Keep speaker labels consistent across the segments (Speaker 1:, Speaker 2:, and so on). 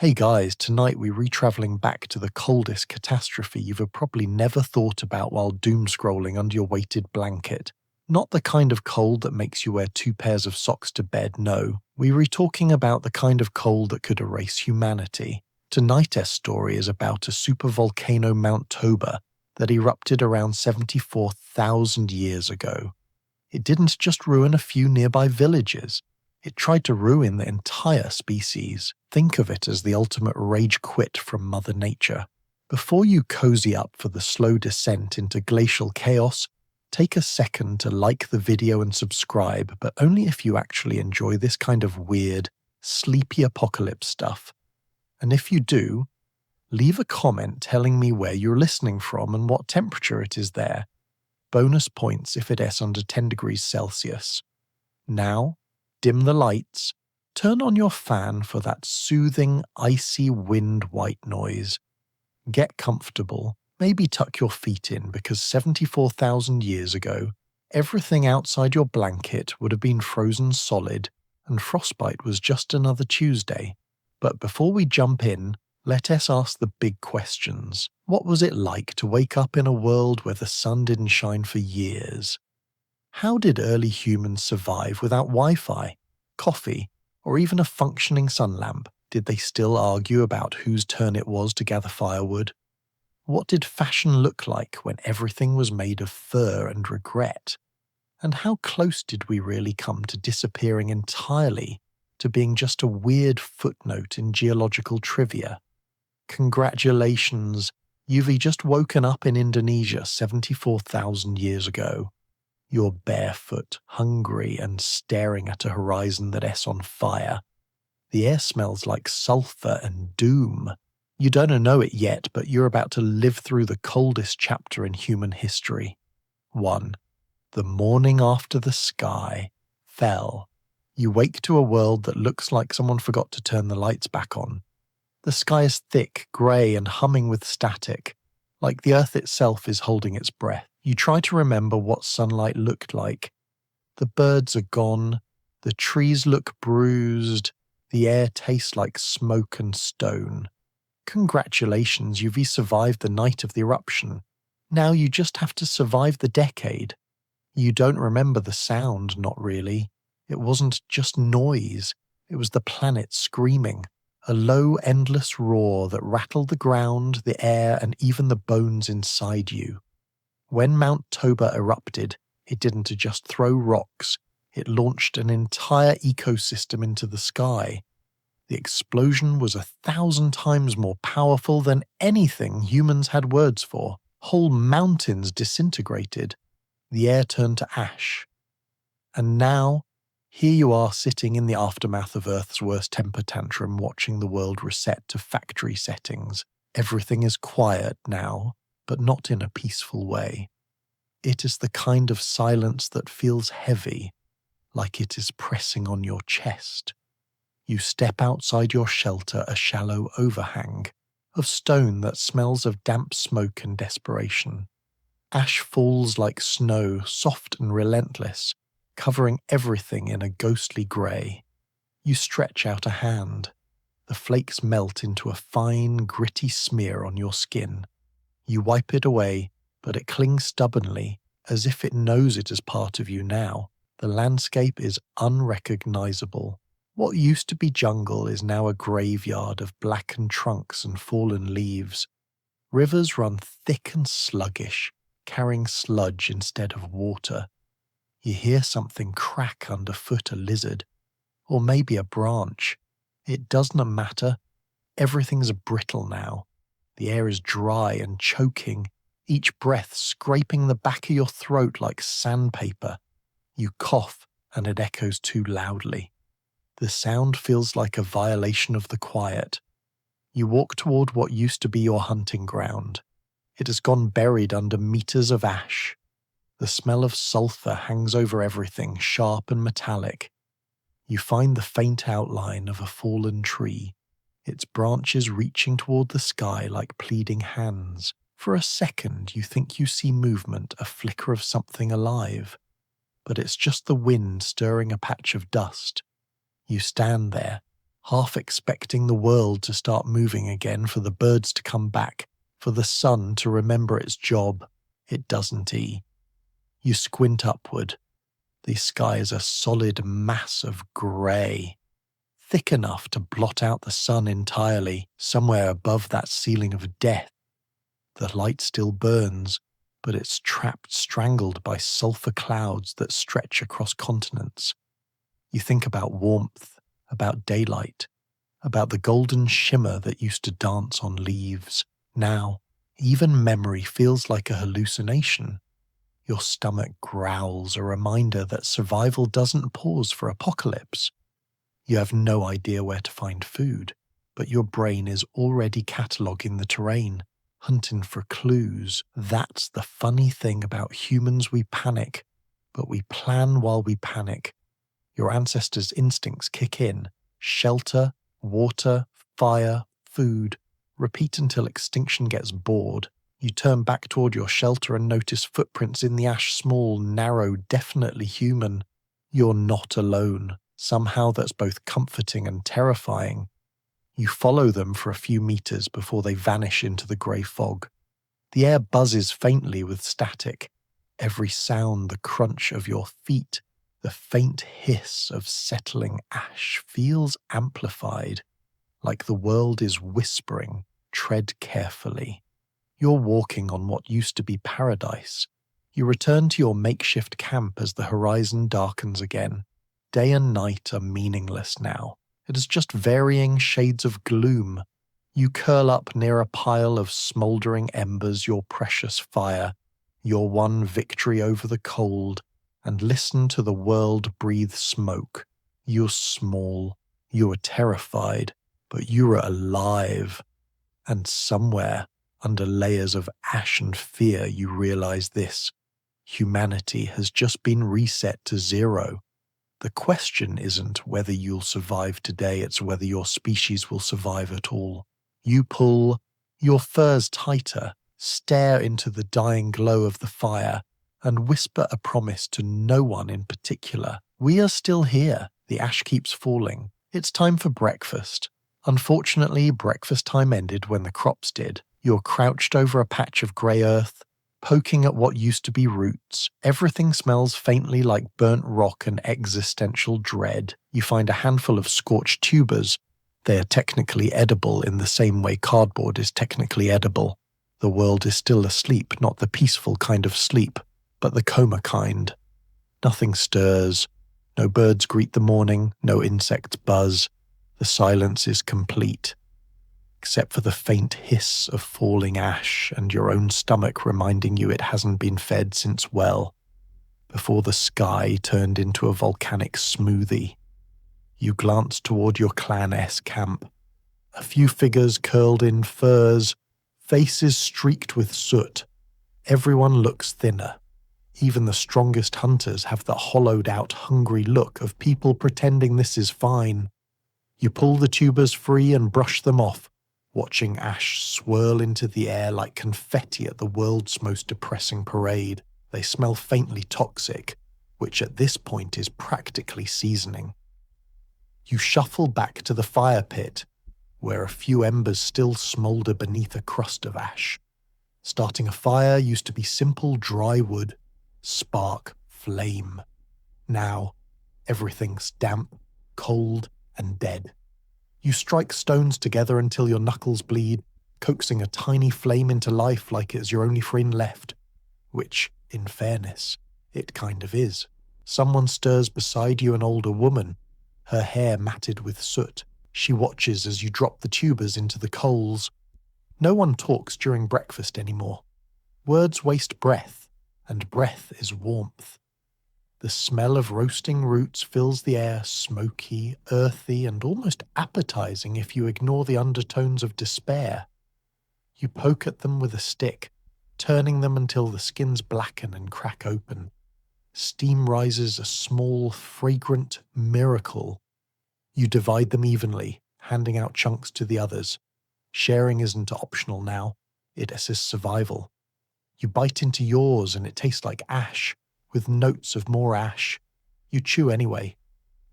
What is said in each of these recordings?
Speaker 1: Hey guys, tonight we're retravelling back to the coldest catastrophe you've probably never thought about while doom scrolling under your weighted blanket. Not the kind of cold that makes you wear 2 pairs of socks to bed, no. We're talking about the kind of cold that could erase humanity. Tonight's story is about a supervolcano Mount Toba that erupted around 74,000 years ago. It didn't just ruin a few nearby villages. It tried to ruin the entire species. Think of it as the ultimate rage quit from Mother Nature. Before you cozy up for the slow descent into glacial chaos, take a second to like the video and subscribe, but only if you actually enjoy this kind of weird, sleepy apocalypse stuff. And if you do, leave a comment telling me where you're listening from and what temperature it is there. Bonus points if it's under 10 degrees Celsius. Now, dim the lights, turn on your fan for that soothing, icy wind white noise. Get comfortable, maybe tuck your feet in because 74,000 years ago, everything outside your blanket would have been frozen solid and frostbite was just another Tuesday. But before we jump in, let us ask the big questions. What was it like to wake up in a world where the sun didn't shine for years? How did early humans survive without Wi-Fi, coffee, or even a functioning sun lamp? Did they still argue about whose turn it was to gather firewood? What did fashion look like when everything was made of fur and regret? And how close did we really come to disappearing entirely, to being just a weird footnote in geological trivia? Congratulations, you've just woken up in Indonesia 74,000 years ago. You're barefoot, hungry, and staring at a horizon that's on fire. The air smells like sulfur and doom. You don't know it yet, but you're about to live through the coldest chapter in human history. 1. The morning after the sky fell. You wake to a world that looks like someone forgot to turn the lights back on. The sky is thick, grey, and humming with static, like the earth itself is holding its breath. You try to remember what sunlight looked like. The birds are gone, the trees look bruised, the air tastes like smoke and stone. Congratulations, you've survived the night of the eruption. Now you just have to survive the decade. You don't remember the sound, not really. It wasn't just noise, it was the planet screaming. A low, endless roar that rattled the ground, the air, and even the bones inside you. When Mount Toba erupted, it didn't just throw rocks, it launched an entire ecosystem into the sky. The explosion was 1,000 times more powerful than anything humans had words for. Whole mountains disintegrated. The air turned to ash. And now, here you are sitting in the aftermath of Earth's worst temper tantrum, watching the world reset to factory settings. Everything is quiet now, but not in a peaceful way. It is the kind of silence that feels heavy, like it is pressing on your chest. You step outside your shelter, a shallow overhang of stone that smells of damp smoke and desperation. Ash falls like snow, soft and relentless, covering everything in a ghostly grey. You stretch out a hand. The flakes melt into a fine, gritty smear on your skin. You wipe it away, but it clings stubbornly, as if it knows it is part of you now. The landscape is unrecognizable. What used to be jungle is now a graveyard of blackened trunks and fallen leaves. Rivers run thick and sluggish, carrying sludge instead of water. You hear something crack underfoot, a lizard, or maybe a branch. It doesn't matter. Everything's brittle now. The air is dry and choking, each breath scraping the back of your throat like sandpaper. You cough, and it echoes too loudly. The sound feels like a violation of the quiet. You walk toward what used to be your hunting ground. It has gone buried under meters of ash. The smell of sulfur hangs over everything, sharp and metallic. You find the faint outline of a fallen tree, its branches reaching toward the sky like pleading hands. For a second, you think you see movement, a flicker of something alive. But it's just the wind stirring a patch of dust. You stand there, half expecting the world to start moving again, for the birds to come back, for the sun to remember its job. It doesn't. You squint upward. The sky is a solid mass of grey, thick enough to blot out the sun entirely, somewhere above that ceiling of death. The light still burns, but it's strangled by sulphur clouds that stretch across continents. You think about warmth, about daylight, about the golden shimmer that used to dance on leaves. Now, even memory feels like a hallucination. Your stomach growls, a reminder that survival doesn't pause for apocalypse. You have no idea where to find food, but your brain is already cataloguing the terrain, hunting for clues. That's the funny thing about humans. We panic, but we plan while we panic. Your ancestors' instincts kick in. Shelter, water, fire, food. Repeat until extinction gets bored. You turn back toward your shelter and notice footprints in the ash, small, narrow, definitely human. You're not alone. Somehow that's both comforting and terrifying. You follow them for a few meters before they vanish into the grey fog. The air buzzes faintly with static. Every sound, the crunch of your feet, the faint hiss of settling ash, feels amplified, like the world is whispering, tread carefully. You're walking on what used to be paradise. You return to your makeshift camp as the horizon darkens again. Day and night are meaningless now. It is just varying shades of gloom. You curl up near a pile of smouldering embers, your precious fire, your one victory over the cold, and listen to the world breathe smoke. You're small, you are terrified, but you're alive. And somewhere, under layers of ash and fear, you realize this: humanity has just been reset to zero. The question isn't whether you'll survive today, it's whether your species will survive at all. You pull your furs tighter, stare into the dying glow of the fire, and whisper a promise to no one in particular. We are still here. The ash keeps falling. It's time for breakfast. Unfortunately, breakfast time ended when the crops did. You're crouched over a patch of grey earth, poking at what used to be roots. Everything smells faintly like burnt rock and existential dread. You find a handful of scorched tubers. They are technically edible in the same way cardboard is technically edible. The world is still asleep, not the peaceful kind of sleep, but the coma kind. Nothing stirs. No birds greet the morning, no insects buzz. The silence is complete, except for the faint hiss of falling ash and your own stomach reminding you it hasn't been fed since, well, before the sky turned into a volcanic smoothie. You glance toward your Clan S camp. A few figures curled in furs, faces streaked with soot. Everyone looks thinner. Even the strongest hunters have the hollowed-out, hungry look of people pretending this is fine. You pull the tubers free and brush them off, watching ash swirl into the air like confetti at the world's most depressing parade. They smell faintly toxic, which at this point is practically seasoning. You shuffle back to the fire pit, where a few embers still smoulder beneath a crust of ash. Starting a fire used to be simple dry wood, spark, flame. Now, everything's damp, cold, and dead. You strike stones together until your knuckles bleed, coaxing a tiny flame into life like it's your only friend left. Which, in fairness, it kind of is. Someone stirs beside you, an older woman, her hair matted with soot. She watches as you drop the tubers into the coals. No one talks during breakfast anymore. Words waste breath, and breath is warmth. The smell of roasting roots fills the air, smoky, earthy, and almost appetizing if you ignore the undertones of despair. You poke at them with a stick, turning them until the skins blacken and crack open. Steam rises, a small, fragrant miracle. You divide them evenly, handing out chunks to the others. Sharing isn't optional now. It assists survival. You bite into yours and it tastes like ash, with notes of more ash. You chew anyway.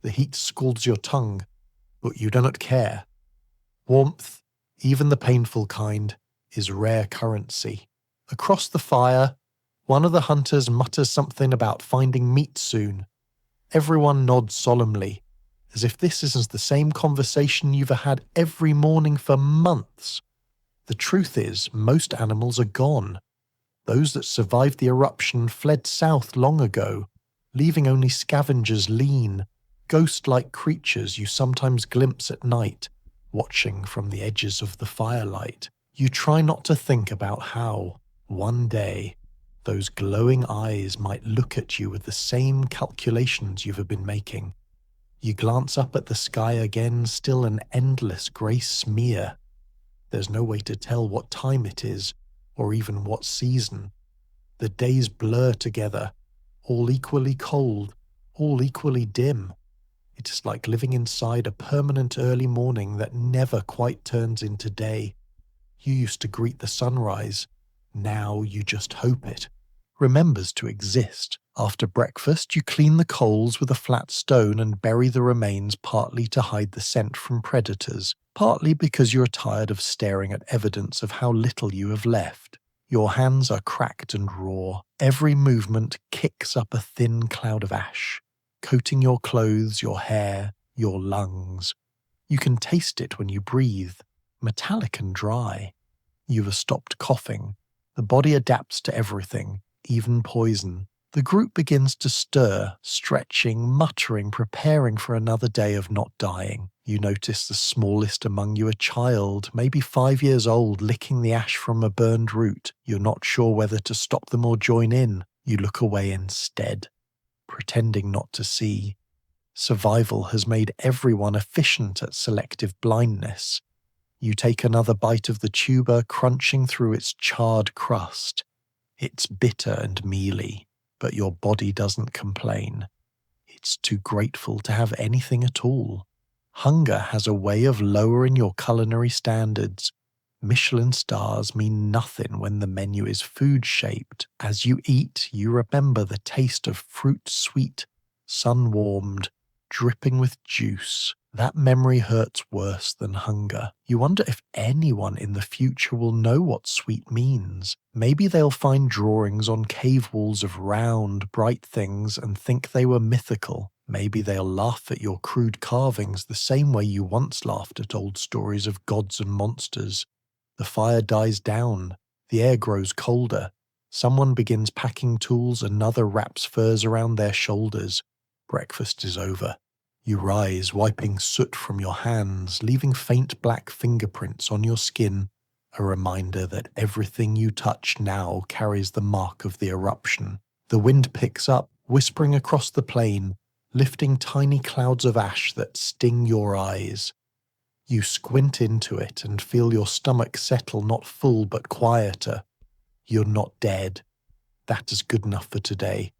Speaker 1: The heat scalds your tongue. But you do not care. Warmth, even the painful kind, is rare currency. Across the fire, one of the hunters mutters something about finding meat soon. Everyone nods solemnly, as if this isn't the same conversation you've had every morning for months. The truth is, most animals are gone. Those that survived the eruption fled south long ago, leaving only scavengers lean, ghost-like creatures you sometimes glimpse at night, watching from the edges of the firelight. You try not to think about how, one day, those glowing eyes might look at you with the same calculations you've been making. You glance up at the sky again, still an endless grey smear. There's no way to tell what time it is, or even what season. The days blur together, all equally cold, all equally dim. It is like living inside a permanent early morning that never quite turns into day. You used to greet the sunrise. Now you just hope it remembers to exist. After breakfast, you clean the coals with a flat stone and bury the remains, partly to hide the scent from predators, partly because you're tired of staring at evidence of how little you have left. Your hands are cracked and raw. Every movement kicks up a thin cloud of ash, coating your clothes, your hair, your lungs. You can taste it when you breathe, metallic and dry. You have stopped coughing. The body adapts to everything, even poison. The group begins to stir, stretching, muttering, preparing for another day of not dying. You notice the smallest among you, a child, maybe 5 years old, licking the ash from a burned root. You're not sure whether to stop them or join in. You look away instead, pretending not to see. Survival has made everyone efficient at selective blindness. You take another bite of the tuber, crunching through its charred crust. It's bitter and mealy, but your body doesn't complain. It's too grateful to have anything at all. Hunger has a way of lowering your culinary standards. Michelin stars mean nothing when the menu is food-shaped. As you eat, you remember the taste of fruit sweet, sun-warmed, dripping with juice. That memory hurts worse than hunger. You wonder if anyone in the future will know what sweet means. Maybe they'll find drawings on cave walls of round, bright things and think they were mythical. Maybe they'll laugh at your crude carvings the same way you once laughed at old stories of gods and monsters. The fire dies down. The air grows colder. Someone begins packing tools, another wraps furs around their shoulders. Breakfast is over. You rise, wiping soot from your hands, leaving faint black fingerprints on your skin, a reminder that everything you touch now carries the mark of the eruption. The wind picks up, whispering across the plain, lifting tiny clouds of ash that sting your eyes. You squint into it and feel your stomach settle, not full but quieter. You're not dead. That is good enough for today.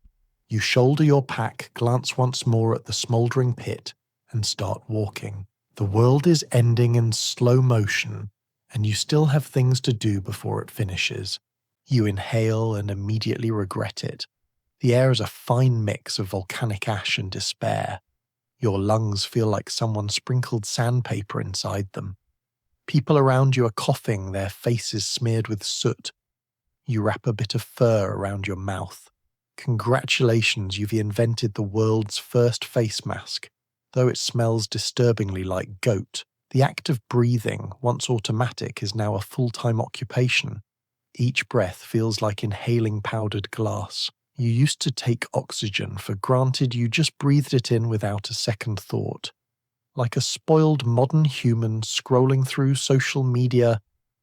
Speaker 1: You shoulder your pack, glance once more at the smouldering pit, and start walking. The world is ending in slow motion, and you still have things to do before it finishes. You inhale and immediately regret it. The air is a fine mix of volcanic ash and despair. Your lungs feel like someone sprinkled sandpaper inside them. People around you are coughing, their faces smeared with soot. You wrap a bit of fur around your mouth. Congratulations, you've invented the world's first face mask, though it smells disturbingly like goat. The act of breathing, once automatic, is now a full-time occupation. Each breath feels like inhaling powdered glass. You used to take oxygen for granted, you just breathed it in without a second thought. Like a spoiled modern human scrolling through social media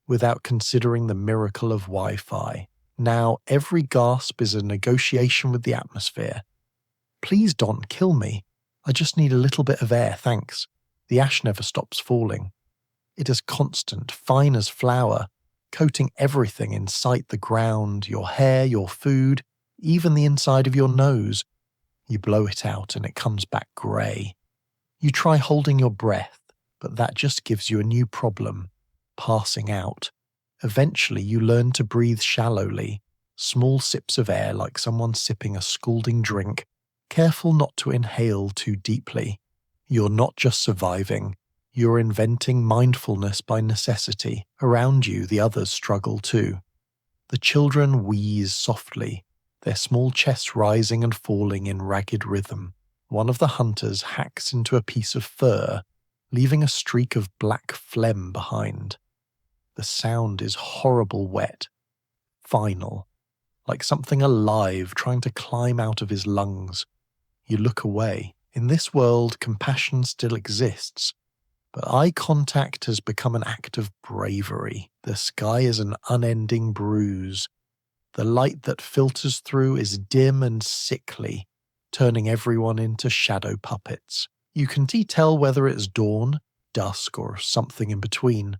Speaker 1: without considering the miracle of Wi-Fi. Now every gasp is a negotiation with the atmosphere. Please don't kill me. I just need a little bit of air, thanks. The ash never stops falling. It is constant, fine as flour, coating everything in sight, the ground, your hair, your food, even the inside of your nose. You blow it out and it comes back grey. You try holding your breath, but that just gives you a new problem, passing out. Eventually you learn to breathe shallowly, small sips of air like someone sipping a scalding drink, careful not to inhale too deeply. You're not just surviving, You're inventing mindfulness by necessity. Around you, the others struggle too. The children wheeze softly, their small chests rising and falling in ragged rhythm. One of the hunters hacks into a piece of fur, leaving a streak of black phlegm behind. The sound is horrible wet, final, like something alive trying to climb out of his lungs. You look away. In this world, compassion still exists, but eye contact has become an act of bravery. The sky is an unending bruise. The light that filters through is dim and sickly, turning everyone into shadow puppets. You can tell whether it's dawn, dusk, or something in between.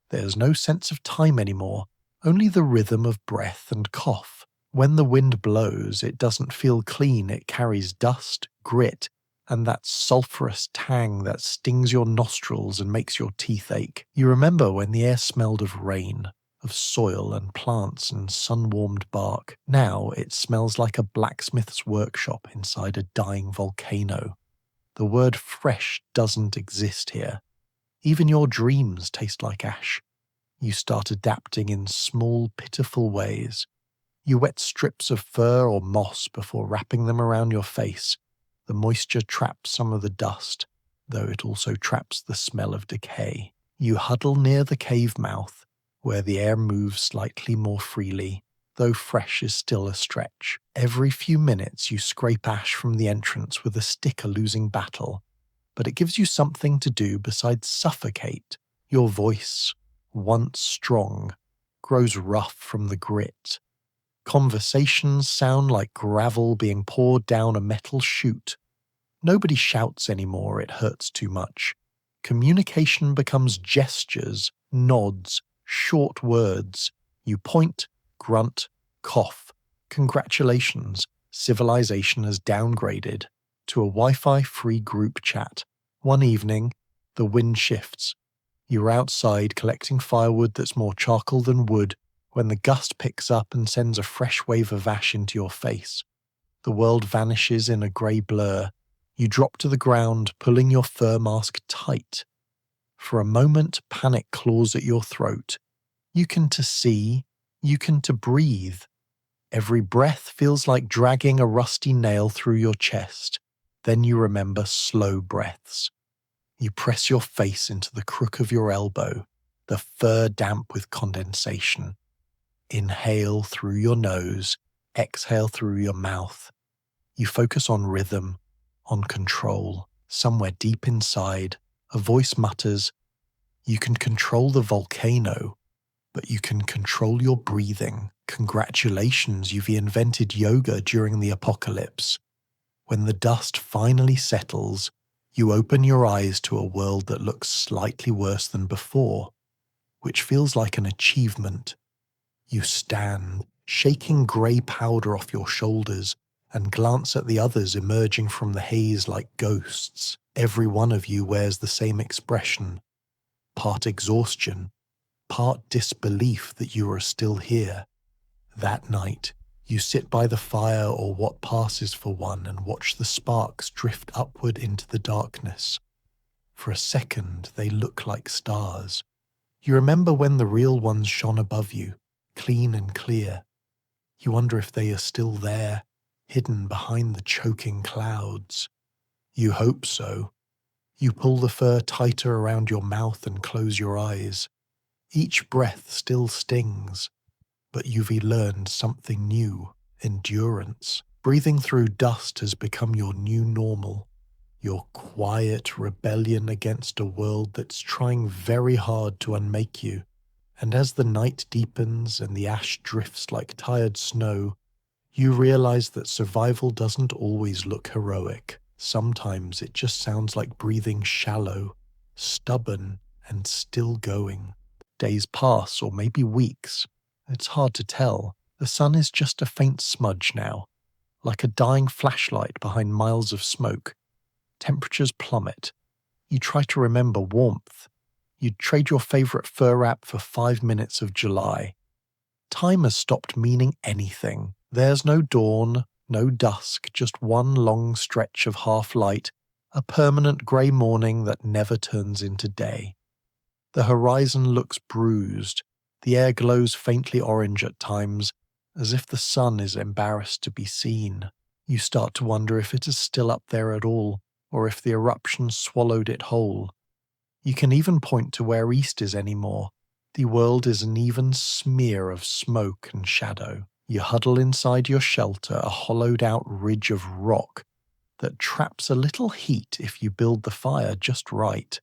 Speaker 1: There's no sense of time anymore, only the rhythm of breath and cough. When the wind blows, it doesn't feel clean, it carries dust, grit, and that sulphurous tang that stings your nostrils and makes your teeth ache. You remember when the air smelled of rain, of soil and plants and sun-warmed bark. Now it smells like a blacksmith's workshop inside a dying volcano. The word fresh doesn't exist here. Even your dreams taste like ash. You start adapting in small, pitiful ways. You wet strips of fur or moss before wrapping them around your face. The moisture traps some of the dust, though it also traps the smell of decay. You huddle near the cave mouth, where the air moves slightly more freely, though fresh is still a stretch. Every few minutes you scrape ash from the entrance with a stick a losing battle, but it gives you something to do besides suffocate. Your voice, once strong, grows rough from the grit. Conversations sound like gravel being poured down a metal chute. Nobody shouts anymore, it hurts too much. Communication becomes gestures, nods, short words. You point, grunt, cough. Congratulations, civilization has downgraded to a Wi-Fi free group chat. One evening, the wind shifts. You're outside collecting firewood that's more charcoal than wood when the gust picks up and sends a fresh wave of ash into your face. The world vanishes in a grey blur. You drop to the ground, pulling your fur mask tight. For a moment, panic claws at your throat. You can to see, you can to breathe. Every breath feels like dragging a rusty nail through your chest. Then you remember slow breaths. You press your face into the crook of your elbow, the fur damp with condensation. Inhale through your nose, exhale through your mouth. You focus on rhythm, on control. Somewhere deep inside, a voice mutters, "You can control the volcano, but you can control your breathing. Congratulations, you've invented yoga during the apocalypse." When the dust finally settles, you open your eyes to a world that looks slightly worse than before, which feels like an achievement. You stand, shaking grey powder off your shoulders, and glance at the others emerging from the haze like ghosts. Every one of you wears the same expression, part exhaustion, part disbelief that you are still here. That night, you sit by the fire or what passes for one and watch the sparks drift upward into the darkness. For a second, they look like stars. You remember when the real ones shone above you, clean and clear. You wonder if they are still there, hidden behind the choking clouds. You hope so. You pull the fur tighter around your mouth and close your eyes. Each breath still stings, but you've learned something new, endurance. Breathing through dust has become your new normal, your quiet rebellion against a world that's trying very hard to unmake you. And as the night deepens and the ash drifts like tired snow, you realize that survival doesn't always look heroic. Sometimes it just sounds like breathing shallow, stubborn, and still going. Days pass, or maybe weeks. It's hard to tell. The sun is just a faint smudge now, like a dying flashlight behind miles of smoke. Temperatures plummet. You try to remember warmth. You'd trade your favorite fur wrap for 5 minutes of July. Time has stopped meaning anything. There's no dawn, no dusk, just one long stretch of half light, a permanent grey morning that never turns into day. The horizon looks bruised, the air glows faintly orange at times, as if the sun is embarrassed to be seen. You start to wonder if it is still up there at all, or if the eruption swallowed it whole. You can even point to where east is anymore. The world is an even smear of smoke and shadow. You huddle inside your shelter, a hollowed-out ridge of rock that traps a little heat if you build the fire just right.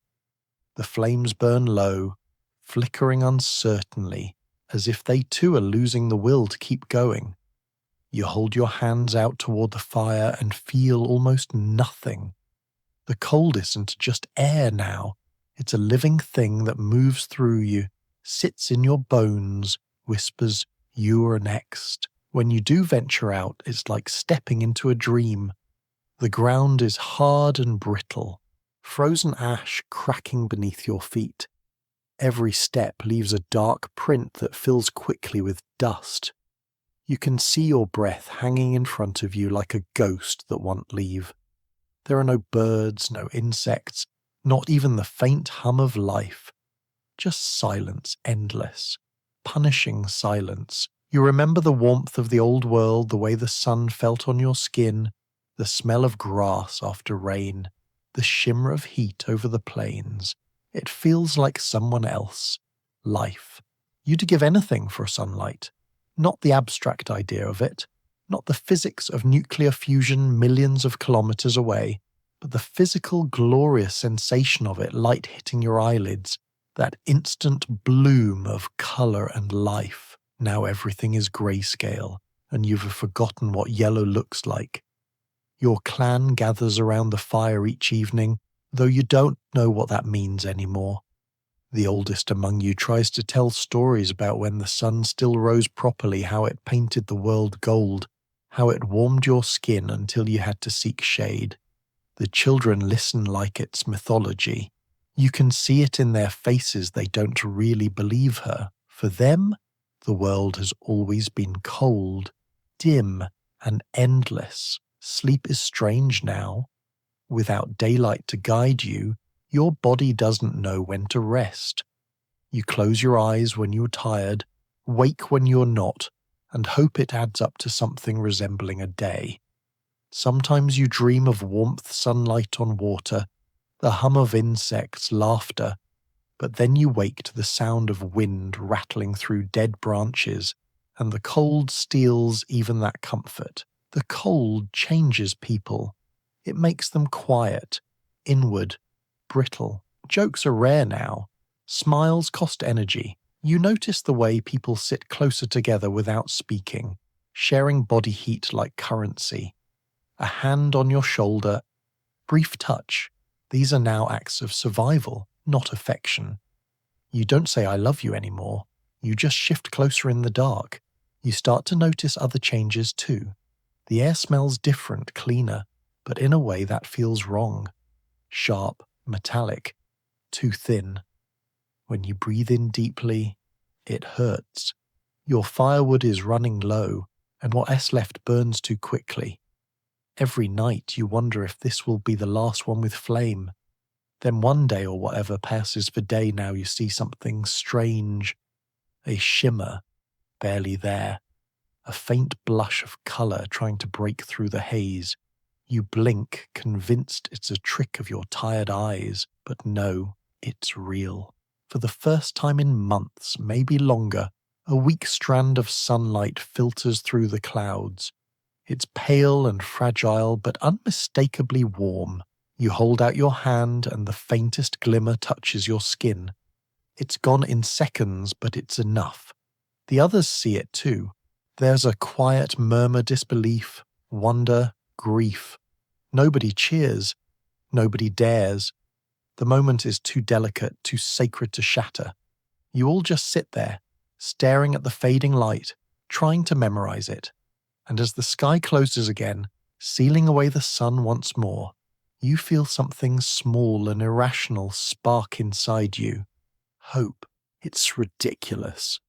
Speaker 1: The flames burn low, flickering uncertainly, as if they too are losing the will to keep going. You hold your hands out toward the fire and feel almost nothing. The cold isn't just air now. It's a living thing that moves through you, sits in your bones, whispers, "You are next." When you do venture out, it's like stepping into a dream. The ground is hard and brittle, frozen ash cracking beneath your feet. Every step leaves a dark print that fills quickly with dust. You can see your breath hanging in front of you like a ghost that won't leave. There are no birds, no insects, not even the faint hum of life. Just silence, endless, punishing silence. You remember the warmth of the old world, the way the sun felt on your skin, the smell of grass after rain, the shimmer of heat over the plains. It feels like someone else. Life. You'd give anything for sunlight. Not the abstract idea of it, not the physics of nuclear fusion millions of kilometers away, but the physical, glorious sensation of it, light hitting your eyelids, that instant bloom of color and life. Now everything is grayscale, and you've forgotten what yellow looks like. Your clan gathers around the fire each evening, though you don't know what that means anymore. The oldest among you tries to tell stories about when the sun still rose properly, how it painted the world gold, how it warmed your skin until you had to seek shade. The children listen like it's mythology. You can see it in their faces, they don't really believe her. For them, the world has always been cold, dim, and endless. Sleep is strange now. Without daylight to guide you, your body doesn't know when to rest. You close your eyes when you're tired, wake when you're not, and hope it adds up to something resembling a day. Sometimes you dream of warmth, sunlight on water, the hum of insects, laughter, but then you wake to the sound of wind rattling through dead branches, and the cold steals even that comfort. The cold changes people. It makes them quiet, inward, brittle. Jokes are rare now. Smiles cost energy. You notice the way people sit closer together without speaking, sharing body heat like currency. A hand on your shoulder, brief touch. These are now acts of survival, not affection. You don't say "I love you" anymore. You just shift closer in the dark. You start to notice other changes too. The air smells different, cleaner, but in a way that feels wrong. Sharp, metallic, too thin. When you breathe in deeply, it hurts. Your firewood is running low, and what's left burns too quickly. Every night you wonder if this will be the last one with flame. Then one day or whatever passes for day now, you see something strange. A shimmer, barely there. A faint blush of color trying to break through the haze. You blink, convinced it's a trick of your tired eyes, but no, it's real. For the first time in months, maybe longer, a weak strand of sunlight filters through the clouds. It's pale and fragile, but unmistakably warm. You hold out your hand and the faintest glimmer touches your skin. It's gone in seconds, but it's enough. The others see it too. There's a quiet murmur, disbelief, wonder, grief. Nobody cheers. Nobody dares. The moment is too delicate, too sacred to shatter. You all just sit there, staring at the fading light, trying to memorize it. And as the sky closes again, sealing away the sun once more, you feel something small and irrational spark inside you. Hope. It's ridiculous.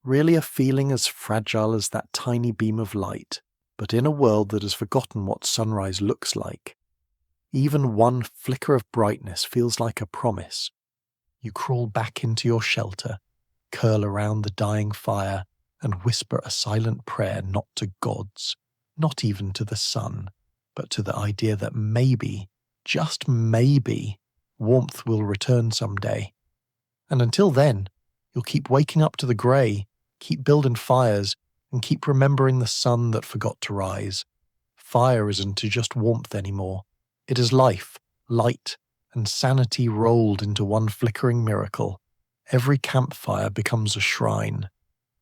Speaker 1: Really a feeling as fragile as that tiny beam of light, but in a world that has forgotten what sunrise looks like. Even one flicker of brightness feels like a promise. You crawl back into your shelter, curl around the dying fire, and whisper a silent prayer not to gods, not even to the sun, but to the idea that maybe, just maybe, warmth will return someday. And until then, you'll keep waking up to the grey, keep building fires, and keep remembering the sun that forgot to rise. Fire isn't just warmth anymore. It is life, light, and sanity rolled into one flickering miracle. Every campfire becomes a shrine.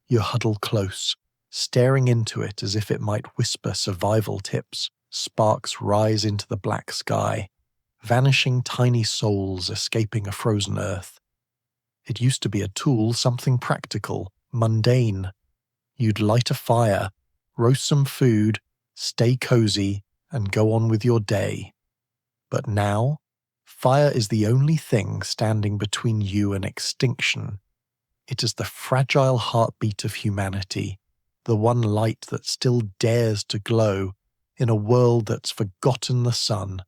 Speaker 1: You huddle close, staring into it as if it might whisper survival tips. Sparks rise into the black sky, vanishing tiny souls escaping a frozen earth. It used to be a tool, something practical, mundane. You'd light a fire, roast some food, stay cozy, and go on with your day. But now, fire is the only thing standing between you and extinction. It is the fragile heartbeat of humanity, the one light that still dares to glow in a world that's forgotten the sun.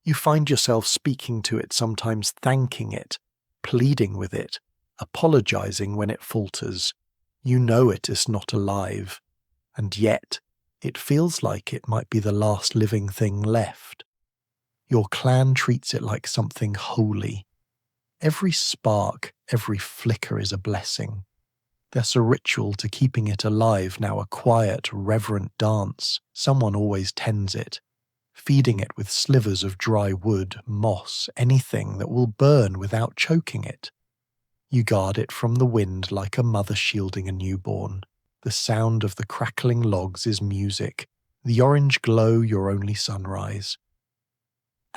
Speaker 1: You find yourself speaking to it, sometimes thanking it, pleading with it, apologizing when it falters. You know it is not alive, and yet it feels like it might be the last living thing left. Your clan treats it like something holy. Every spark, every flicker is a blessing. There's a ritual to keeping it alive, now a quiet, reverent dance. Someone always tends it, feeding it with slivers of dry wood, moss, anything that will burn without choking it. You guard it from the wind like a mother shielding a newborn. The sound of the crackling logs is music, the orange glow your only sunrise.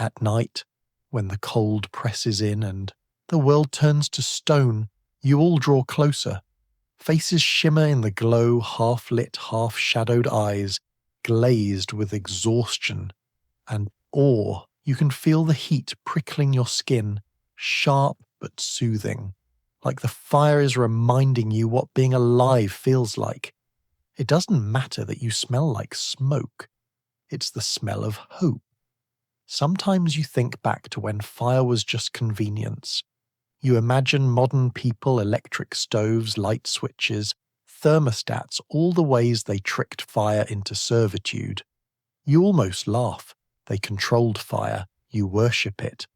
Speaker 1: At night, when the cold presses in and the world turns to stone, you all draw closer. Faces shimmer in the glow, half-lit, half-shadowed eyes, glazed with exhaustion and awe. You can feel the heat prickling your skin, sharp but soothing, like the fire is reminding you what being alive feels like. It doesn't matter that you smell like smoke. It's the smell of hope. Sometimes you think back to when fire was just convenience. You imagine modern people, electric stoves, light switches, thermostats, all the ways they tricked fire into servitude. You almost laugh. They controlled fire. You worship it.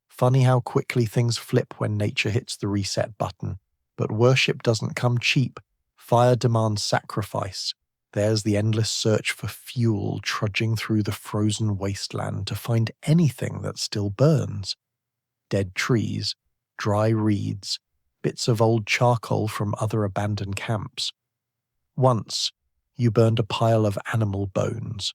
Speaker 1: Funny how quickly things flip when nature hits the reset button. But worship doesn't come cheap. Fire demands sacrifice. There's the endless search for fuel, trudging through the frozen wasteland to find anything that still burns. Dead trees, dry reeds, bits of old charcoal from other abandoned camps. Once, you burned a pile of animal bones.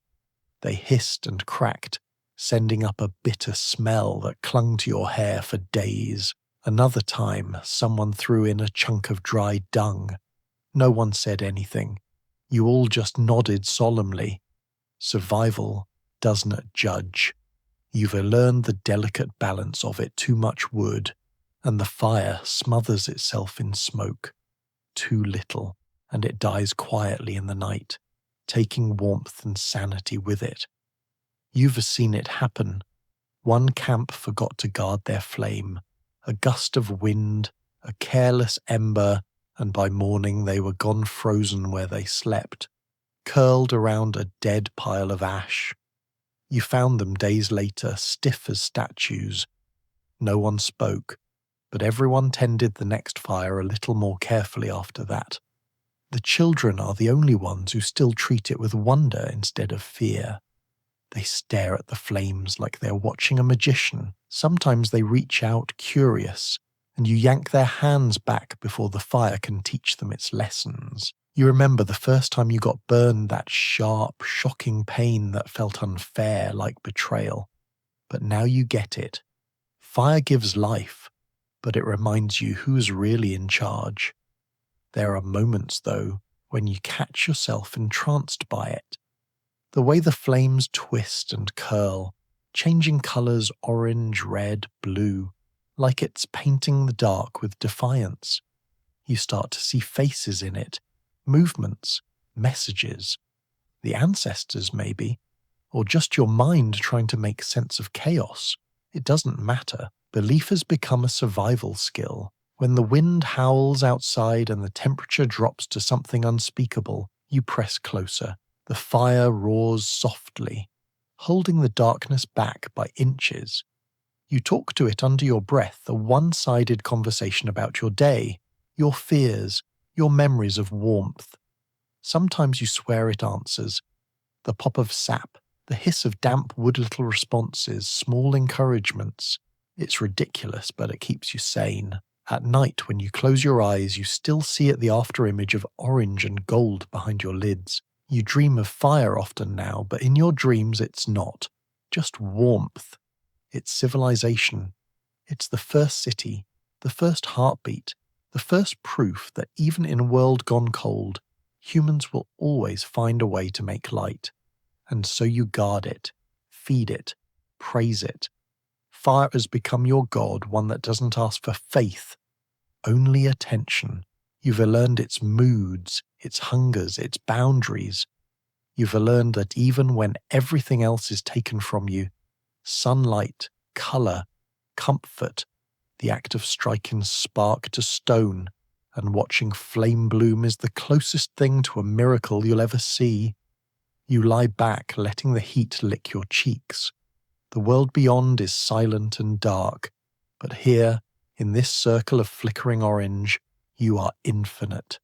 Speaker 1: They hissed and cracked, sending up a bitter smell that clung to your hair for days. Another time, someone threw in a chunk of dry dung. No one said anything. You all just nodded solemnly. Survival does not judge. You've learned the delicate balance of it. Too much wood, and the fire smothers itself in smoke. Too little, and it dies quietly in the night, taking warmth and sanity with it. You've seen it happen. One camp forgot to guard their flame. A gust of wind, a careless ember, and by morning they were gone, frozen where they slept, curled around a dead pile of ash. You found them days later, stiff as statues. No one spoke, but everyone tended the next fire a little more carefully after that. The children are the only ones who still treat it with wonder instead of fear. They stare at the flames like they're watching a magician. Sometimes they reach out, curious, and you yank their hands back before the fire can teach them its lessons. You remember the first time you got burned, that sharp, shocking pain that felt unfair, like betrayal. But now you get it. Fire gives life, but it reminds you who's really in charge. There are moments, though, when you catch yourself entranced by it. The way the flames twist and curl, changing colours orange, red, blue, like it's painting the dark with defiance. You start to see faces in it, movements, messages. The ancestors, maybe. or just your mind trying to make sense of chaos. It doesn't matter. Belief has become a survival skill. When the wind howls outside and the temperature drops to something unspeakable, you press closer. The fire roars softly, holding the darkness back by inches. You talk to it under your breath, a one-sided conversation about your day, your fears, your memories of warmth. Sometimes you swear it answers. The pop of sap, the hiss of damp wood, little responses, small encouragements. It's ridiculous, but it keeps you sane. At night, when you close your eyes, you still see it, the afterimage of orange and gold behind your lids. You dream of fire often now, but in your dreams it's not. Just warmth. It's civilization. It's the first city, the first heartbeat, the first proof that even in a world gone cold, humans will always find a way to make light. And so you guard it, feed it, praise it. Fire has become your god, one that doesn't ask for faith, only attention. You've learned its moods, its hungers, its boundaries. You've learned that even when everything else is taken from you, sunlight, colour, comfort, the act of striking spark to stone and watching flame bloom is the closest thing to a miracle you'll ever see. You lie back, letting the heat lick your cheeks. The world beyond is silent and dark, but here, in this circle of flickering orange, you are infinite.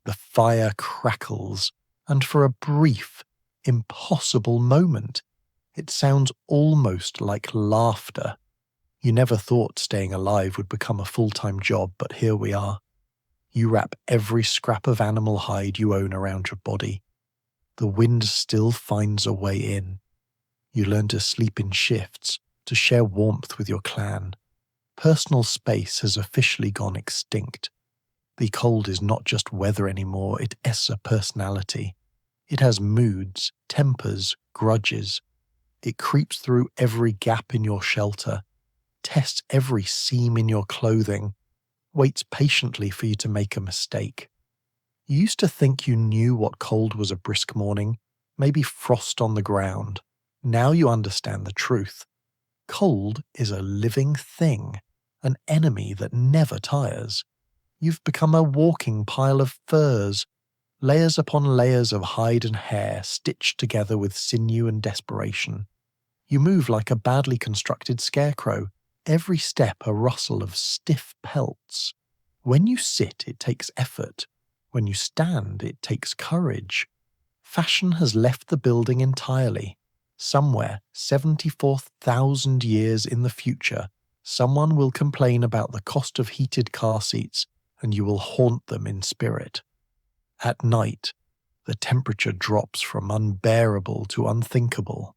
Speaker 1: The fire crackles, and for a brief, impossible moment, it sounds almost like laughter. You never thought staying alive would become a full-time job, but here we are. You wrap every scrap of animal hide you own around your body. The wind still finds a way in. You learn to sleep in shifts, to share warmth with your clan. Personal space has officially gone extinct. The cold is not just weather anymore, it is a personality. It has moods, tempers, grudges. It creeps through every gap in your shelter, tests every seam in your clothing, waits patiently for you to make a mistake. You used to think you knew what cold was, a brisk morning, maybe frost on the ground. Now you understand the truth. Cold is a living thing, an enemy that never tires. You've become a walking pile of furs, layers upon layers of hide and hair stitched together with sinew and desperation. You move like a badly constructed scarecrow, every step a rustle of stiff pelts. When you sit, it takes effort. When you stand, it takes courage. Fashion has left the building entirely. Somewhere, 74,000 years in the future, someone will complain about the cost of heated car seats, and you will haunt them in spirit. At night, the temperature drops from unbearable to unthinkable.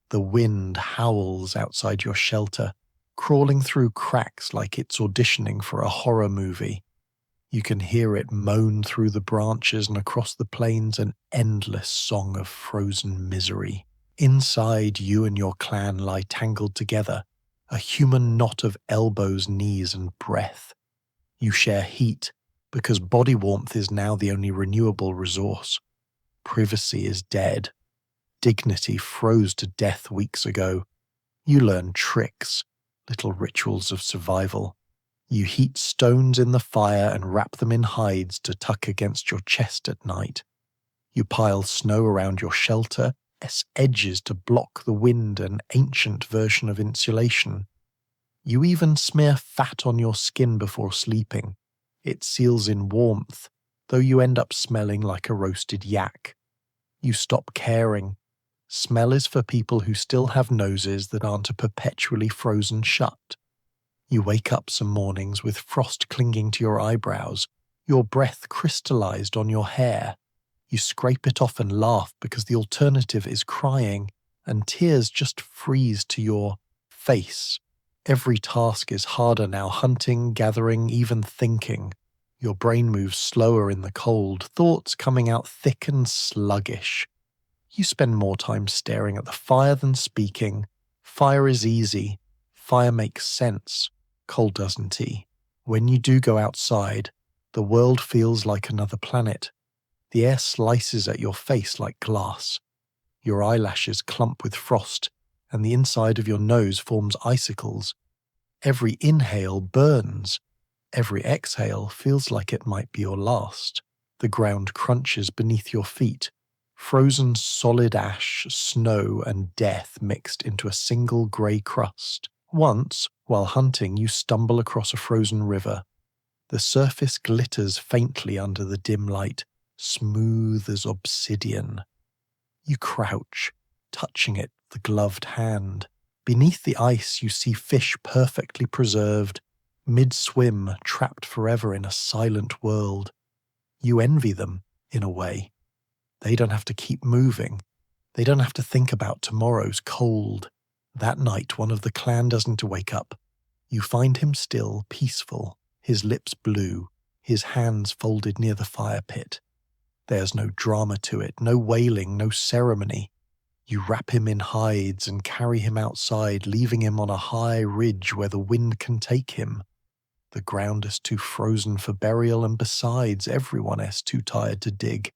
Speaker 1: The wind howls outside your shelter, crawling through cracks like it's auditioning for a horror movie. You can hear it moan through the branches and across the plains, an endless song of frozen misery. Inside, you and your clan lie tangled together, a human knot of elbows, knees, and breath. You share heat, because body warmth is now the only renewable resource. Privacy is dead. Dignity froze to death weeks ago. You learn tricks, little rituals of survival. You heat stones in the fire and wrap them in hides to tuck against your chest at night. You pile snow around your shelter, edges to block the wind, an ancient version of insulation. You even smear fat on your skin before sleeping. It seals in warmth, though you end up smelling like a roasted yak. You stop caring. Smell is for people who still have noses that aren't perpetually frozen shut. You wake up some mornings with frost clinging to your eyebrows, your breath crystallized on your hair. You scrape it off and laugh because the alternative is crying, and tears just freeze to your face. Every task is harder now, hunting, gathering, even thinking. Your brain moves slower in the cold, thoughts coming out thick and sluggish. You spend more time staring at the fire than speaking. Fire is easy. Fire makes sense. Cold doesn't. When you do go outside, the world feels like another planet. The air slices at your face like glass. Your eyelashes clump with frost, and the inside of your nose forms icicles. Every inhale burns. Every exhale feels like it might be your last. The ground crunches beneath your feet. Frozen solid ash, snow, and death mixed into a single grey crust. Once, while hunting, you stumble across a frozen river. The surface glitters faintly under the dim light, smooth as obsidian. You crouch, touching it with a gloved hand. Beneath the ice you see fish perfectly preserved, mid-swim, trapped forever in a silent world. You envy them, in a way. They don't have to keep moving. They don't have to think about tomorrow's cold. That night, one of the clan doesn't wake up. You find him still, peaceful, his lips blue, his hands folded near the fire pit. There's no drama to it, no wailing, no ceremony. You wrap him in hides and carry him outside, leaving him on a high ridge where the wind can take him. The ground is too frozen for burial, and besides, everyone is too tired to dig.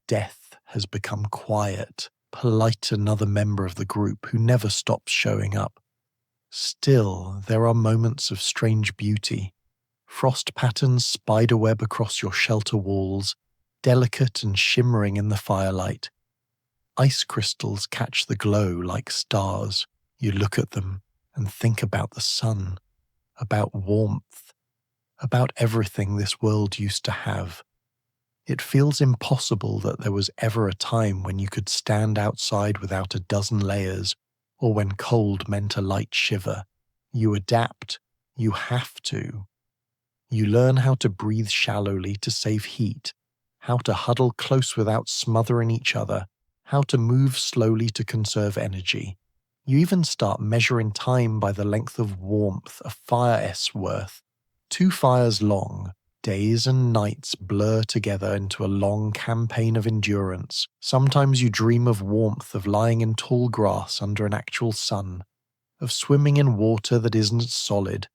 Speaker 1: Death has become quiet, polite, another member of the group who never stops showing up. Still, there are moments of strange beauty. Frost patterns spiderweb across your shelter walls, delicate and shimmering in the firelight. Ice crystals catch the glow like stars. You look at them and think about the sun, about warmth, about everything this world used to have. It feels impossible that there was ever a time when you could stand outside without a dozen layers, or when cold meant a light shiver. You adapt. You have to. You learn how to breathe shallowly to save heat, how to huddle close without smothering each other, how to move slowly to conserve energy. You even start measuring time by the length of warmth a fire's worth. 2 fires long, days and nights blur together into a long campaign of endurance. Sometimes you dream of warmth, of lying in tall grass under an actual sun, of swimming in water that isn't solid.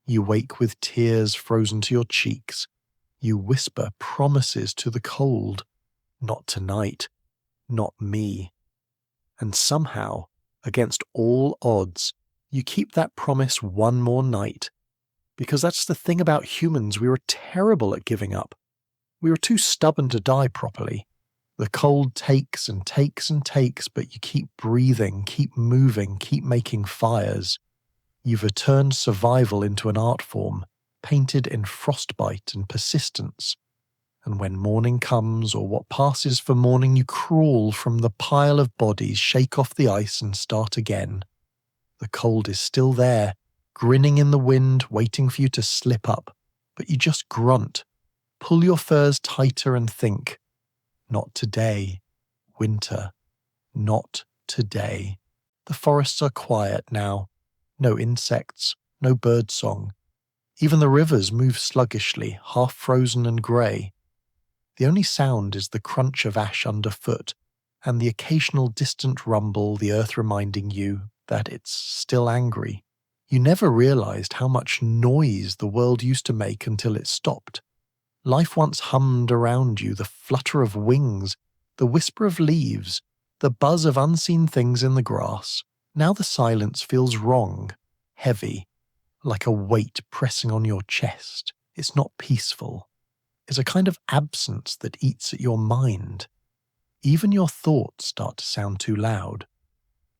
Speaker 1: You wake with tears frozen to your cheeks. You whisper promises to the cold. Not tonight. Not me. And somehow, against all odds, you keep that promise one more night. Because that's the thing about humans, we were terrible at giving up. We were too stubborn to die properly. The cold takes and takes and takes, but you keep breathing, keep moving, keep making fires. You've turned survival into an art form, painted in frostbite and persistence. And when morning comes, or what passes for morning, you crawl from the pile of bodies, shake off the ice and start again. The cold is still there, grinning in the wind, waiting for you to slip up, but you just grunt, pull your furs tighter and think, not today, winter, not today. The forests are quiet now, no insects, no birdsong. Even the rivers move sluggishly, half frozen and grey. The only sound is the crunch of ash underfoot, and the occasional distant rumble, the earth reminding you that it's still angry. You never realized how much noise the world used to make until it stopped. Life once hummed around you, the flutter of wings, the whisper of leaves, the buzz of unseen things in the grass. Now the silence feels wrong, heavy, like a weight pressing on your chest. It's not peaceful. It's a kind of absence that eats at your mind. Even your thoughts start to sound too loud.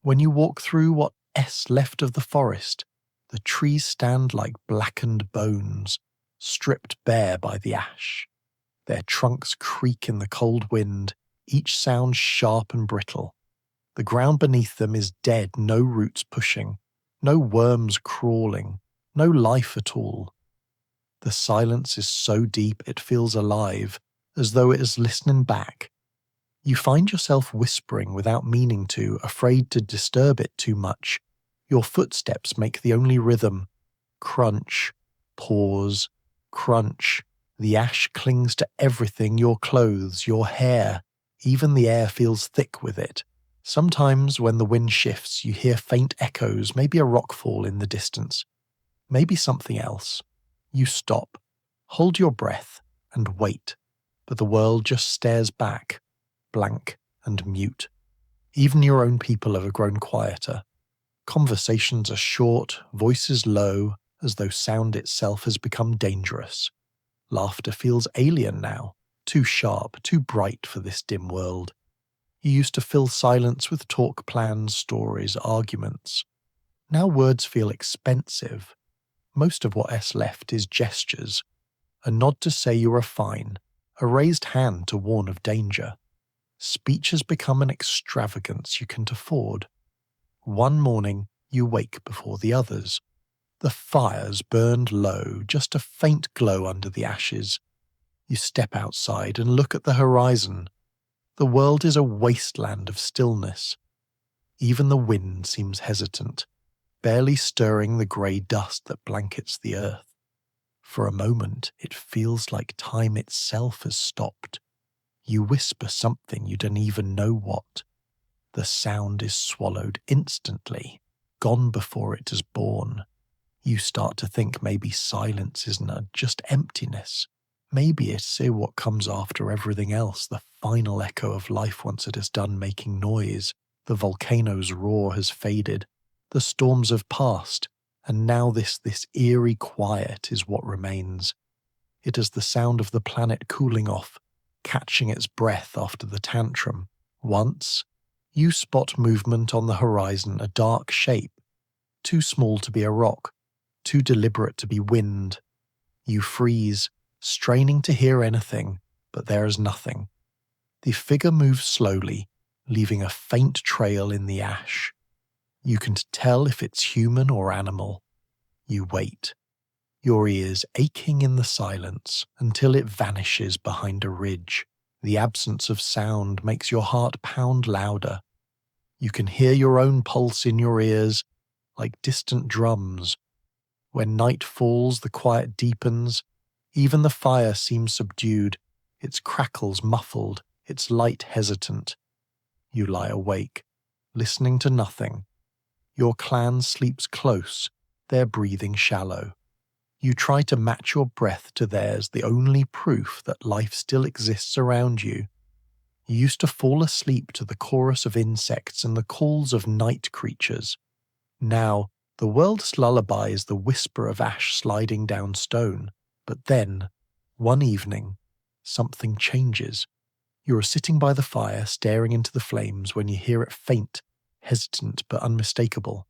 Speaker 1: When you walk through what's left of the forest, the trees stand like blackened bones, stripped bare by the ash. Their trunks creak in the cold wind, each sound sharp and brittle. The ground beneath them is dead, no roots pushing, no worms crawling, no life at all. The silence is so deep it feels alive, as though it is listening back. You find yourself whispering without meaning to, afraid to disturb it too much. Your footsteps make the only rhythm. Crunch, pause, crunch. The ash clings to everything, your clothes, your hair. Even the air feels thick with it. Sometimes when the wind shifts, you hear faint echoes, maybe a rockfall in the distance. Maybe something else. You stop, hold your breath, and wait. But the world just stares back, blank and mute. Even your own people have grown quieter. Conversations are short, voices low, as though sound itself has become dangerous. Laughter feels alien now, too sharp, too bright for this dim world. You used to fill silence with talk plans, stories, arguments. Now words feel expensive. Most of what's left is gestures. A nod to say you are fine, a raised hand to warn of danger. Speech has become an extravagance you can't afford. One morning, you wake before the others. The fire's burned low, just a faint glow under the ashes. You step outside and look at the horizon. The world is a wasteland of stillness. Even the wind seems hesitant, barely stirring the grey dust that blankets the earth. For a moment, it feels like time itself has stopped. You whisper something you don't even know what. The sound is swallowed instantly, gone before it is born. You start to think maybe silence isn't just emptiness. Maybe it's what comes after everything else, the final echo of life once it is done making noise. The volcano's roar has faded, the storms have passed, and now this eerie quiet is what remains. It is the sound of the planet cooling off, catching its breath after the tantrum. Once, you spot movement on the horizon, a dark shape, too small to be a rock, too deliberate to be wind. You freeze, straining to hear anything, but there is nothing. The figure moves slowly, leaving a faint trail in the ash. You can tell if it's human or animal. You wait, your ears aching in the silence until it vanishes behind a ridge. The absence of sound makes your heart pound louder. You can hear your own pulse in your ears, like distant drums. When night falls, the quiet deepens. Even the fire seems subdued, its crackles muffled, its light hesitant. You lie awake, listening to nothing. Your clan sleeps close, their breathing shallow. You try to match your breath to theirs, the only proof that life still exists around you. You used to fall asleep to the chorus of insects and the calls of night creatures. Now, the world's lullaby is the whisper of ash sliding down stone. But then, one evening, something changes. You are sitting by the fire, staring into the flames, when you hear it faint, hesitant but unmistakable.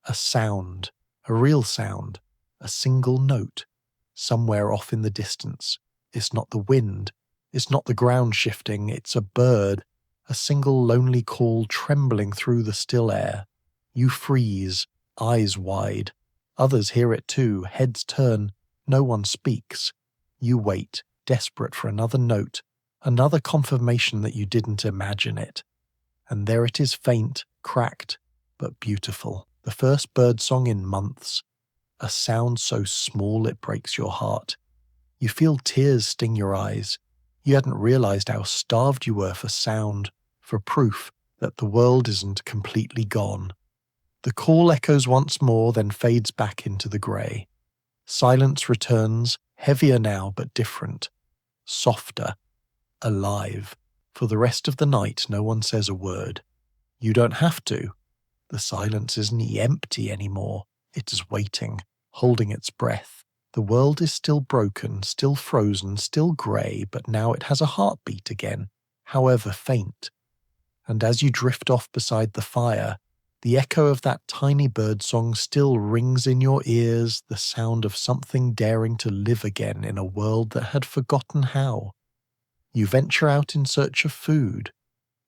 Speaker 1: A sound, a real sound, a single note, somewhere off in the distance. It's not the wind, it's not the ground shifting, it's a bird, a single lonely call trembling through the still air. You freeze, eyes wide. Others hear it too, heads turn, no one speaks. You wait, desperate for another note, another confirmation that you didn't imagine it. And there it is, faint, cracked, but beautiful. The first birdsong in months. A sound so small it breaks your heart. You feel tears sting your eyes. You hadn't realized how starved you were for sound, for proof that the world isn't completely gone. The call echoes once more, then fades back into the grey. Silence returns, heavier now but different, softer, alive. For the rest of the night, no one says a word. You don't have to. The silence isn't empty anymore. It is waiting, holding its breath. The world is still broken, still frozen, still grey, but now it has a heartbeat again, however faint. And as you drift off beside the fire, the echo of that tiny birdsong still rings in your ears, the sound of something daring to live again in a world that had forgotten how. You venture out in search of food.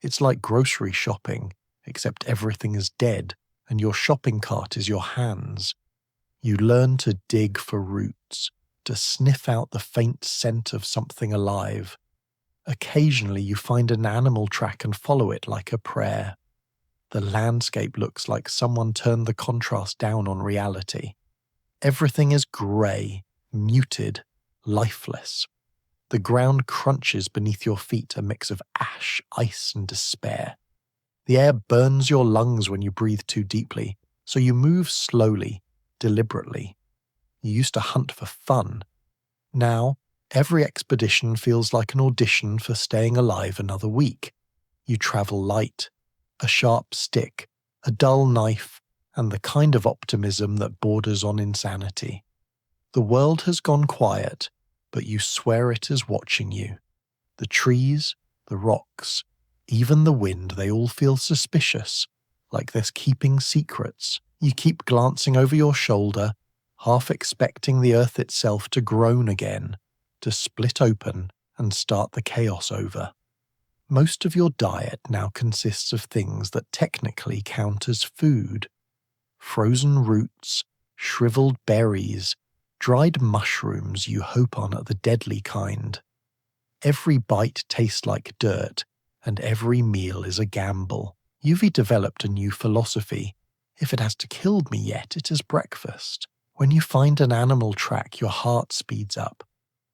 Speaker 1: It's like grocery shopping, except everything is dead, and your shopping cart is your hands. You learn to dig for roots, to sniff out the faint scent of something alive. Occasionally you find an animal track and follow it like a prayer. The landscape looks like someone turned the contrast down on reality. Everything is grey, muted, lifeless. The ground crunches beneath your feet, a mix of ash, ice, and despair. The air burns your lungs when you breathe too deeply, so you move slowly, deliberately. You used to hunt for fun. Now, every expedition feels like an audition for staying alive another week. You travel light, A sharp stick, a dull knife, and the kind of optimism that borders on insanity. The world has gone quiet, but you swear it is watching you. The trees, the rocks, even the wind, they all feel suspicious, like they're keeping secrets. You keep glancing over your shoulder, half expecting the earth itself to groan again, to split open and start the chaos over. Most of your diet now consists of things that technically count as food. Frozen roots, shriveled berries, dried mushrooms you hope on are the deadly kind. Every bite tastes like dirt, and every meal is a gamble. You've developed a new philosophy. If it has to kill me yet, it is breakfast. When you find an animal track, your heart speeds up.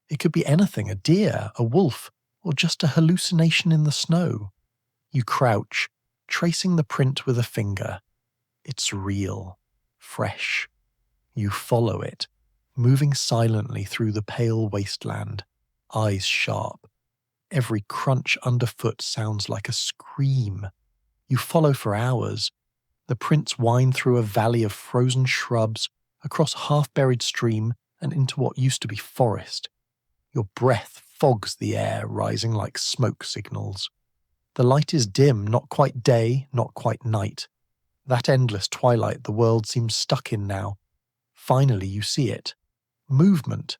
Speaker 1: It could be anything, a deer, a wolf, or just a hallucination in the snow. You crouch, tracing the print with a finger. It's real, fresh. You follow it, moving silently through the pale wasteland, eyes sharp. Every crunch underfoot sounds like a scream. You follow for hours. The prints wind through a valley of frozen shrubs, across a half-buried stream, and into what used to be forest. Your breath fogs the air, rising like smoke signals. The light is dim, not quite day, not quite night. That endless twilight the world seems stuck in now. Finally you see it. Movement.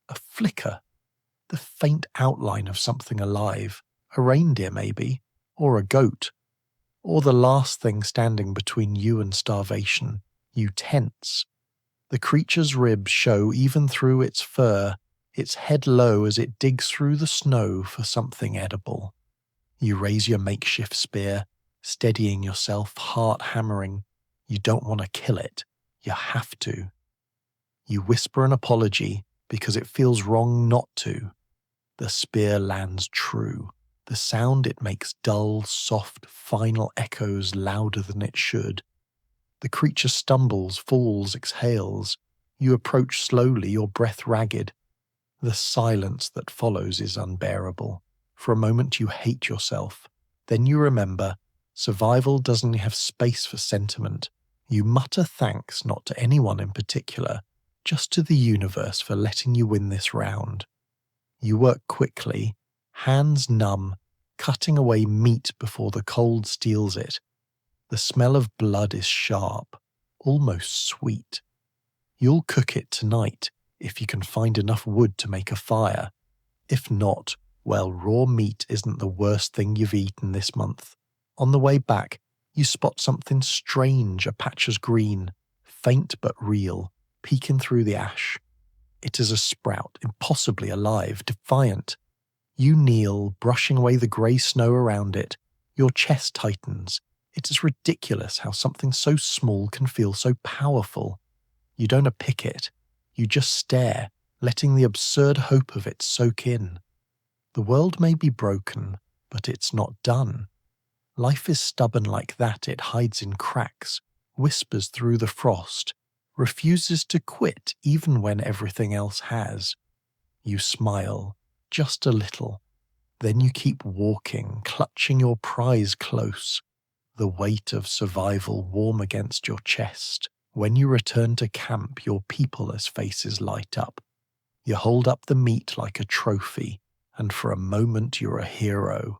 Speaker 1: A flicker. The faint outline of something alive. A reindeer maybe. Or a goat. Or the last thing standing between you and starvation. You tense. The creature's ribs show even through its fur, its head low as it digs through the snow for something edible. You raise your makeshift spear, steadying yourself, heart hammering. You don't want to kill it. You have to. You whisper an apology because it feels wrong not to. The spear lands true. The sound it makes dull, soft, final echoes louder than it should. The creature stumbles, falls, exhales. You approach slowly, your breath ragged. The silence that follows is unbearable. For a moment you hate yourself. Then you remember, survival doesn't have space for sentiment. You mutter thanks not to anyone in particular, just to the universe for letting you win this round. You work quickly, hands numb, cutting away meat before the cold steals it. The smell of blood is sharp, almost sweet. You'll cook it tonight, if you can find enough wood to make a fire. If not, well, raw meat isn't the worst thing you've eaten this month. On the way back, you spot something strange, a patch of green, faint but real, peeking through the ash. It is a sprout, impossibly alive, defiant. You kneel, brushing away the grey snow around it. Your chest tightens. It is ridiculous how something so small can feel so powerful. You don't pick it. You just stare, letting the absurd hope of it soak in. The world may be broken, but it's not done. Life is stubborn like that. It hides in cracks, whispers through the frost, refuses to quit even when everything else has. You smile, just a little. Then you keep walking, clutching your prize close, the weight of survival warm against your chest. When you return to camp, your peopleless faces light up. You hold up the meat like a trophy, and for a moment you're a hero.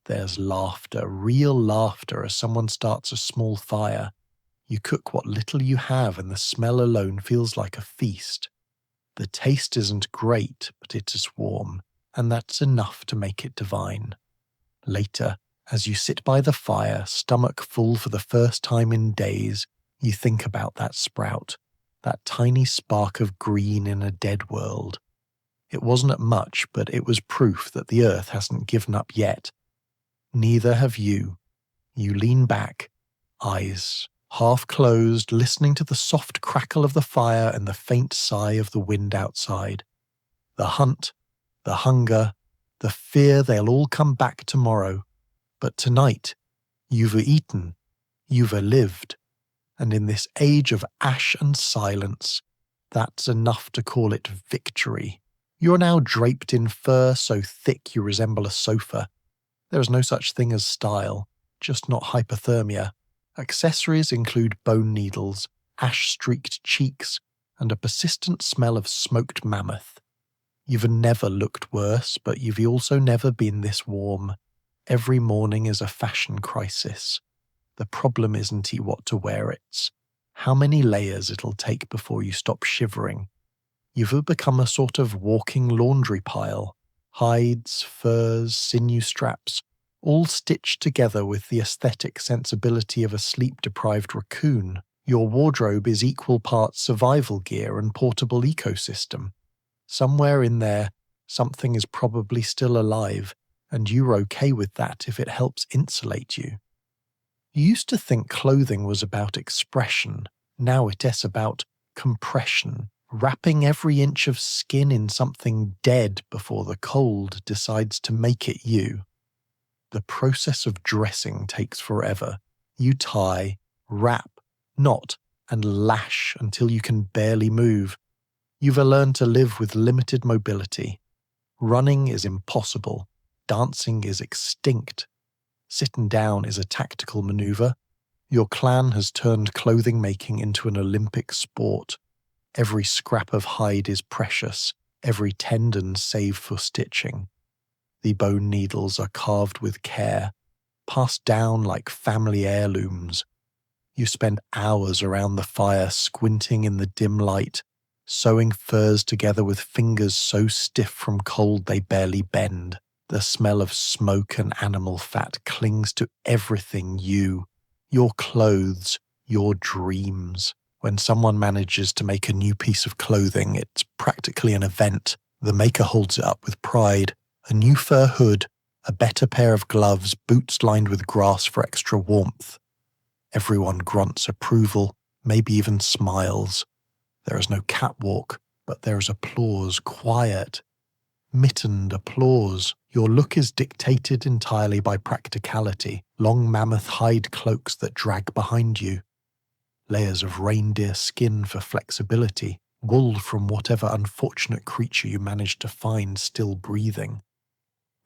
Speaker 1: There's laughter, real laughter, as someone starts a small fire. You cook what little you have, and the smell alone feels like a feast. The taste isn't great, but it is warm, and that's enough to make it divine. Later, as you sit by the fire, stomach full for the first time in days, you think about that sprout, that tiny spark of green in a dead world. It wasn't much, but it was proof that the earth hasn't given up yet. Neither have you. You lean back, eyes half closed, listening to the soft crackle of the fire and the faint sigh of the wind outside. The hunt, the hunger, the fear they'll all come back tomorrow. But tonight, you've eaten, you've lived. And in this age of ash and silence, that's enough to call it victory. You're now draped in fur so thick you resemble a sofa. There is no such thing as style. just not hypothermia. Accessories include bone needles, ash-streaked cheeks, and a persistent smell of smoked mammoth. You've never looked worse, but you've also never been this warm. Every morning is a fashion crisis. The problem isn't what to wear, it's how many layers it'll take before you stop shivering. You've become a sort of walking laundry pile. Hides, furs, sinew straps, all stitched together with the aesthetic sensibility of a sleep-deprived raccoon. Your wardrobe is equal parts survival gear and portable ecosystem. Somewhere in there, something is probably still alive, and you're okay with that if it helps insulate you. You used to think clothing was about expression. Now it is about compression, wrapping every inch of skin in something dead before the cold decides to make it you. The process of dressing takes forever. You tie, wrap, knot, and lash until you can barely move. You've learned to live with limited mobility. Running is impossible. Dancing is extinct. Sitting down is a tactical maneuver. Your clan has turned clothing making into an Olympic sport. Every scrap of hide is precious, every tendon saved for stitching. The bone needles are carved with care, passed down like family heirlooms. You spend hours around the fire squinting in the dim light, sewing furs together with fingers so stiff from cold they barely bend. The smell of smoke and animal fat clings to everything your clothes, your dreams. When someone manages to make a new piece of clothing, it's practically an event. The maker holds it up with pride. A new fur hood, a better pair of gloves, boots lined with grass for extra warmth. Everyone grunts approval, maybe even smiles. There is no catwalk, but there is applause, quiet, mittened applause. Your look is dictated entirely by practicality, long mammoth hide cloaks that drag behind you. Layers of reindeer skin for flexibility, wool from whatever unfortunate creature you managed to find still breathing.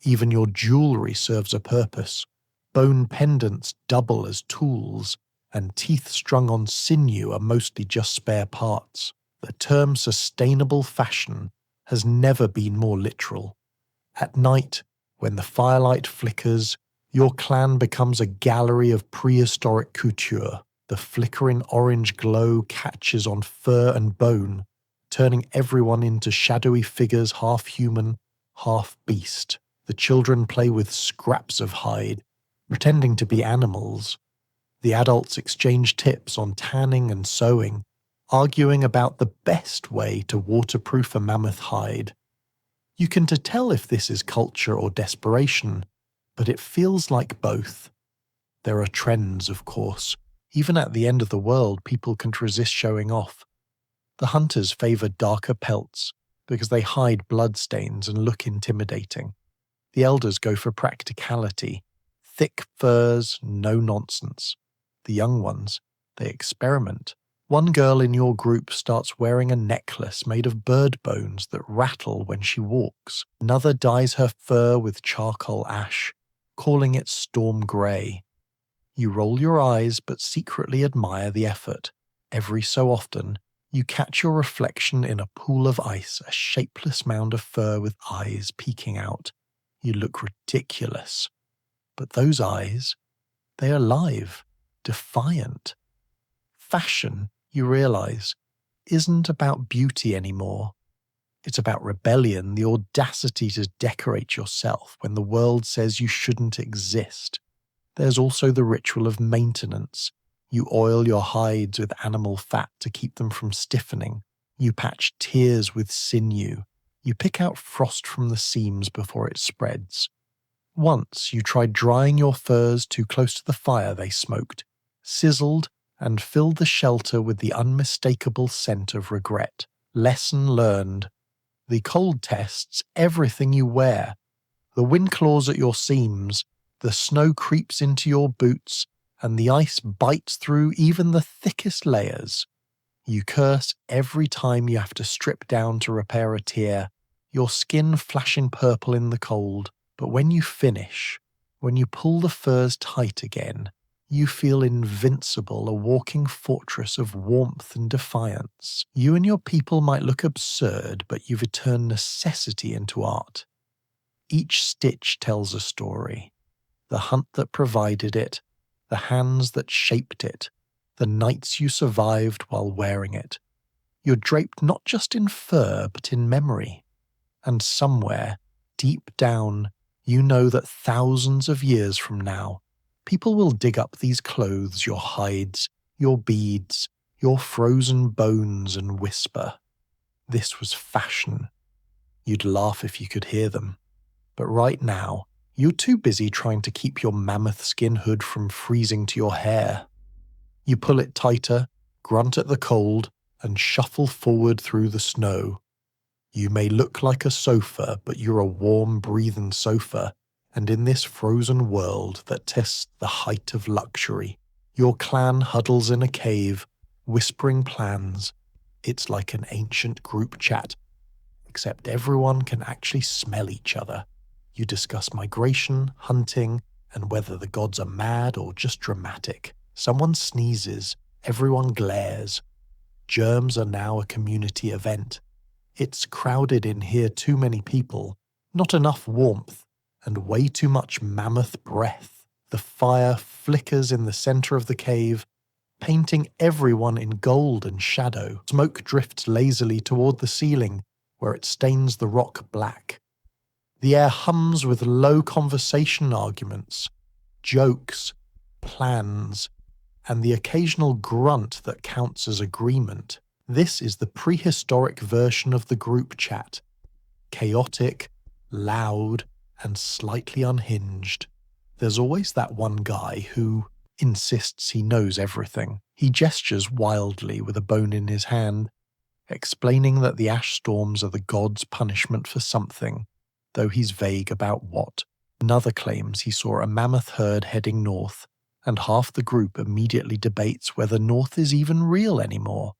Speaker 1: Even your jewelry serves a purpose. Bone pendants double as tools, and teeth strung on sinew are mostly just spare parts. The term sustainable fashion has never been more literal. At night, when the firelight flickers, your clan becomes a gallery of prehistoric couture. The flickering orange glow catches on fur and bone, turning everyone into shadowy figures, half human, half beast. The children play with scraps of hide, pretending to be animals. The adults exchange tips on tanning and sewing, arguing about the best way to waterproof a mammoth hide. You can tell if this is culture or desperation, but it feels like both. There are trends, of course. Even at the end of the world, people can't resist showing off. The hunters favor darker pelts because they hide bloodstains and look intimidating. The elders go for practicality. Thick furs, no nonsense. The young ones, they experiment. One girl in your group starts wearing a necklace made of bird bones that rattle when she walks. Another dyes her fur with charcoal ash, calling it storm grey. You roll your eyes but secretly admire the effort. Every so often, you catch your reflection in a pool of ice, a shapeless mound of fur with eyes peeking out. You look ridiculous. But those eyes, they are alive, defiant. Fashion, you realize, isn't about beauty anymore. It's about rebellion, the audacity to decorate yourself when the world says you shouldn't exist. There's also the ritual of maintenance. You oil your hides with animal fat to keep them from stiffening. You patch tears with sinew. You pick out frost from the seams before it spreads. Once you tried drying your furs too close to the fire they smoked, sizzled, and filled the shelter with the unmistakable scent of regret. Lesson learned. The cold tests everything you wear. The wind claws at your seams, the snow creeps into your boots, and the ice bites through even the thickest layers. You curse every time you have to strip down to repair a tear, your skin flashing purple in the cold. But when you finish, When you pull the furs tight again, you feel invincible, a walking fortress of warmth and defiance. You and your people might look absurd, but you've turned necessity into art. Each stitch tells a story. The hunt that provided it, the hands that shaped it, the nights you survived while wearing it. You're draped not just in fur, but in memory. And somewhere, deep down, you know that thousands of years from now, people will dig up these clothes, your hides, your beads, your frozen bones, and whisper, "This was fashion." You'd laugh if you could hear them. But right now, you're too busy trying to keep your mammoth skin hood from freezing to your hair. You pull it tighter, grunt at the cold, and shuffle forward through the snow. You may look like a sofa, but you're a warm, breathing sofa, and in this frozen world that tests the height of luxury, your clan huddles in a cave, whispering plans. It's like an ancient group chat, except everyone can actually smell each other. You discuss migration, hunting, and whether the gods are mad or just dramatic. Someone sneezes, everyone glares. Germs are now a community event. It's crowded in here, too many people, not enough warmth, and way too much mammoth breath. The fire flickers in the center of the cave, painting everyone in gold and shadow. Smoke drifts lazily toward the ceiling, where it stains the rock black. The air hums with low conversation arguments, jokes, plans, and the occasional grunt that counts as agreement. This is the prehistoric version of the group chat. Chaotic, loud, and slightly unhinged. There's always that one guy who insists he knows everything. He gestures wildly with a bone in his hand, explaining that the ash storms are the gods' punishment for something, though he's vague about what. Another claims he saw a mammoth herd heading north, and half the group immediately debates whether north is even real anymore.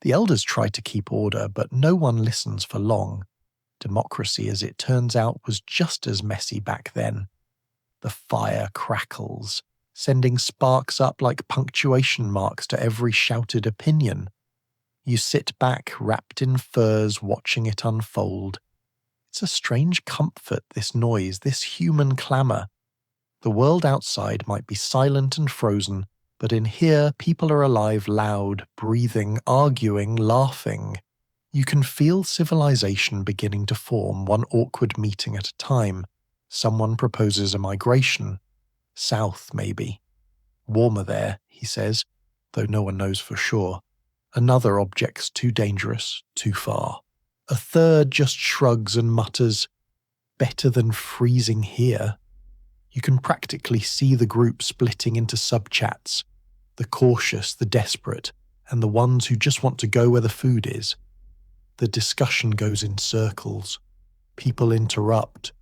Speaker 1: The elders try to keep order, but no one listens for long. Democracy, as it turns out, was just as messy back then. The fire crackles, sending sparks up like punctuation marks to every shouted opinion. You sit back, wrapped in furs, watching it unfold. It's a strange comfort, this noise, this human clamour. The world outside might be silent and frozen, but in here, people are alive, loud, breathing, arguing, laughing. You can feel civilization beginning to form, one awkward meeting at a time. Someone proposes a migration. South, maybe. Warmer there, he says, though no one knows for sure. Another objects too dangerous, too far. A third just shrugs and mutters, "Better than freezing here." You can practically see the group splitting into sub-chats, the cautious, the desperate, and the ones who just want to go where the food is. The discussion goes in circles. People interrupt,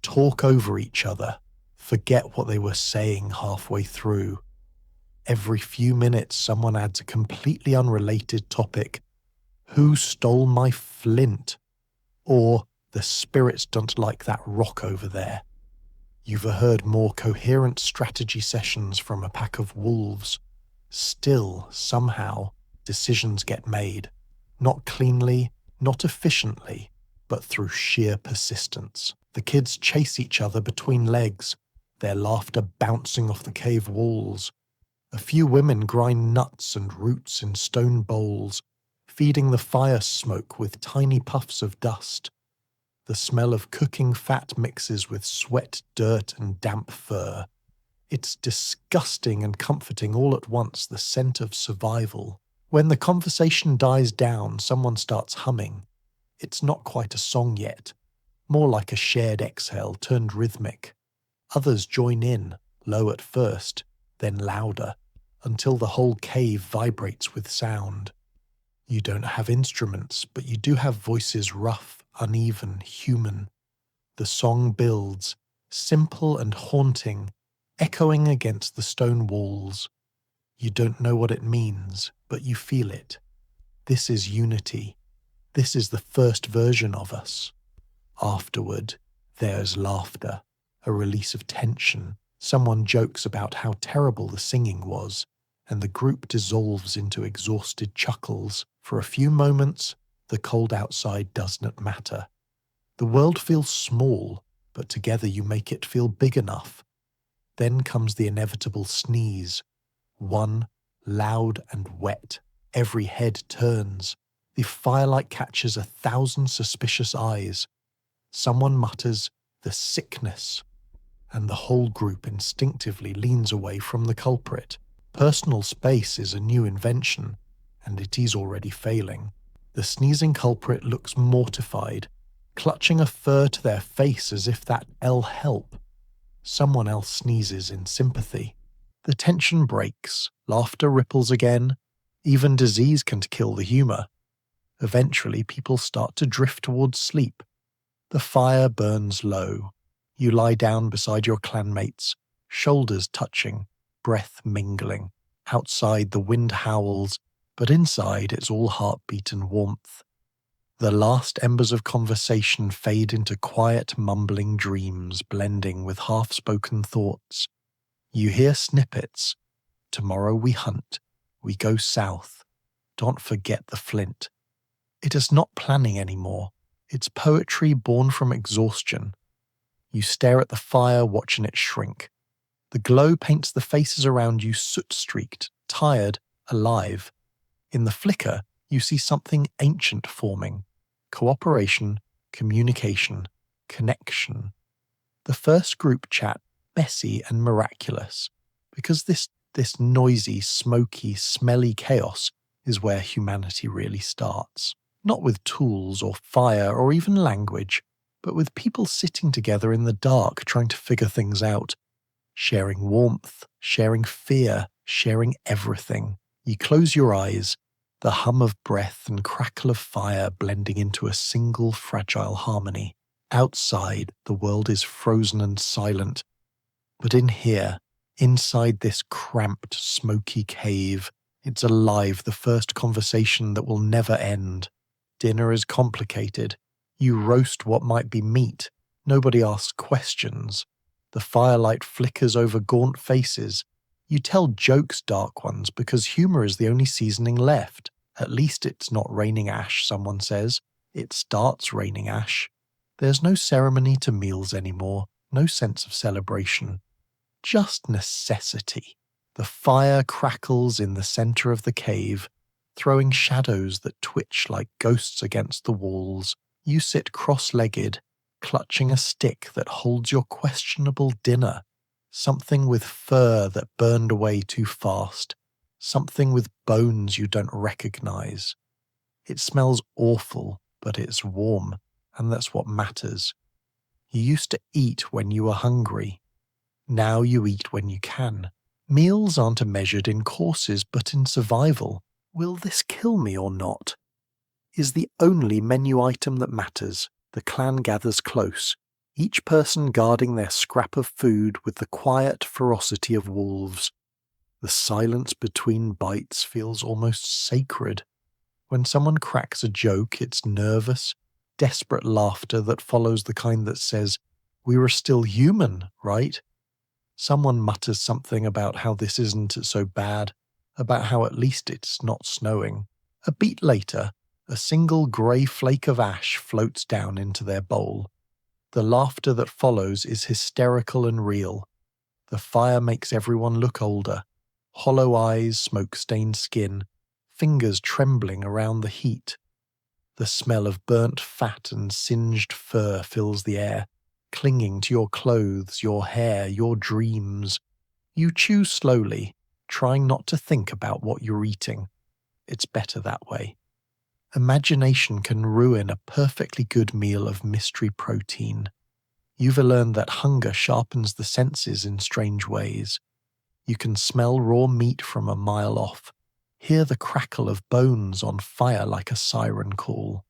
Speaker 1: talk over each other, forget what they were saying halfway through. Every few minutes, someone adds a completely unrelated topic. "Who stole my flint?" Or, "The spirits don't like that rock over there." You've heard more coherent strategy sessions from a pack of wolves. Still, somehow, decisions get made. Not cleanly, not efficiently, but through sheer persistence. The kids chase each other between legs, their laughter bouncing off the cave walls. A few women grind nuts and roots in stone bowls, feeding the fire smoke with tiny puffs of dust. The smell of cooking fat mixes with sweat, dirt, and damp fur. It's disgusting and comforting all at once, the scent of survival. When the conversation dies down, someone starts humming. It's not quite a song yet, more like a shared exhale turned rhythmic. Others join in, low at first, then louder, until the whole cave vibrates with sound. You don't have instruments, but you do have voices, rough, uneven, human. The song builds, simple and haunting, echoing against the stone walls. You don't know what it means, but you feel it. This is unity. This is the first version of us. Afterward, there's laughter. a release of tension. Someone jokes about how terrible the singing was, and the group dissolves into exhausted chuckles. For a few moments, the cold outside does not matter. The world feels small, but together you make it feel big enough. Then comes the inevitable sneeze. One, loud and wet. Every head turns. The firelight catches 1,000 suspicious eyes. Someone mutters, "The sickness," and the whole group instinctively leans away from the culprit. Personal space is a new invention, and it is already failing. The sneezing culprit looks mortified, clutching a fur to their face as if that'll help. Someone else sneezes in sympathy. The tension breaks, laughter ripples again. Even disease can kill the humor. Eventually, people start to drift towards sleep. The fire burns low. You lie down beside your clanmates, shoulders touching, breath mingling. Outside, the wind howls, but inside it's all heartbeat and warmth. The last embers of conversation fade into quiet, mumbling dreams, blending with half-spoken thoughts. You hear snippets. Tomorrow we hunt. We go south. Don't forget the flint. It is not planning anymore. It's poetry born from exhaustion. You stare at the fire, watching it shrink. The glow paints the faces around you soot-streaked, tired, alive. In the flicker, you see something ancient forming. Cooperation, communication, connection. The first group chat, messy and miraculous, because this noisy, smoky, smelly chaos is where humanity really starts. Not with tools or fire or even language, but with people sitting together in the dark trying to figure things out. Sharing warmth, sharing fear, sharing everything. You close your eyes, the hum of breath and crackle of fire blending into a single fragile harmony. Outside, the world is frozen and silent. But in here, inside this cramped, smoky cave, it's alive, the first conversation that will never end. Dinner is complicated. You roast what might be meat. Nobody asks questions. The firelight flickers over gaunt faces. You tell jokes, dark ones, because humor is the only seasoning left. At least it's not raining ash, someone says. It starts raining ash. There's no ceremony to meals anymore, no sense of celebration. Just necessity. The fire crackles in the center of the cave, throwing shadows that twitch like ghosts against the walls. You sit cross-legged, clutching a stick that holds your questionable dinner. Something with fur that burned away too fast. Something with bones you don't recognize. It smells awful, but it's warm, and that's what matters. You used to eat when you were hungry. Now you eat when you can. Meals aren't measured in courses, but in survival. Will this kill me or not? Is the only menu item that matters. The clan gathers close, each person guarding their scrap of food with the quiet ferocity of wolves. The silence between bites feels almost sacred. When someone cracks a joke, it's nervous, desperate laughter that follows the kind that says, "We were still human, right?" Someone mutters something about how this isn't so bad, about how at least it's not snowing. A beat later, a single grey flake of ash floats down into their bowl. The laughter that follows is hysterical and real. The fire makes everyone look older. Hollow eyes, smoke-stained skin, fingers trembling around the heat. The smell of burnt fat and singed fur fills the air, clinging to your clothes, your hair, your dreams. You chew slowly, trying not to think about what you're eating. It's better that way. Imagination can ruin a perfectly good meal of mystery protein. You've learned that hunger sharpens the senses in strange ways. You can smell raw meat from a mile off, hear the crackle of bones on fire like a siren call.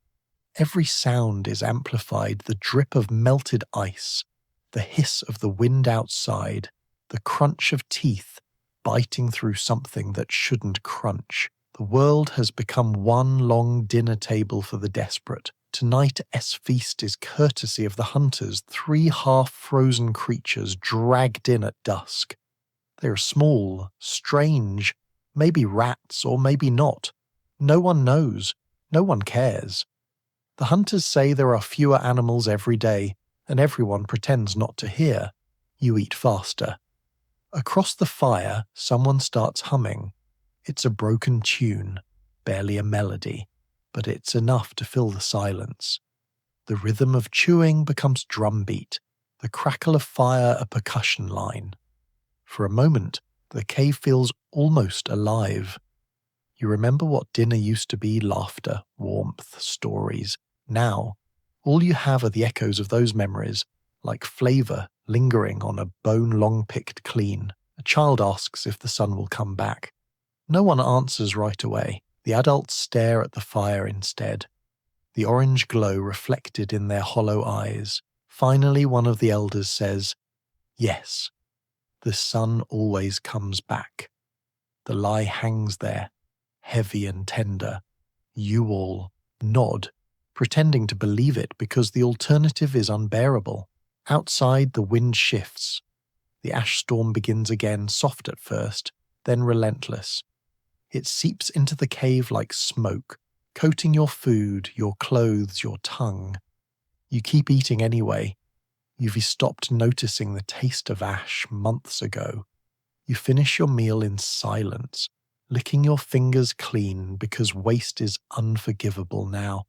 Speaker 1: Every sound is amplified, the drip of melted ice, the hiss of the wind outside, the crunch of teeth biting through something that shouldn't crunch. The world has become one long dinner table for the desperate, Tonight's feast is courtesy of the hunters, 3 half-frozen creatures dragged in at dusk. They are small, strange, maybe rats or maybe not. No one knows. No one cares. The hunters say there are fewer animals every day, and everyone pretends not to hear. You eat faster. Across the fire, someone starts humming. It's a broken tune, barely a melody, but it's enough to fill the silence. The rhythm of chewing becomes drumbeat, the crackle of fire a percussion line. For a moment, the cave feels almost alive. You remember what dinner used to be: laughter, warmth, stories. Now, all you have are the echoes of those memories, like flavor lingering on a bone long picked clean. A child asks if the sun will come back. No one answers right away. The adults stare at the fire instead, the orange glow reflected in their hollow eyes. Finally, one of the elders says, "Yes, the sun always comes back." The lie hangs there, heavy and tender. You all nod, pretending to believe it because the alternative is unbearable. Outside, the wind shifts. The ash storm begins again, soft at first, then relentless. It seeps into the cave like smoke, coating your food, your clothes, your tongue. You keep eating anyway. You've stopped noticing the taste of ash months ago. You finish your meal in silence, licking your fingers clean because waste is unforgivable now.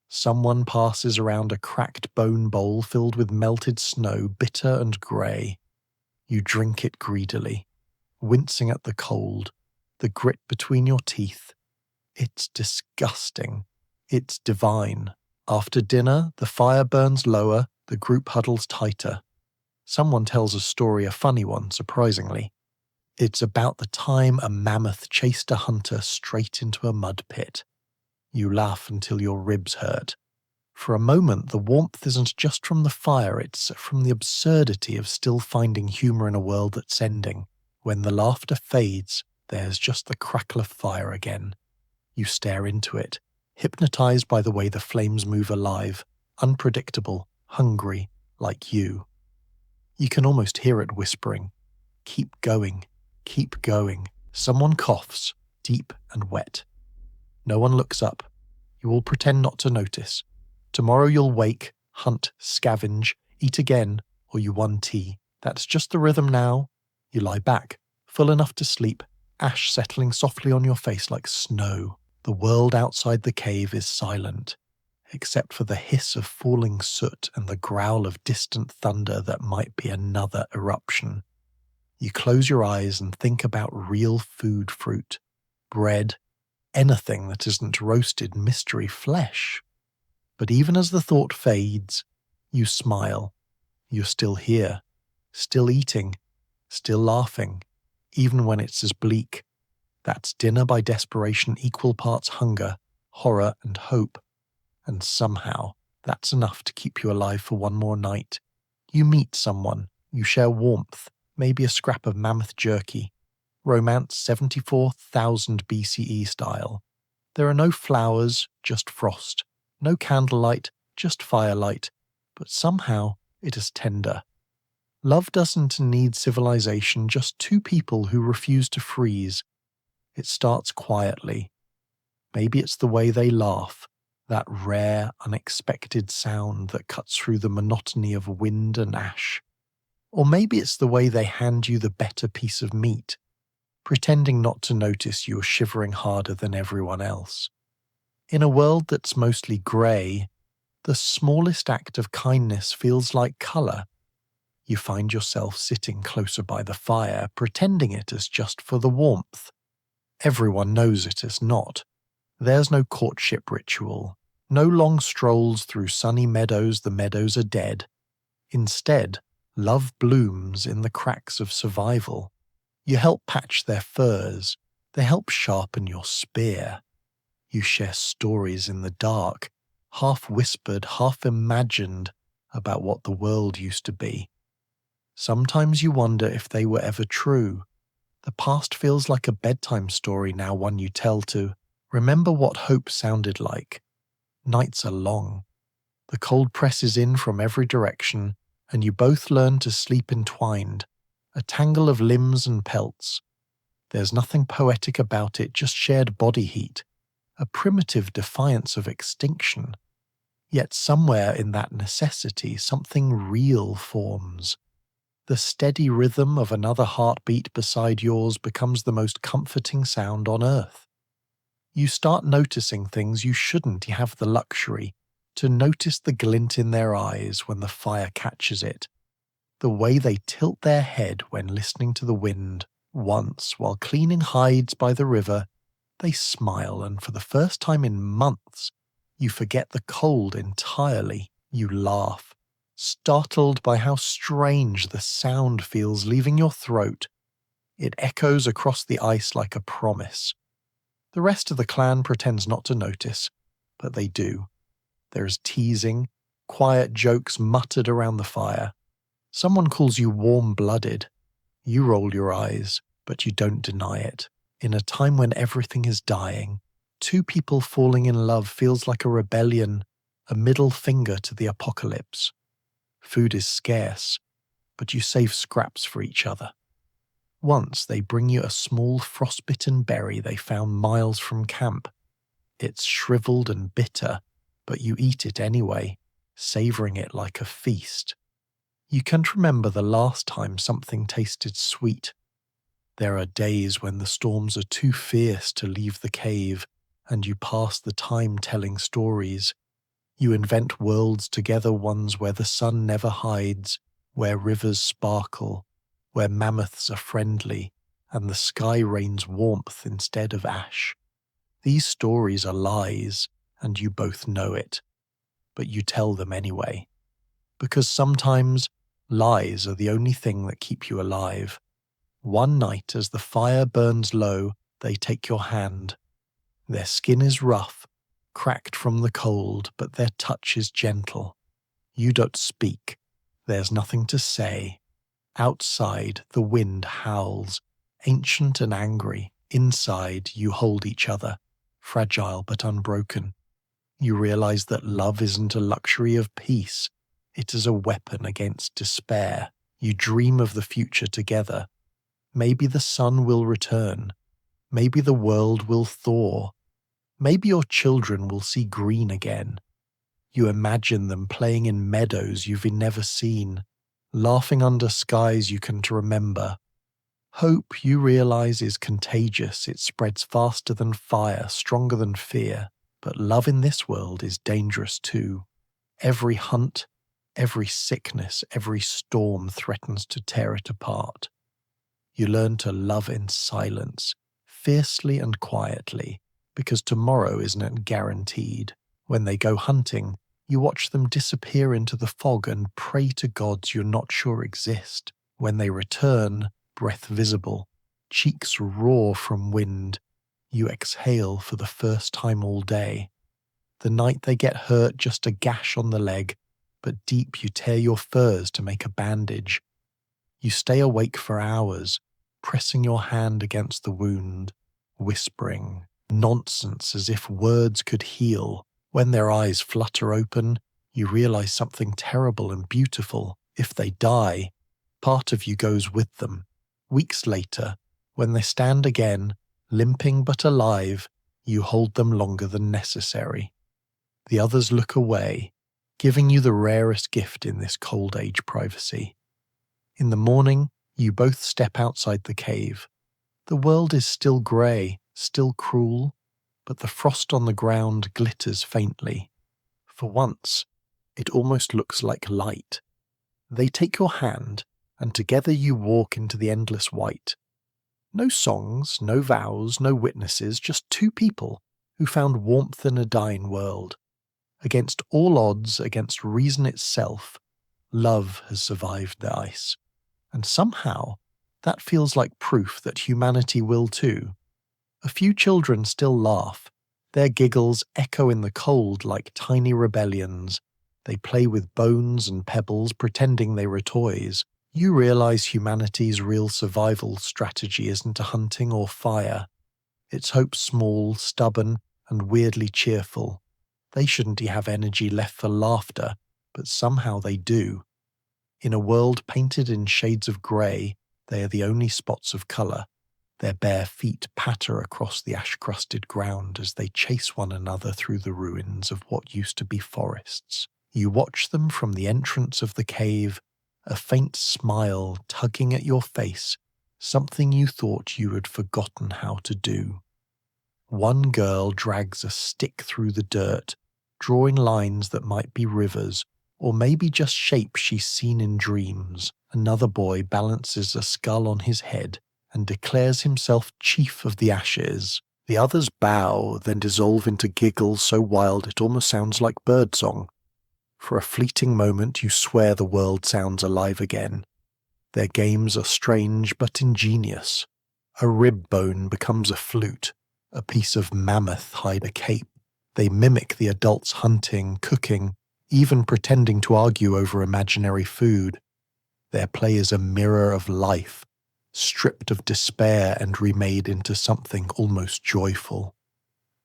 Speaker 1: Someone passes around a cracked bone bowl filled with melted snow, bitter and grey. You drink it greedily, wincing at the cold, the grit between your teeth. It's disgusting. It's divine. After dinner, the fire burns lower, the group huddles tighter. Someone tells a story, a funny one, surprisingly. It's about the time a mammoth chased a hunter straight into a mud pit. You laugh until your ribs hurt. For a moment, the warmth isn't just from the fire, it's from the absurdity of still finding humor in a world that's ending. When the laughter fades, there's just the crackle of fire again. You stare into it, hypnotized by the way the flames move alive, unpredictable, hungry, like you. You can almost hear it whispering, "Keep going, keep going." Someone coughs, deep and wet. No one looks up. You all pretend not to notice. Tomorrow you'll wake, hunt, scavenge, eat again, or you won tea. That's just the rhythm now. You lie back, full enough to sleep, ash settling softly on your face like snow. The world outside the cave is silent, except for the hiss of falling soot and the growl of distant thunder that might be another eruption. You close your eyes and think about real food, fruit, bread, anything that isn't roasted mystery flesh. But even as the thought fades, you smile. You're still here, still eating, still laughing, even when it's as bleak. That's dinner by desperation, equal parts hunger, horror, and hope. And somehow, that's enough to keep you alive for one more night. You meet someone, you share warmth, maybe a scrap of mammoth jerky. Romance 74,000 BCE style. There are no flowers, just frost. No candlelight, just firelight. But somehow, it is tender. Love doesn't need civilization, just 2 people who refuse to freeze. It starts quietly. Maybe it's the way they laugh, that rare, unexpected sound that cuts through the monotony of wind and ash. Or maybe it's the way they hand you the better piece of meat, pretending not to notice you're shivering harder than everyone else. In a world that's mostly grey, the smallest act of kindness feels like colour. You find yourself sitting closer by the fire, pretending it is just for the warmth. Everyone knows it is not. There's no courtship ritual, no long strolls through sunny meadows, the meadows are dead. Instead, love blooms in the cracks of survival. You help patch their furs, they help sharpen your spear. You share stories in the dark, half whispered, half imagined, about what the world used to be. Sometimes you wonder if they were ever true. The past feels like a bedtime story now, one you tell to remember what hope sounded like. Nights are long. The cold presses in from every direction, and you both learn to sleep entwined, a tangle of limbs and pelts. There's nothing poetic about it, just shared body heat, a primitive defiance of extinction. Yet somewhere in that necessity, something real forms. The steady rhythm of another heartbeat beside yours becomes the most comforting sound on earth. You start noticing things you shouldn't have the luxury to notice: the glint in their eyes when the fire catches it, the way they tilt their head when listening to the wind. Once, while cleaning hides by the river, they smile, and for the first time in months, you forget the cold entirely. You laugh, startled by how strange the sound feels leaving your throat. It echoes across the ice like a promise. The rest of the clan pretends not to notice, but they do. There's teasing, quiet jokes muttered around the fire. Someone calls you warm-blooded. You roll your eyes, but you don't deny it. In a time when everything is dying, two people falling in love feels like a rebellion, a middle finger to the apocalypse. Food is scarce, but you save scraps for each other. Once they bring you a small frostbitten berry they found miles from camp. It's shriveled and bitter, but you eat it anyway, savoring it like a feast. You can't remember the last time something tasted sweet. There are days when the storms are too fierce to leave the cave, and you pass the time telling stories. You invent worlds together, ones where the sun never hides, where rivers sparkle, where mammoths are friendly, and the sky rains warmth instead of ash. These stories are lies, and you both know it, but you tell them anyway. Because sometimes lies are the only thing that keep you alive. One night, as the fire burns low, they take your hand. Their skin is rough, cracked from the cold, but their touch is gentle. You don't speak. There's nothing to say. Outside, the wind howls, ancient and angry. Inside, you hold each other, fragile but unbroken. You realize that love isn't a luxury of peace. It is a weapon against despair. You dream of the future together. Maybe the sun will return. Maybe the world will thaw. Maybe your children will see green again. You imagine them playing in meadows you've never seen, laughing under skies you can't remember. Hope, you realize, is contagious. It spreads faster than fire, stronger than fear. But love in this world is dangerous too. Every hunt, every sickness, every storm threatens to tear it apart. You learn to love in silence, fiercely and quietly, because tomorrow isn't guaranteed. When they go hunting, you watch them disappear into the fog and pray to gods you're not sure exist. When they return, breath visible, cheeks raw from wind, you exhale for the first time all day. The night they get hurt, just a gash on the leg, but deep you tear your furs to make a bandage. You stay awake for hours, pressing your hand against the wound, whispering nonsense as if words could heal. When their eyes flutter open, you realize something terrible and beautiful. If they die, part of you goes with them. Weeks later, when they stand again, limping but alive, you hold them longer than necessary. The others look away, giving you the rarest gift in this cold age: privacy. In the morning, you both step outside the cave. The world is still grey, still cruel, but the frost on the ground glitters faintly. For once, it almost looks like light. They take your hand, and together you walk into the endless white. No songs, no vows, no witnesses, just two people who found warmth in a dying world. Against all odds, against reason itself, love has survived the ice. And somehow, that feels like proof that humanity will too. A few children still laugh. Their giggles echo in the cold like tiny rebellions. They play with bones and pebbles, pretending they were toys. You realize humanity's real survival strategy isn't a hunting or fire. It's hope, small, stubborn, and weirdly cheerful. They shouldn't have energy left for laughter, but somehow they do. In a world painted in shades of grey, they are the only spots of colour. Their bare feet patter across the ash-crusted ground as they chase one another through the ruins of what used to be forests. You watch them from the entrance of the cave, a faint smile tugging at your face, something you thought you had forgotten how to do. One girl drags a stick through the dirt, drawing lines that might be rivers, or maybe just shapes she's seen in dreams. Another boy balances a skull on his head and declares himself chief of the ashes. The others bow, then dissolve into giggles so wild it almost sounds like birdsong. For a fleeting moment you swear the world sounds alive again. Their games are strange but ingenious. A rib bone becomes a flute, a piece of mammoth hide a cape. They mimic the adults hunting, cooking, even pretending to argue over imaginary food. Their play is a mirror of life, stripped of despair and remade into something almost joyful.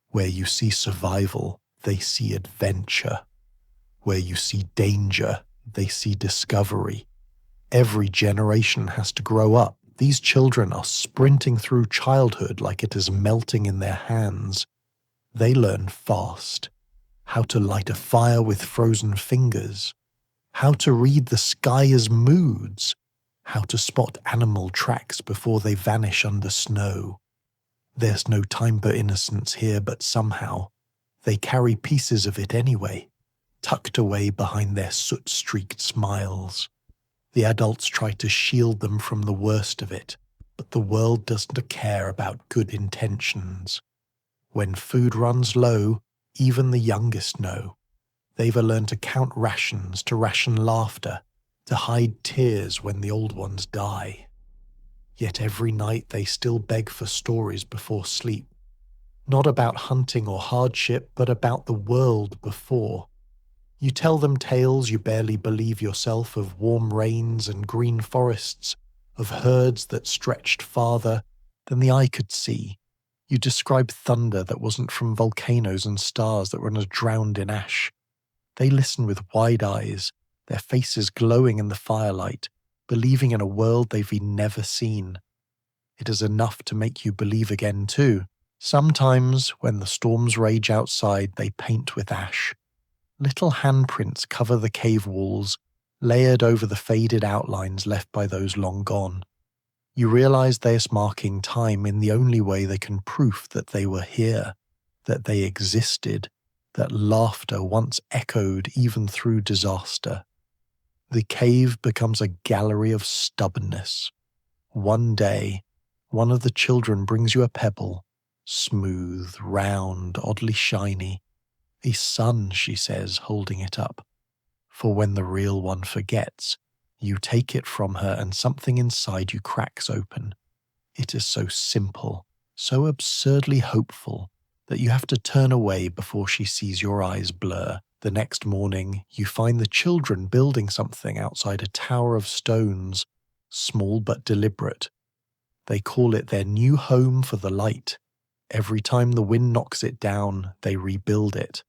Speaker 1: Where you see survival, they see adventure. Where you see danger, they see discovery. Every generation has to grow up. These children are sprinting through childhood like it is melting in their hands. They learn fast. How to light a fire with frozen fingers. How to read the sky as moods. How to spot animal tracks before they vanish under snow. There's no time for innocence here, but somehow they carry pieces of it anyway, tucked away behind their soot-streaked smiles. The adults try to shield them from the worst of it, but the world doesn't care about good intentions. When food runs low, even the youngest know. They've learned to count rations, to ration laughter, to hide tears when the old ones die. Yet every night they still beg for stories before sleep. Not about hunting or hardship, but about the world before. You tell them tales you barely believe yourself of warm rains and green forests, of herds that stretched farther than the eye could see. You describe thunder that wasn't from volcanoes and stars that were drowned in ash. They listen with wide eyes, their faces glowing in the firelight, believing in a world they've never seen. It is enough to make you believe again too. Sometimes, when the storms rage outside, they paint with ash. Little handprints cover the cave walls, layered over the faded outlines left by those long gone. You realize they're marking time in the only way they can prove that they were here, that they existed, that laughter once echoed even through disaster. The cave becomes a gallery of stubbornness. One day, one of the children brings you a pebble, smooth, round, oddly shiny. A sun, she says, holding it up. For when the real one forgets, you take it from her and something inside you cracks open. It is so simple, so absurdly hopeful, that you have to turn away before she sees your eyes blur. The next morning, you find the children building something outside a tower of stones, small but deliberate. They call it their new home for the light. Every time the wind knocks it down, they rebuild it.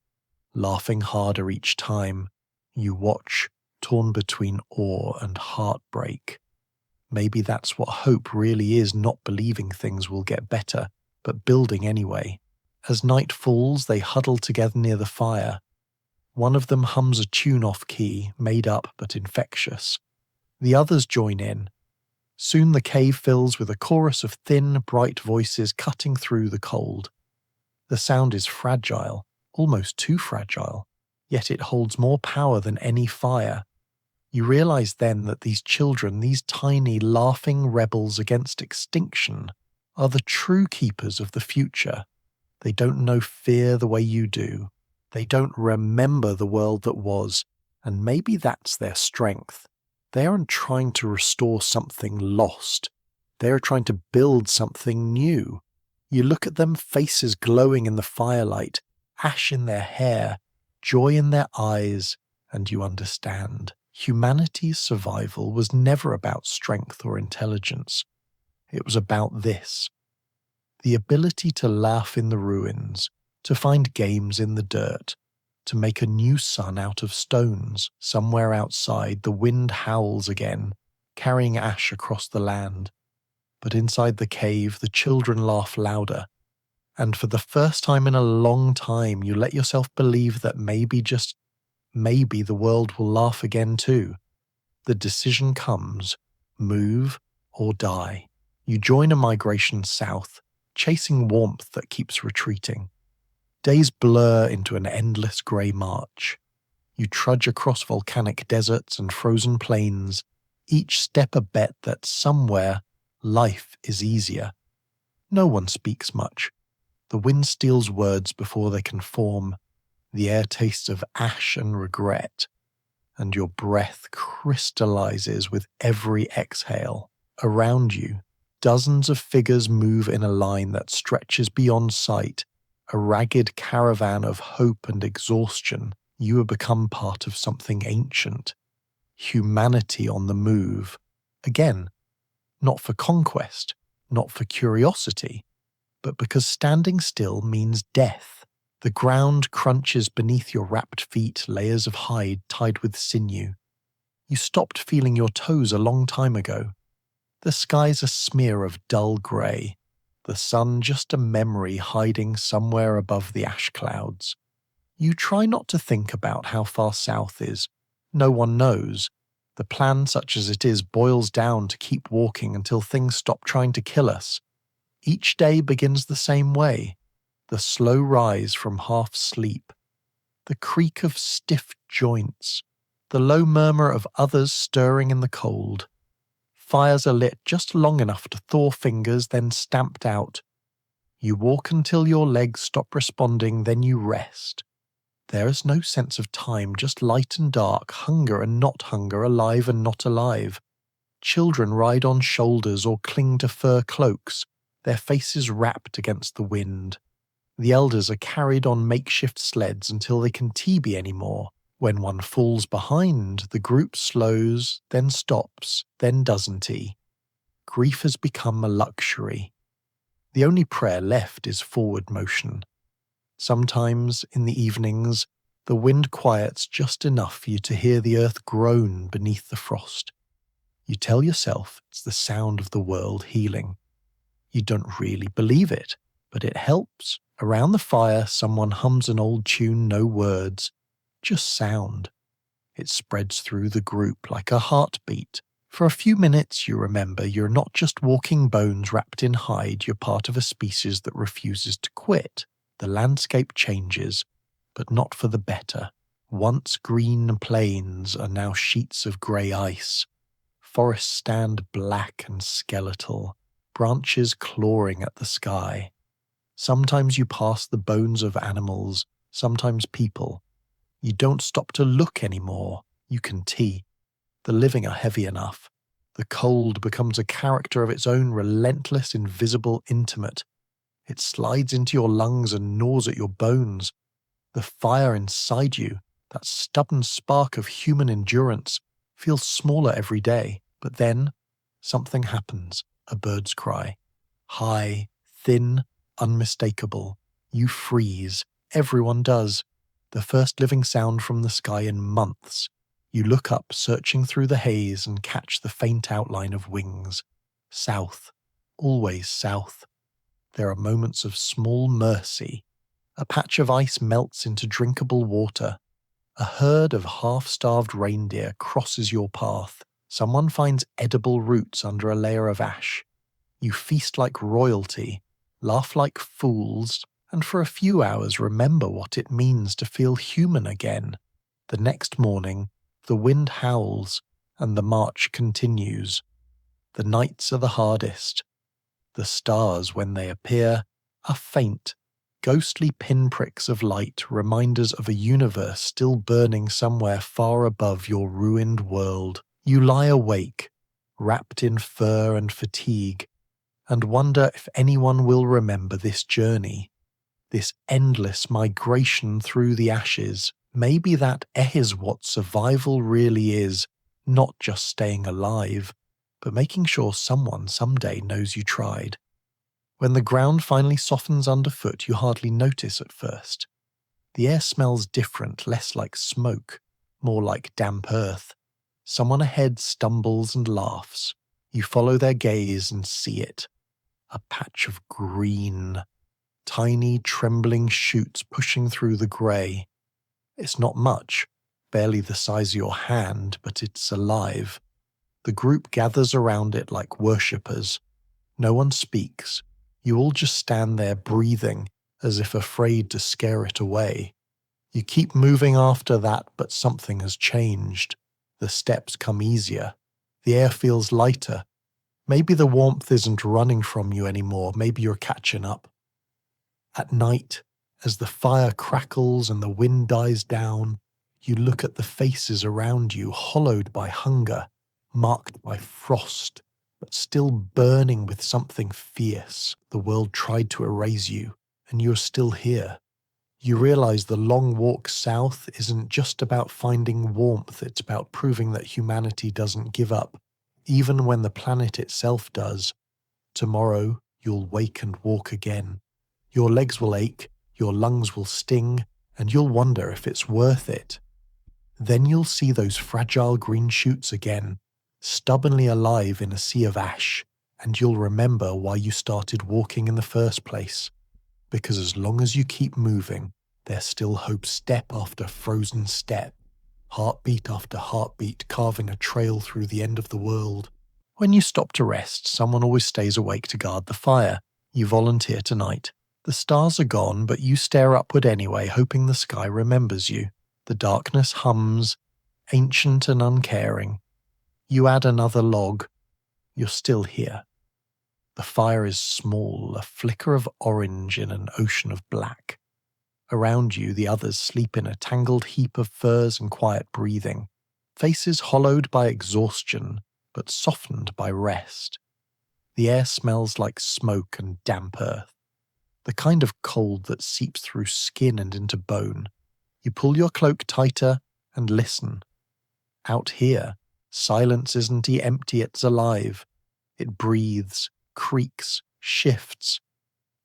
Speaker 1: Laughing harder each time, you watch, torn between awe and heartbreak. Maybe that's what hope really is, not believing things will get better, but building anyway. As night falls, they huddle together near the fire. One of them hums a tune off-key, made up but infectious. The others join in. Soon the cave fills with a chorus of thin, bright voices cutting through the cold. The sound is fragile, almost too fragile, yet it holds more power than any fire. You realize then that these children, these tiny, laughing rebels against extinction, are the true keepers of the future. They don't know fear the way you do. They don't remember the world that was, and maybe that's their strength. They aren't trying to restore something lost. They are trying to build something new. You look at them, faces glowing in the firelight, ash in their hair, joy in their eyes, and you understand. Humanity's survival was never about strength or intelligence. It was about this. The ability to laugh in the ruins, to find games in the dirt, to make a new sun out of stones. Somewhere outside, the wind howls again, carrying ash across the land. But inside the cave, the children laugh louder. And for the first time in a long time, you let yourself believe that maybe, just maybe, the world will laugh again too. The decision comes: move or die. You join a migration south, chasing warmth that keeps retreating. Days blur into an endless grey march. You trudge across volcanic deserts and frozen plains, each step a bet that somewhere life is easier. No one speaks much. The wind steals words before they can form. The air tastes of ash and regret, and your breath crystallizes with every exhale. Around you, dozens of figures move in a line that stretches beyond sight, a ragged caravan of hope and exhaustion. You have become part of something ancient. Humanity on the move. Again, not for conquest, not for curiosity, but because standing still means death. The ground crunches beneath your wrapped feet, layers of hide tied with sinew. You stopped feeling your toes a long time ago. The sky's a smear of dull grey, the sun just a memory hiding somewhere above the ash clouds. You try not to think about how far south is. No one knows. The plan, such as it is, boils down to keep walking until things stop trying to kill us. Each day begins the same way. The slow rise from half sleep. The creak of stiff joints. The low murmur of others stirring in the cold. Fires are lit just long enough to thaw fingers, then stamped out. You walk until your legs stop responding, then you rest. There is no sense of time, just light and dark, hunger and not hunger, alive and not alive. Children ride on shoulders or cling to fur cloaks, their faces wrapped against the wind. The elders are carried on makeshift sleds until they can TB anymore. When one falls behind, the group slows, then stops, then doesn't. Grief has become a luxury. The only prayer left is forward motion. Sometimes, in the evenings, the wind quiets just enough for you to hear the earth groan beneath the frost. You tell yourself it's the sound of the world healing. You don't really believe it, but it helps. Around the fire, someone hums an old tune, no words, just sound. It spreads through the group like a heartbeat. For a few minutes, you remember you're not just walking bones wrapped in hide, you're part of a species that refuses to quit. The landscape changes, but not for the better. Once green plains are now sheets of grey ice. Forests stand black and skeletal, branches clawing at the sky. Sometimes you pass the bones of animals, sometimes people. You don't stop to look anymore. You can see. The living are heavy enough. The cold becomes a character of its own, relentless, invisible, intimate. It slides into your lungs and gnaws at your bones. The fire inside you, that stubborn spark of human endurance, feels smaller every day. But then, something happens. A bird's cry. High, thin, unmistakable. You freeze. Everyone does. The first living sound from the sky in months. You look up, searching through the haze, and catch the faint outline of wings. South. Always south. There are moments of small mercy. A patch of ice melts into drinkable water. A herd of half-starved reindeer crosses your path. Someone finds edible roots under a layer of ash. You feast like royalty, laugh like fools, and for a few hours remember what it means to feel human again. The next morning, the wind howls, and the march continues. The nights are the hardest. The stars, when they appear, are faint, ghostly pinpricks of light, reminders of a universe still burning somewhere far above your ruined world. You lie awake, wrapped in fur and fatigue, and wonder if anyone will remember this journey, this endless migration through the ashes. Maybe that is what survival really is, not just staying alive, but making sure someone someday knows you tried. When the ground finally softens underfoot, you hardly notice at first. The air smells different, less like smoke, more like damp earth. Someone ahead stumbles and laughs. You follow their gaze and see it. A patch of green. Tiny, trembling shoots pushing through the grey. It's not much, barely the size of your hand, but it's alive. The group gathers around it like worshippers. No one speaks. You all just stand there breathing, as if afraid to scare it away. You keep moving after that, but something has changed. The steps come easier. The air feels lighter. Maybe the warmth isn't running from you anymore. Maybe you're catching up. At night, as the fire crackles and the wind dies down, you look at the faces around you, hollowed by hunger, marked by frost, but still burning with something fierce. The world tried to erase you, and you're still here. You realize the long walk south isn't just about finding warmth, it's about proving that humanity doesn't give up, even when the planet itself does. Tomorrow, you'll wake and walk again. Your legs will ache, your lungs will sting, and you'll wonder if it's worth it. Then you'll see those fragile green shoots again, stubbornly alive in a sea of ash, and you'll remember why you started walking in the first place. Because as long as you keep moving, there's still hope, step after frozen step, heartbeat after heartbeat, carving a trail through the end of the world. When you stop to rest, someone always stays awake to guard the fire. You volunteer tonight. The stars are gone, but you stare upward anyway, hoping the sky remembers you. The darkness hums, ancient and uncaring. You add another log. You're still here. The fire is small, a flicker of orange in an ocean of black. Around you, the others sleep in a tangled heap of furs and quiet breathing, faces hollowed by exhaustion, but softened by rest. The air smells like smoke and damp earth, the kind of cold that seeps through skin and into bone. You pull your cloak tighter and listen. Out here, silence isn't empty, it's alive. It breathes, creaks, shifts.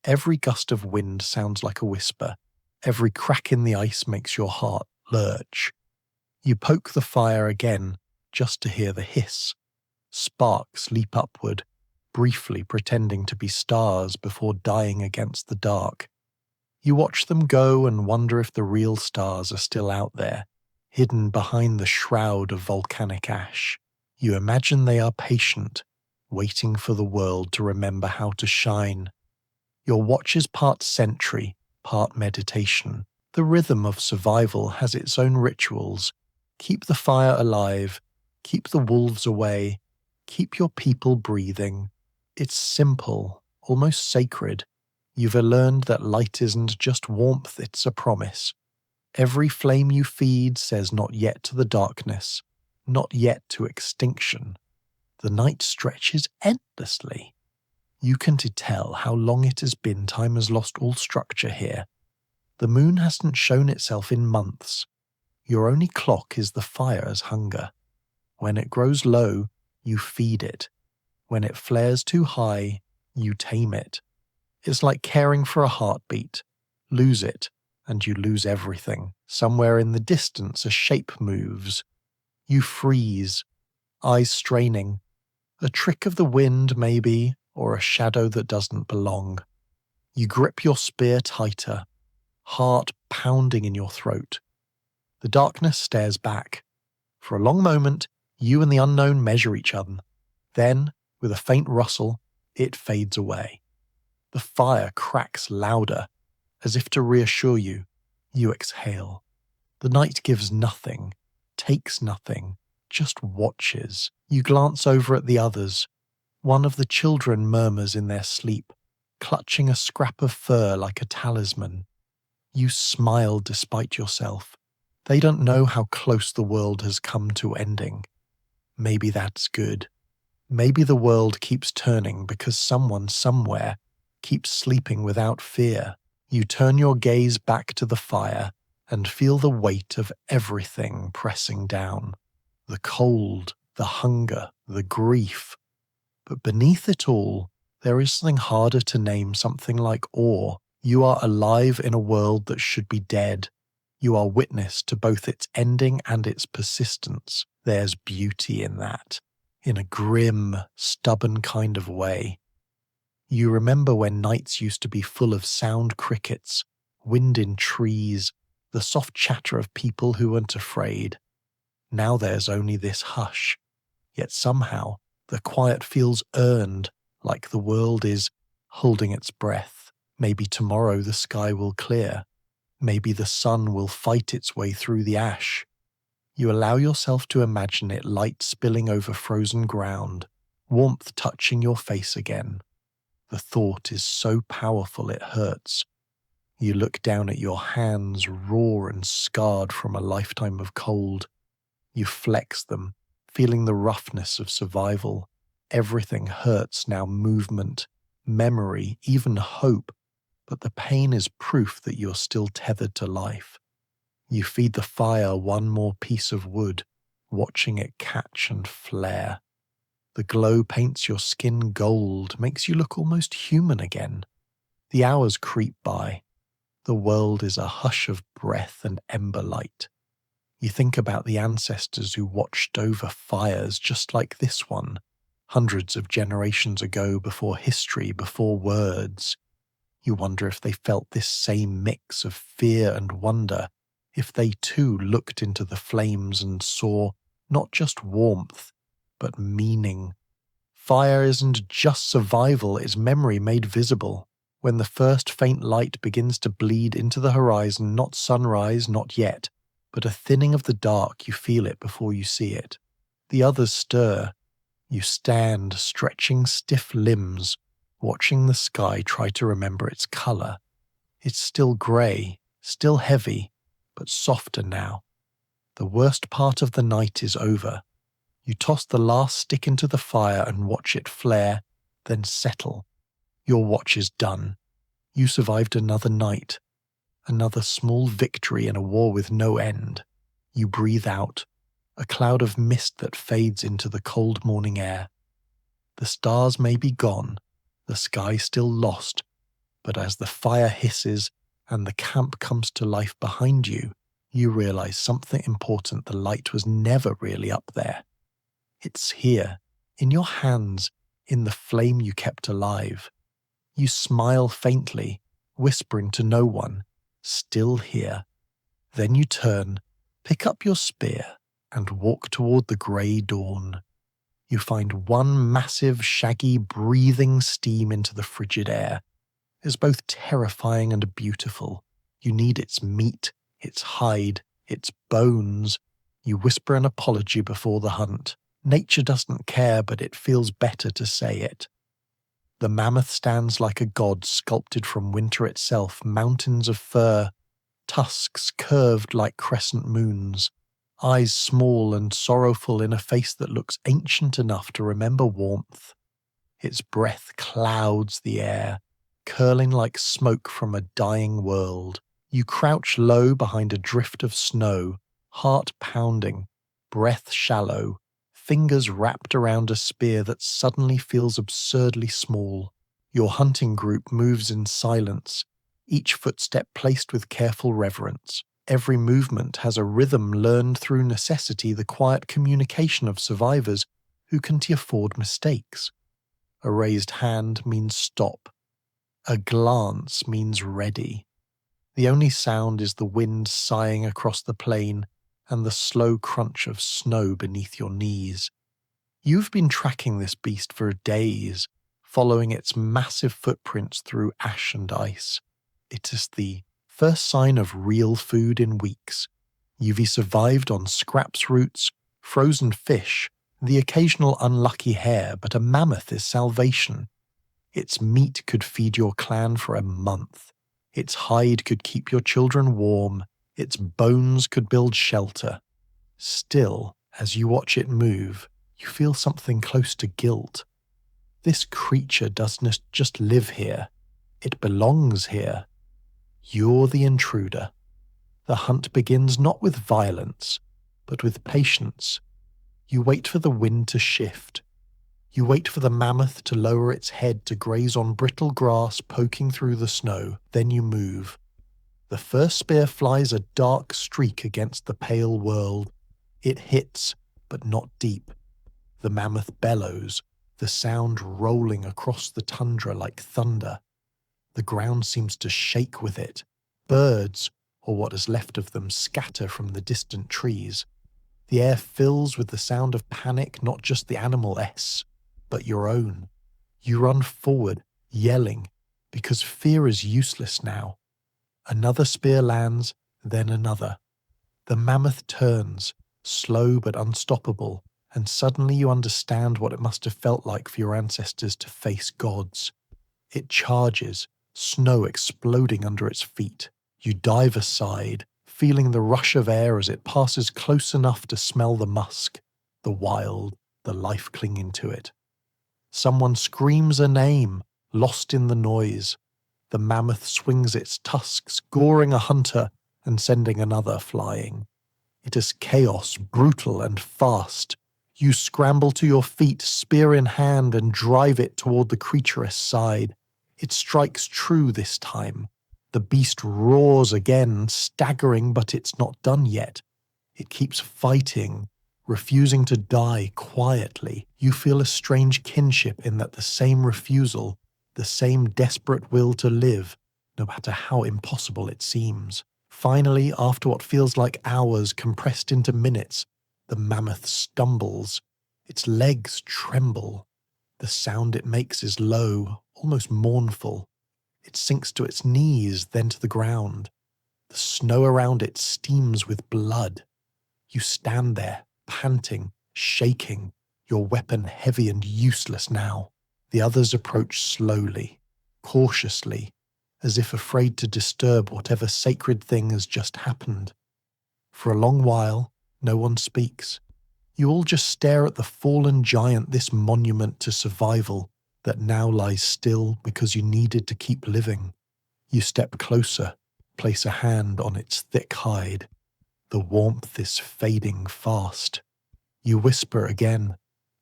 Speaker 1: Every gust of wind sounds like a whisper. Every crack in the ice makes your heart lurch. You poke the fire again, just to hear the hiss. Sparks leap upward, briefly pretending to be stars before dying against the dark. You watch them go and wonder if the real stars are still out there, hidden behind the shroud of volcanic ash. You imagine they are patient, waiting for the world to remember how to shine. Your watch is part sentry, part meditation. The rhythm of survival has its own rituals. Keep the fire alive, keep the wolves away, keep your people breathing. It's simple, almost sacred. You've learned that light isn't just warmth, it's a promise. Every flame you feed says not yet to the darkness, not yet to extinction. The night stretches endlessly. You can tell how long it has been. Time has lost all structure here. The moon hasn't shown itself in months. Your only clock is the fire's hunger. When it grows low, you feed it. When it flares too high, you tame it. It's like caring for a heartbeat. Lose it, and you lose everything. Somewhere in the distance, a shape moves. You freeze, eyes straining. A trick of the wind, maybe, or a shadow that doesn't belong. You grip your spear tighter, heart pounding in your throat. The darkness stares back. For a long moment, you and the unknown measure each other. Then, with a faint rustle, it fades away. The fire cracks louder, as if to reassure you. You exhale. The night gives nothing, takes nothing, just watches. You glance over at the others. One of the children murmurs in their sleep, clutching a scrap of fur like a talisman. You smile despite yourself. They don't know how close the world has come to ending. Maybe that's good. Maybe the world keeps turning because someone somewhere keeps sleeping without fear. You turn your gaze back to the fire and feel the weight of everything pressing down. The cold, the hunger, the grief. But beneath it all, there is something harder to name, something like awe. You are alive in a world that should be dead. You are witness to both its ending and its persistence. There's beauty in that, in a grim, stubborn kind of way. You remember when nights used to be full of sound crickets, wind in trees, the soft chatter of people who weren't afraid. Now there's only this hush, yet somehow the quiet feels earned, like the world is holding its breath. Maybe tomorrow the sky will clear. Maybe the sun will fight its way through the ash. You allow yourself to imagine it, light spilling over frozen ground, warmth touching your face again. The thought is so powerful it hurts. You look down at your hands, raw and scarred from a lifetime of cold. You flex them, feeling the roughness of survival. Everything hurts now: movement, memory, even hope. But the pain is proof that you're still tethered to life. You feed the fire one more piece of wood, watching it catch and flare. The glow paints your skin gold, makes you look almost human again. The hours creep by. The world is a hush of breath and ember light. You think about the ancestors who watched over fires just like this one, hundreds of generations ago, before history, before words. You wonder if they felt this same mix of fear and wonder, if they too looked into the flames and saw not just warmth, but meaning. Fire isn't just survival, it's memory made visible. When the first faint light begins to bleed into the horizon, not sunrise, not yet, but a thinning of the dark, you feel it before you see it. The others stir. You stand, stretching stiff limbs, watching the sky try to remember its color. It's still grey, still heavy, but softer now. The worst part of the night is over. You toss the last stick into the fire and watch it flare, then settle. Your watch is done. You survived another night, another small victory in a war with no end. You breathe out, a cloud of mist that fades into the cold morning air. The stars may be gone, the sky still lost, but as the fire hisses and the camp comes to life behind you, you realize something important: the light was never really up there. It's here, in your hands, in the flame you kept alive. You smile faintly, whispering to no one, still here. Then you turn, pick up your spear, and walk toward the grey dawn. You find one massive, shaggy, breathing steam into the frigid air. It's both terrifying and beautiful. You need its meat, its hide, its bones. You whisper an apology before the hunt. Nature doesn't care, but it feels better to say it. The mammoth stands like a god sculpted from winter itself, mountains of fur, tusks curved like crescent moons, eyes small and sorrowful in a face that looks ancient enough to remember warmth. Its breath clouds the air, curling like smoke from a dying world. You crouch low behind a drift of snow, heart pounding, breath shallow, fingers wrapped around a spear that suddenly feels absurdly small. Your hunting group moves in silence, each footstep placed with careful reverence. Every movement has a rhythm learned through necessity, the quiet communication of survivors who can't afford mistakes. A raised hand means stop. A glance means ready. The only sound is the wind sighing across the plain and the slow crunch of snow beneath your knees. You've been tracking this beast for days, following its massive footprints through ash and ice. It is the first sign of real food in weeks. You've survived on scraps roots, frozen fish, the occasional unlucky hare, but a mammoth is salvation. Its meat could feed your clan for a month. Its hide could keep your children warm. Its bones could build shelter. Still, as you watch it move, you feel something close to guilt. This creature doesn't just live here. It belongs here. You're the intruder. The hunt begins not with violence, but with patience. You wait for the wind to shift. You wait for the mammoth to lower its head to graze on brittle grass poking through the snow. Then you move. The first spear flies a dark streak against the pale world. It hits, but not deep. The mammoth bellows, the sound rolling across the tundra like thunder. The ground seems to shake with it. Birds, or what is left of them, scatter from the distant trees. The air fills with the sound of panic, not just the animal S, but your own. You run forward, yelling, because fear is useless now. Another spear lands, then another. The mammoth turns, slow but unstoppable, and suddenly you understand what it must have felt like for your ancestors to face gods. It charges, snow exploding under its feet. You dive aside, feeling the rush of air as it passes close enough to smell the musk, the wild, the life clinging to it. Someone screams a name, lost in the noise. The mammoth swings its tusks, goring a hunter and sending another flying. It is chaos, brutal and fast. You scramble to your feet, spear in hand, and drive it toward the creature's side. It strikes true this time. The beast roars again, staggering, but it's not done yet. It keeps fighting, refusing to die quietly. You feel a strange kinship in that the same refusal, the same desperate will to live, no matter how impossible it seems. Finally, after what feels like hours compressed into minutes, the mammoth stumbles. Its legs tremble. The sound it makes is low, almost mournful. It sinks to its knees, then to the ground. The snow around it steams with blood. You stand there, panting, shaking, your weapon heavy and useless now. The others approach slowly, cautiously, as if afraid to disturb whatever sacred thing has just happened. For a long while, no one speaks. You all just stare at the fallen giant, this monument to survival that now lies still because you needed to keep living. You step closer, place a hand on its thick hide. The warmth is fading fast. You whisper again,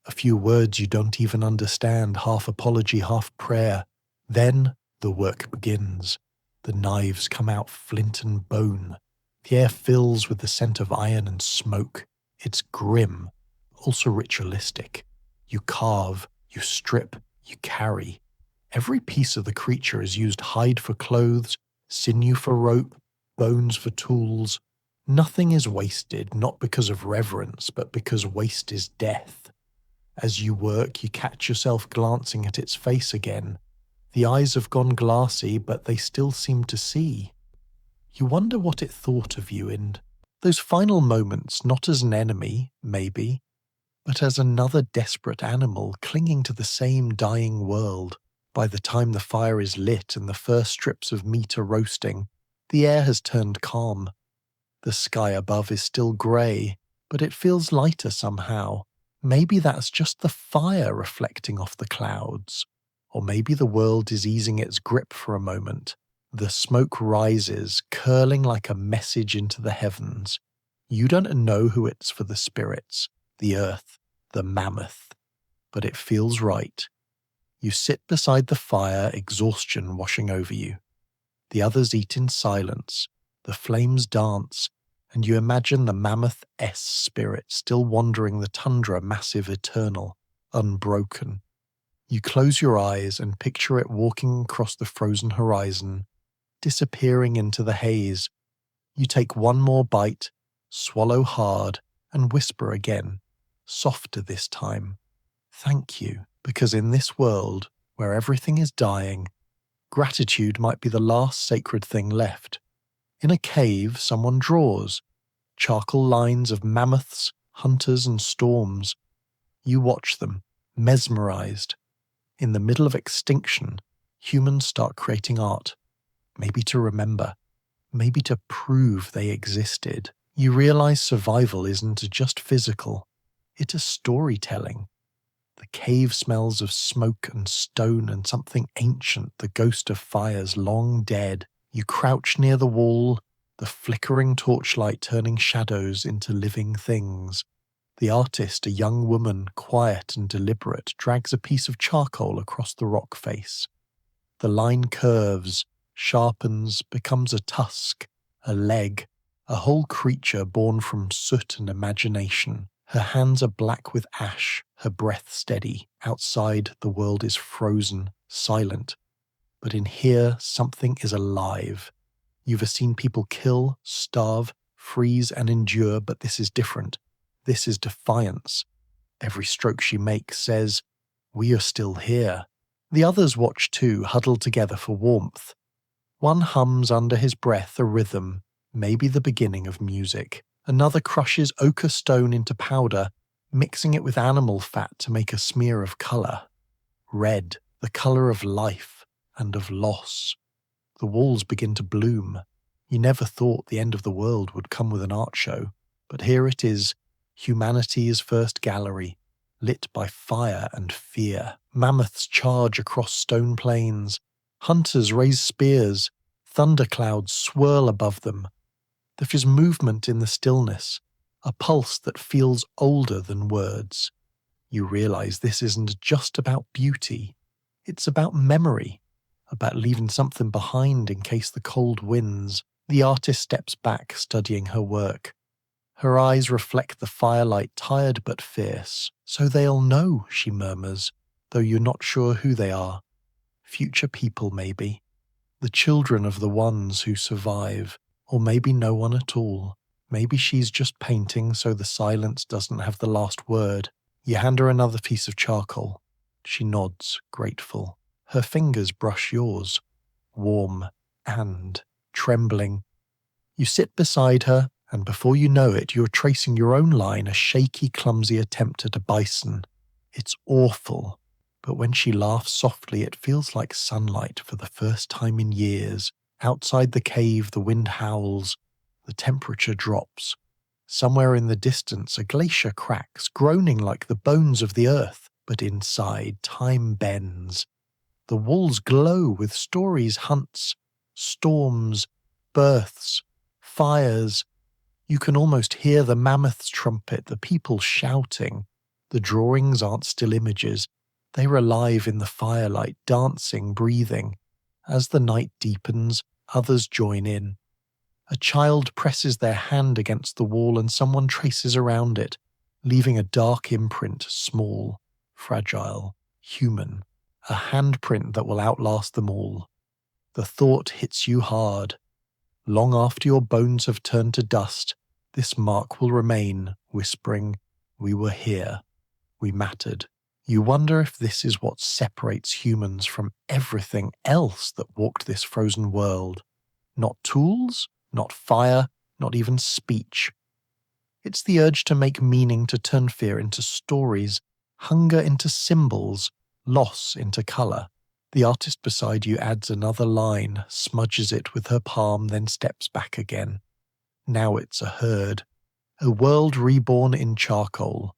Speaker 1: a few words you don't even understand, half apology, half prayer. Then the work begins. The knives come out flint and bone. The air fills with the scent of iron and smoke. It's grim, also ritualistic. You carve, you strip, you carry. Every piece of the creature is used: hide for clothes, sinew for rope, bones for tools. Nothing is wasted, not because of reverence, but because waste is death. As you work, you catch yourself glancing at its face again. The eyes have gone glassy, but they still seem to see. You wonder what it thought of you in those final moments, not as an enemy, maybe, but as another desperate animal clinging to the same dying world. By the time the fire is lit and the first strips of meat are roasting, the air has turned calm. The sky above is still grey, but it feels lighter somehow. Maybe that's just the fire reflecting off the clouds. Or maybe the world is easing its grip for a moment. The smoke rises, curling like a message into the heavens. You don't know who it's for: the spirits, the earth, the mammoth. But it feels right. You sit beside the fire, exhaustion washing over you. The others eat in silence. The flames dance, and you imagine the mammoth S spirit still wandering the tundra, massive, eternal, unbroken. You close your eyes and picture it walking across the frozen horizon, disappearing into the haze. You take one more bite, swallow hard, and whisper again, softer this time. Thank you, because in this world, where everything is dying, gratitude might be the last sacred thing left. In a cave, someone draws charcoal lines of mammoths, hunters, and storms. You watch them, mesmerized. In the middle of extinction, humans start creating art. Maybe to remember, maybe to prove they existed. You realize survival isn't just physical, it is storytelling. The cave smells of smoke and stone and something ancient, the ghost of fires long dead. You crouch near the wall, the flickering torchlight turning shadows into living things. The artist, a young woman, quiet and deliberate, drags a piece of charcoal across the rock face. The line curves, sharpens, becomes a tusk, a leg, a whole creature born from soot and imagination. Her hands are black with ash, her breath steady. Outside, the world is frozen, silent. But in here, something is alive. You've seen people kill, starve, freeze, and endure, but this is different. This is defiance. Every stroke she makes says, "We are still here." The others watch too, huddled together for warmth. One hums under his breath a rhythm, maybe the beginning of music. Another crushes ochre stone into powder, mixing it with animal fat to make a smear of colour. Red, the colour of life and of loss. The walls begin to bloom. You never thought the end of the world would come with an art show, but here it is, humanity's first gallery, lit by fire and fear. Mammoths charge across stone plains. Hunters raise spears. Thunderclouds swirl above them. There is movement in the stillness, a pulse that feels older than words. You realize this isn't just about beauty. It's about memory, about leaving something behind in case the cold wins. The artist steps back, studying her work. Her eyes reflect the firelight, tired but fierce. "So they'll know," she murmurs, though you're not sure who they are. Future people, maybe. The children of the ones who survive. Or maybe no one at all. Maybe she's just painting so the silence doesn't have the last word. You hand her another piece of charcoal. She nods, grateful. Her fingers brush yours. Warm and trembling. You sit beside her, and before you know it, you're tracing your own line, a shaky, clumsy attempt at a bison. It's awful, but when she laughs softly, it feels like sunlight for the first time in years. Outside the cave, the wind howls, the temperature drops. Somewhere in the distance, a glacier cracks, groaning like the bones of the earth, but inside, time bends. The walls glow with stories, hunts, storms, births, fires. You can almost hear the mammoth's trumpet, the people shouting. The drawings aren't still images. They're alive in the firelight, dancing, breathing. As the night deepens, others join in. A child presses their hand against the wall and someone traces around it, leaving a dark imprint, small, fragile, human. A handprint that will outlast them all. The thought hits you hard. Long after your bones have turned to dust, this mark will remain, whispering, "We were here. We mattered." You wonder if this is what separates humans from everything else that walked this frozen world. Not tools, not fire, not even speech. It's the urge to make meaning, to turn fear into stories, hunger into symbols, loss into colour. The artist beside you adds another line, smudges it with her palm, then steps back again. Now it's a herd. A world reborn in charcoal.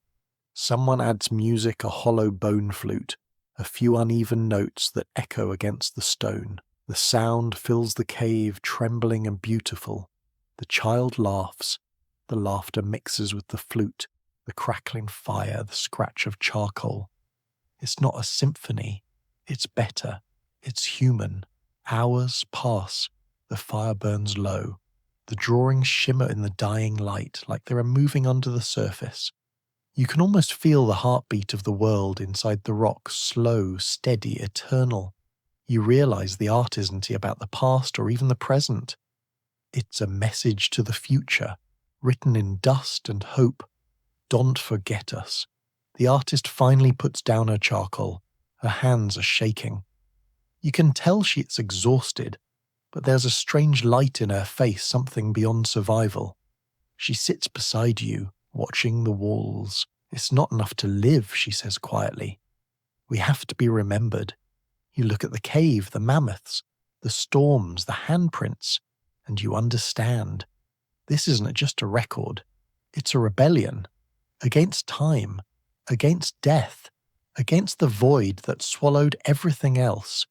Speaker 1: Someone adds music, a hollow bone flute, a few uneven notes that echo against the stone. The sound fills the cave, trembling and beautiful. The child laughs. The laughter mixes with the flute, the crackling fire, the scratch of charcoal. It's not a symphony. It's better. It's human. Hours pass. The fire burns low. The drawings shimmer in the dying light, like they are moving under the surface. You can almost feel the heartbeat of the world inside the rock, slow, steady, eternal. You realize the art isn't about the past or even the present. It's a message to the future, written in dust and hope. Don't forget us. The artist finally puts down her charcoal. Her hands are shaking. You can tell she's exhausted, but there's a strange light in her face, something beyond survival. She sits beside you, watching the walls. "It's not enough to live," she says quietly. "We have to be remembered." You look at the cave, the mammoths, the storms, the handprints, and you understand. This isn't just a record. It's a rebellion. Against time. Against death. Against the void that swallowed everything else.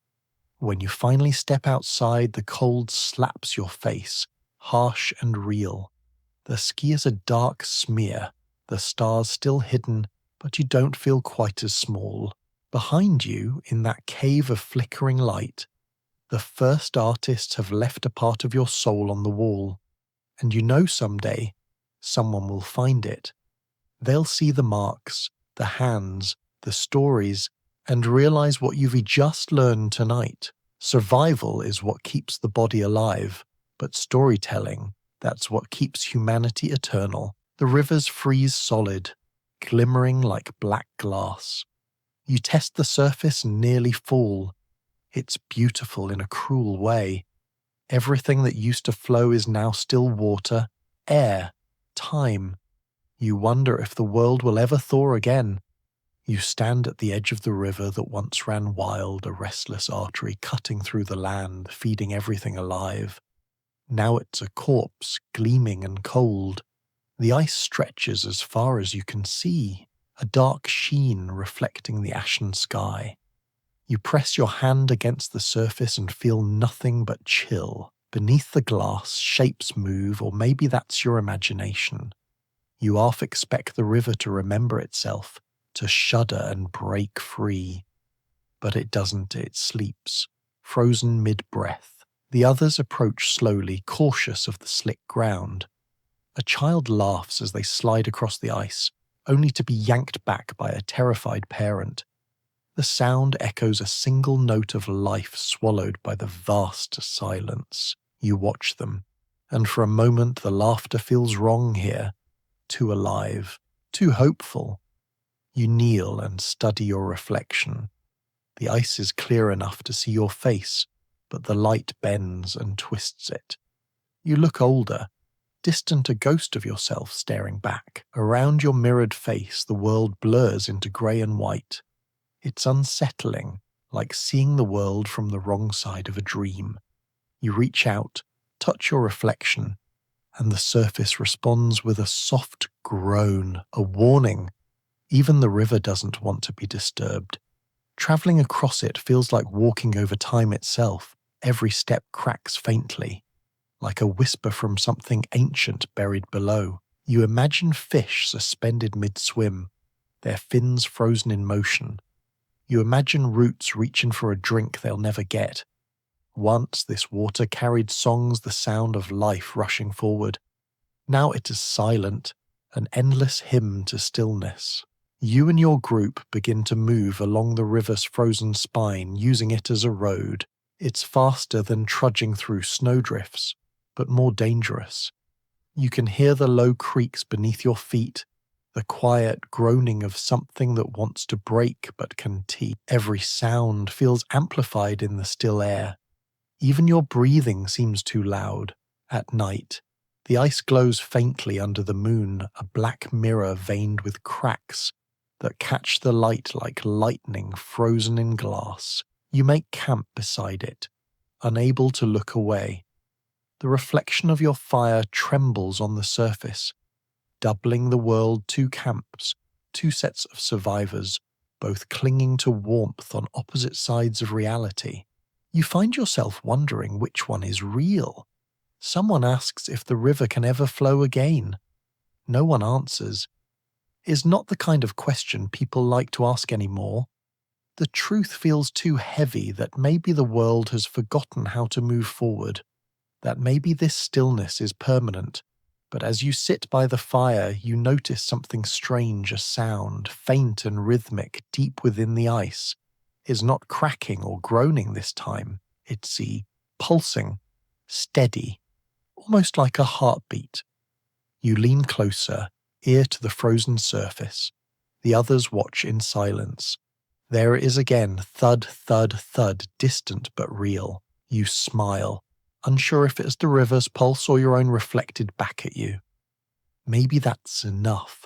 Speaker 1: When you finally step outside, the cold slaps your face, harsh and real. The ski is a dark smear, the stars still hidden, but you don't feel quite as small. Behind you, in that cave of flickering light, The first artists have left a part of your soul on the wall, and you know someday someone will find it. They'll see the marks, the hands, the stories, and realize what you've just learned tonight. Survival is what keeps the body alive, but storytelling, that's what keeps humanity eternal. The rivers freeze solid, glimmering like black glass. You test the surface and nearly fall. It's beautiful in a cruel way. Everything that used to flow is now still water, air, time. You wonder if the world will ever thaw again. You stand at the edge of the river that once ran wild, a restless artery cutting through the land, feeding everything alive. Now it's a corpse, gleaming and cold. The ice stretches as far as you can see, a dark sheen reflecting the ashen sky. You press your hand against the surface and feel nothing but chill. Beneath the glass, shapes move, or maybe that's your imagination. You half expect the river to remember itself, to shudder and break free. But it doesn't, it sleeps, frozen mid-breath. The others approach slowly, cautious of the slick ground. A child laughs as they slide across the ice, only to be yanked back by a terrified parent. The sound echoes a single note of life swallowed by the vast silence. You watch them, and for a moment the laughter feels wrong here. Too alive, too hopeful. You kneel and study your reflection. The ice is clear enough to see your face, but the light bends and twists it. You look older, distant, a ghost of yourself staring back. Around your mirrored face, the world blurs into grey and white. It's unsettling, like seeing the world from the wrong side of a dream. You reach out, touch your reflection, and the surface responds with a soft groan, a warning. Even the river doesn't want to be disturbed. Travelling across it feels like walking over time itself. Every step cracks faintly, like a whisper from something ancient buried below. You imagine fish suspended mid-swim, their fins frozen in motion. You imagine roots reaching for a drink they'll never get. Once this water carried songs, the sound of life rushing forward. Now it is silent, an endless hymn to stillness. You and your group begin to move along the river's frozen spine, using it as a road. It's faster than trudging through snowdrifts, but more dangerous. You can hear the low creaks beneath your feet, the quiet groaning of something that wants to break but can teeth. Every sound feels amplified in the still air. Even your breathing seems too loud. At night, the ice glows faintly under the moon, a black mirror veined with cracks that catch the light like lightning frozen in glass. You make camp beside it, unable to look away. The reflection of your fire trembles on the surface, doubling the world. Two camps, two sets of survivors, both clinging to warmth on opposite sides of reality. You find yourself wondering which one is real. Someone asks if the river can ever flow again. No one answers. Is not the kind of question people like to ask anymore. The truth feels too heavy that maybe the world has forgotten how to move forward, that maybe this stillness is permanent. But as you sit by the fire, you notice something strange, a sound, faint and rhythmic, deep within the ice. Is not cracking or groaning this time. It's pulsing, steady, almost like a heartbeat. You lean closer, ear to the frozen surface. The others watch in silence. There it is again, thud, thud, thud, distant but real. You smile, unsure if it's the river's pulse or your own reflected back at you. Maybe that's enough.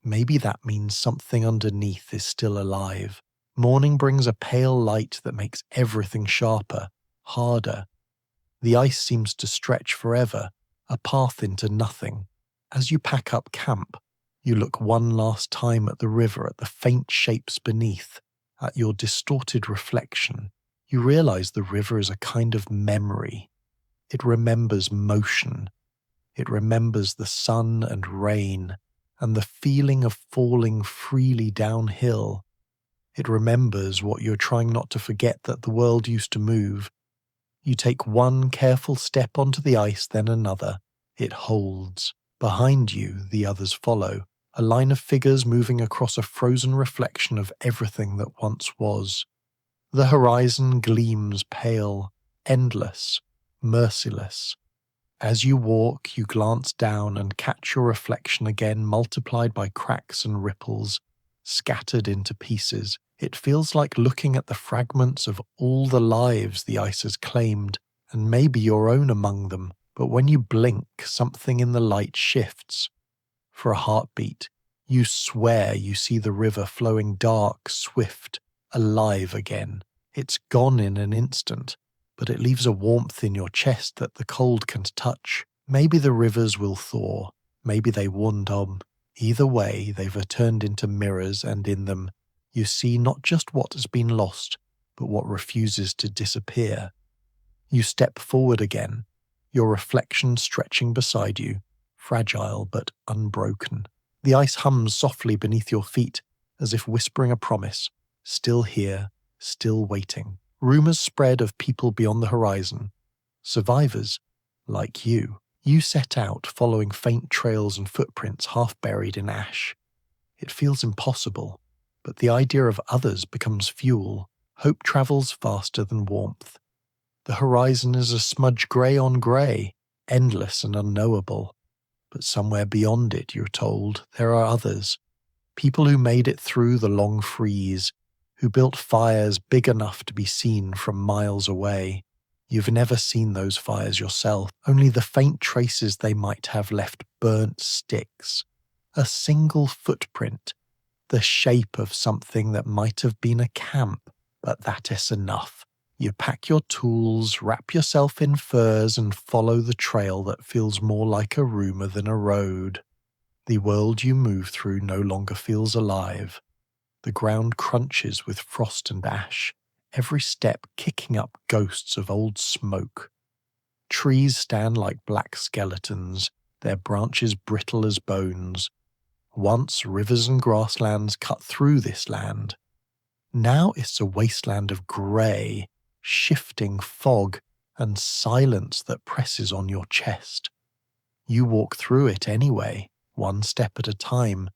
Speaker 1: Maybe that means something underneath is still alive. Morning brings a pale light that makes everything sharper, harder. The ice seems to stretch forever, a path into nothing. As you pack up camp, you look one last time at the river, at the faint shapes beneath, at your distorted reflection. You realize the river is a kind of memory. It remembers motion. It remembers the sun and rain, and the feeling of falling freely downhill. It remembers what you're trying not to forget, that the world used to move. You take one careful step onto the ice, then another. It holds. Behind you, the others follow, a line of figures moving across a frozen reflection of everything that once was. The horizon gleams pale, endless, merciless. As you walk, you glance down and catch your reflection again, multiplied by cracks and ripples, scattered into pieces. It feels like looking at the fragments of all the lives the ice has claimed, and maybe your own among them. But when you blink, something in the light shifts. For a heartbeat, you swear you see the river flowing dark, swift, alive again. It's gone in an instant, but it leaves a warmth in your chest that the cold can touch. Maybe the rivers will thaw, maybe they won't. Either way, they've turned into mirrors, and in them, you see not just what has been lost, but what refuses to disappear. You step forward again, your reflection stretching beside you, fragile but unbroken. The ice hums softly beneath your feet, as if whispering a promise, still here, still waiting. Rumors spread of people beyond the horizon. Survivors, like you. You set out, following faint trails and footprints half buried in ash. It feels impossible, but the idea of others becomes fuel. Hope travels faster than warmth. The horizon is a smudge grey on grey, endless and unknowable. But somewhere beyond it, you're told, there are others. People who made it through the long freeze, who built fires big enough to be seen from miles away. You've never seen those fires yourself, only the faint traces they might have left, burnt sticks. A single footprint, the shape of something that might have been a camp, but that is enough. You pack your tools, wrap yourself in furs, and follow the trail that feels more like a rumor than a road. The world you move through no longer feels alive. The ground crunches with frost and ash, every step kicking up ghosts of old smoke. Trees stand like black skeletons, their branches brittle as bones. Once rivers and grasslands cut through this land. Now it's a wasteland of grey, shifting fog and silence that presses on your chest. You walk through it anyway, one step at a time,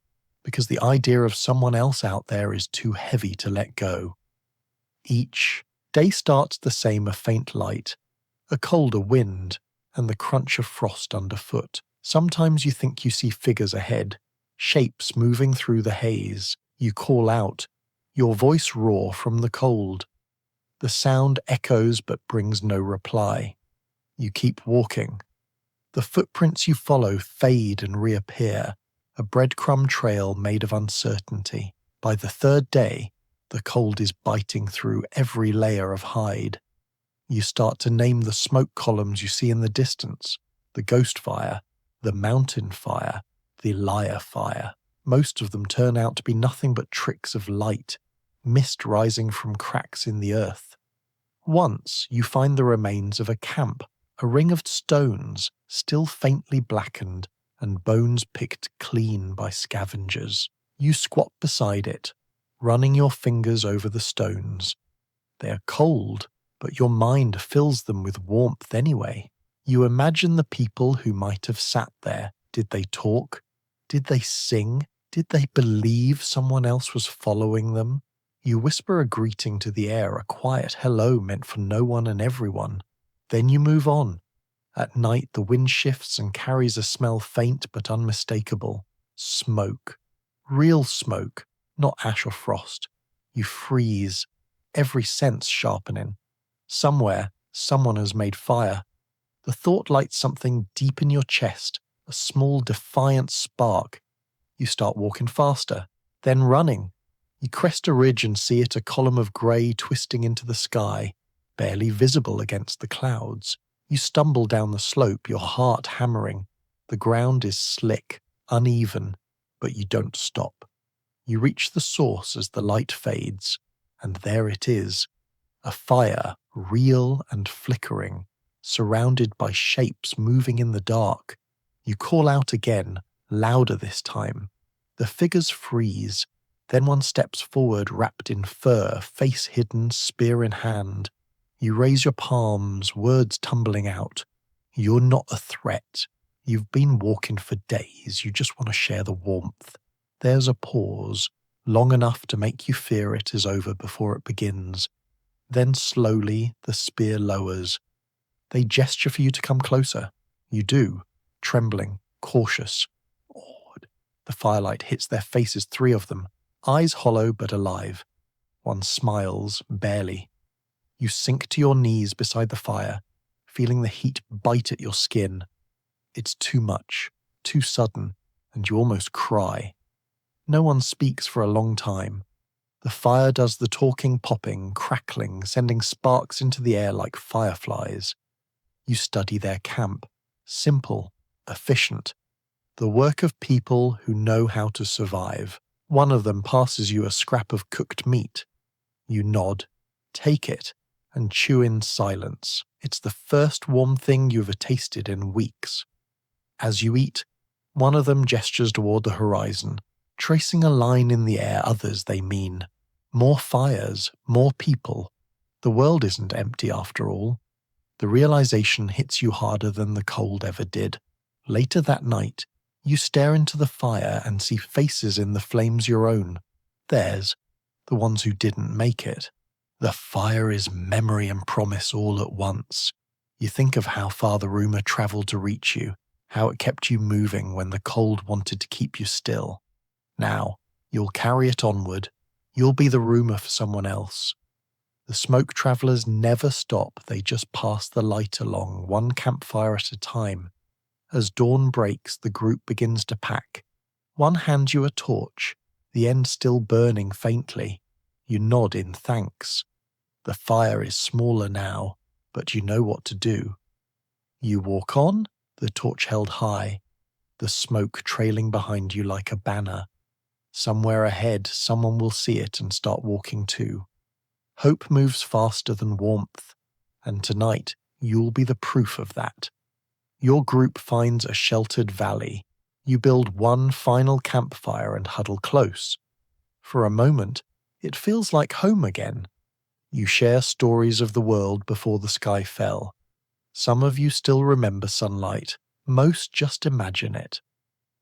Speaker 1: because the idea of someone else out there is too heavy to let go. Each day starts the same: a faint light, a colder wind, and the crunch of frost underfoot. Sometimes you think you see figures ahead, shapes moving through the haze. You call out, your voice raw from the cold. The sound echoes but brings no reply. You keep walking. The footprints you follow fade and reappear, a breadcrumb trail made of uncertainty. By the third day, the cold is biting through every layer of hide. You start to name the smoke columns you see in the distance: the ghost fire, the mountain fire, the liar fire. Most of them turn out to be nothing but tricks of light, mist rising from cracks in the earth. Once you find the remains of a camp, a ring of stones, still faintly blackened, and bones picked clean by scavengers. You squat beside it, running your fingers over the stones. They are cold, but your mind fills them with warmth anyway. You imagine the people who might have sat there. Did they talk? Did they sing? Did they believe someone else was following them? You whisper a greeting to the air, a quiet hello meant for no one and everyone. Then you move on. At night, the wind shifts and carries a smell faint but unmistakable. Smoke. Real smoke, not ash or frost. You freeze, every sense sharpening. Somewhere, someone has made fire. The thought lights something deep in your chest, a small defiant spark. You start walking faster, then running. You crest a ridge and see it, a column of grey twisting into the sky, barely visible against the clouds. You stumble down the slope, your heart hammering. The ground is slick, uneven, but you don't stop. You reach the source as the light fades, and there it is, a fire, real and flickering, surrounded by shapes moving in the dark. You call out again, louder this time. The figures freeze. Then one steps forward, wrapped in fur, face hidden, spear in hand. You raise your palms, words tumbling out. You're not a threat. You've been walking for days. You just want to share the warmth. There's a pause, long enough to make you fear it is over before it begins. Then slowly the spear lowers. They gesture for you to come closer. You do, trembling, cautious, awed. The firelight hits their faces, 3 of them, eyes hollow but alive. One smiles, barely. You sink to your knees beside the fire, feeling the heat bite at your skin. It's too much, too sudden, and you almost cry. No one speaks for a long time. The fire does the talking, popping, crackling, sending sparks into the air like fireflies. You study their camp. Simple, efficient. The work of people who know how to survive. One of them passes you a scrap of cooked meat. You nod, take it, and chew in silence. It's the first warm thing you've tasted in weeks. As you eat, one of them gestures toward the horizon, tracing a line in the air. Others they mean. More fires, more people. The world isn't empty after all. The realization hits you harder than the cold ever did. Later that night, you stare into the fire and see faces in the flames your own. Theirs, the ones who didn't make it. The fire is memory and promise all at once. You think of how far the rumor traveled to reach you, how it kept you moving when the cold wanted to keep you still. Now, you'll carry it onward. You'll be the rumor for someone else. The smoke travelers never stop, they just pass the light along, one campfire at a time. As dawn breaks, the group begins to pack. One hands you a torch, the end still burning faintly. You nod in thanks. The fire is smaller now, but you know what to do. You walk on, the torch held high, the smoke trailing behind you like a banner. Somewhere ahead, someone will see it and start walking too. Hope moves faster than warmth, and tonight you'll be the proof of that. Your group finds a sheltered valley. You build one final campfire and huddle close. For a moment, it feels like home again. You share stories of the world before the sky fell. Some of you still remember sunlight, most just imagine it.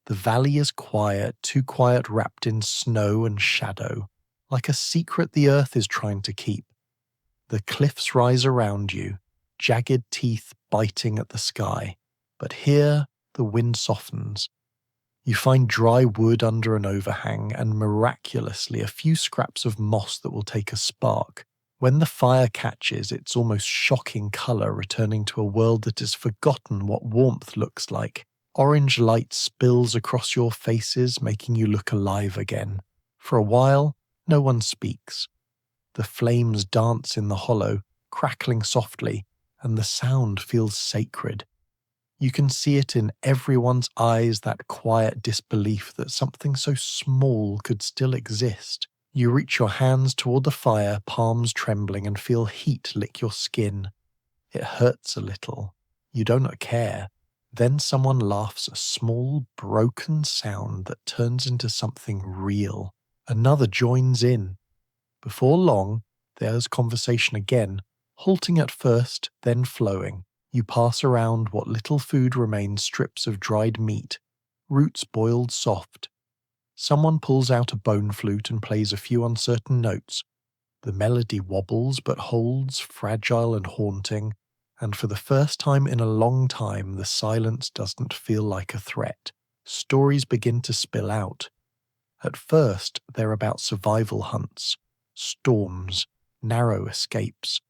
Speaker 1: The valley is quiet, too quiet, wrapped in snow and shadow, like a secret the earth is trying to keep. The cliffs rise around you, jagged teeth biting at the sky, but here the wind softens. You find dry wood under an overhang and miraculously a few scraps of moss that will take a spark. When the fire catches, it's almost shocking color, returning to a world that has forgotten what warmth looks like. Orange light spills across your faces, making you look alive again. For a while, no one speaks. The flames dance in the hollow, crackling softly, and the sound feels sacred. You can see it in everyone's eyes, that quiet disbelief that something so small could still exist. You reach your hands toward the fire, palms trembling, and feel heat lick your skin. It hurts a little. You do not care. Then someone laughs, a small, broken sound that turns into something real. Another joins in. Before long, there's conversation again, halting at first, then flowing. You pass around what little food remains, strips of dried meat, roots boiled soft. Someone pulls out a bone flute and plays a few uncertain notes. The melody wobbles but holds, fragile and haunting, and for the first time in a long time, the silence doesn't feel like a threat. Stories begin to spill out. At first, they're about survival hunts, storms, narrow escapes.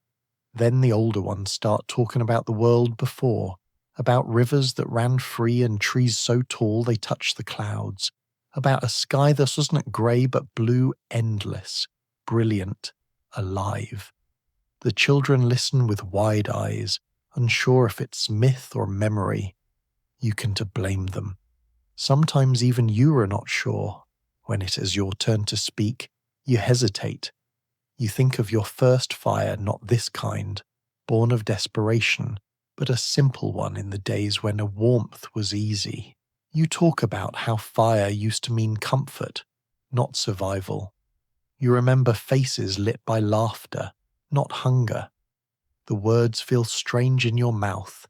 Speaker 1: Then the older ones start talking about the world before, about rivers that ran free and trees so tall they touched the clouds, about a sky that wasn't grey but blue, endless, brilliant, alive. The children listen with wide eyes, unsure if it's myth or memory. You can blame them. Sometimes even you are not sure. When it is your turn to speak, you hesitate. You think of your first fire, not this kind, born of desperation, but a simple one in the days when a warmth was easy. You talk about how fire used to mean comfort, not survival. You remember faces lit by laughter, not hunger. The words feel strange in your mouth,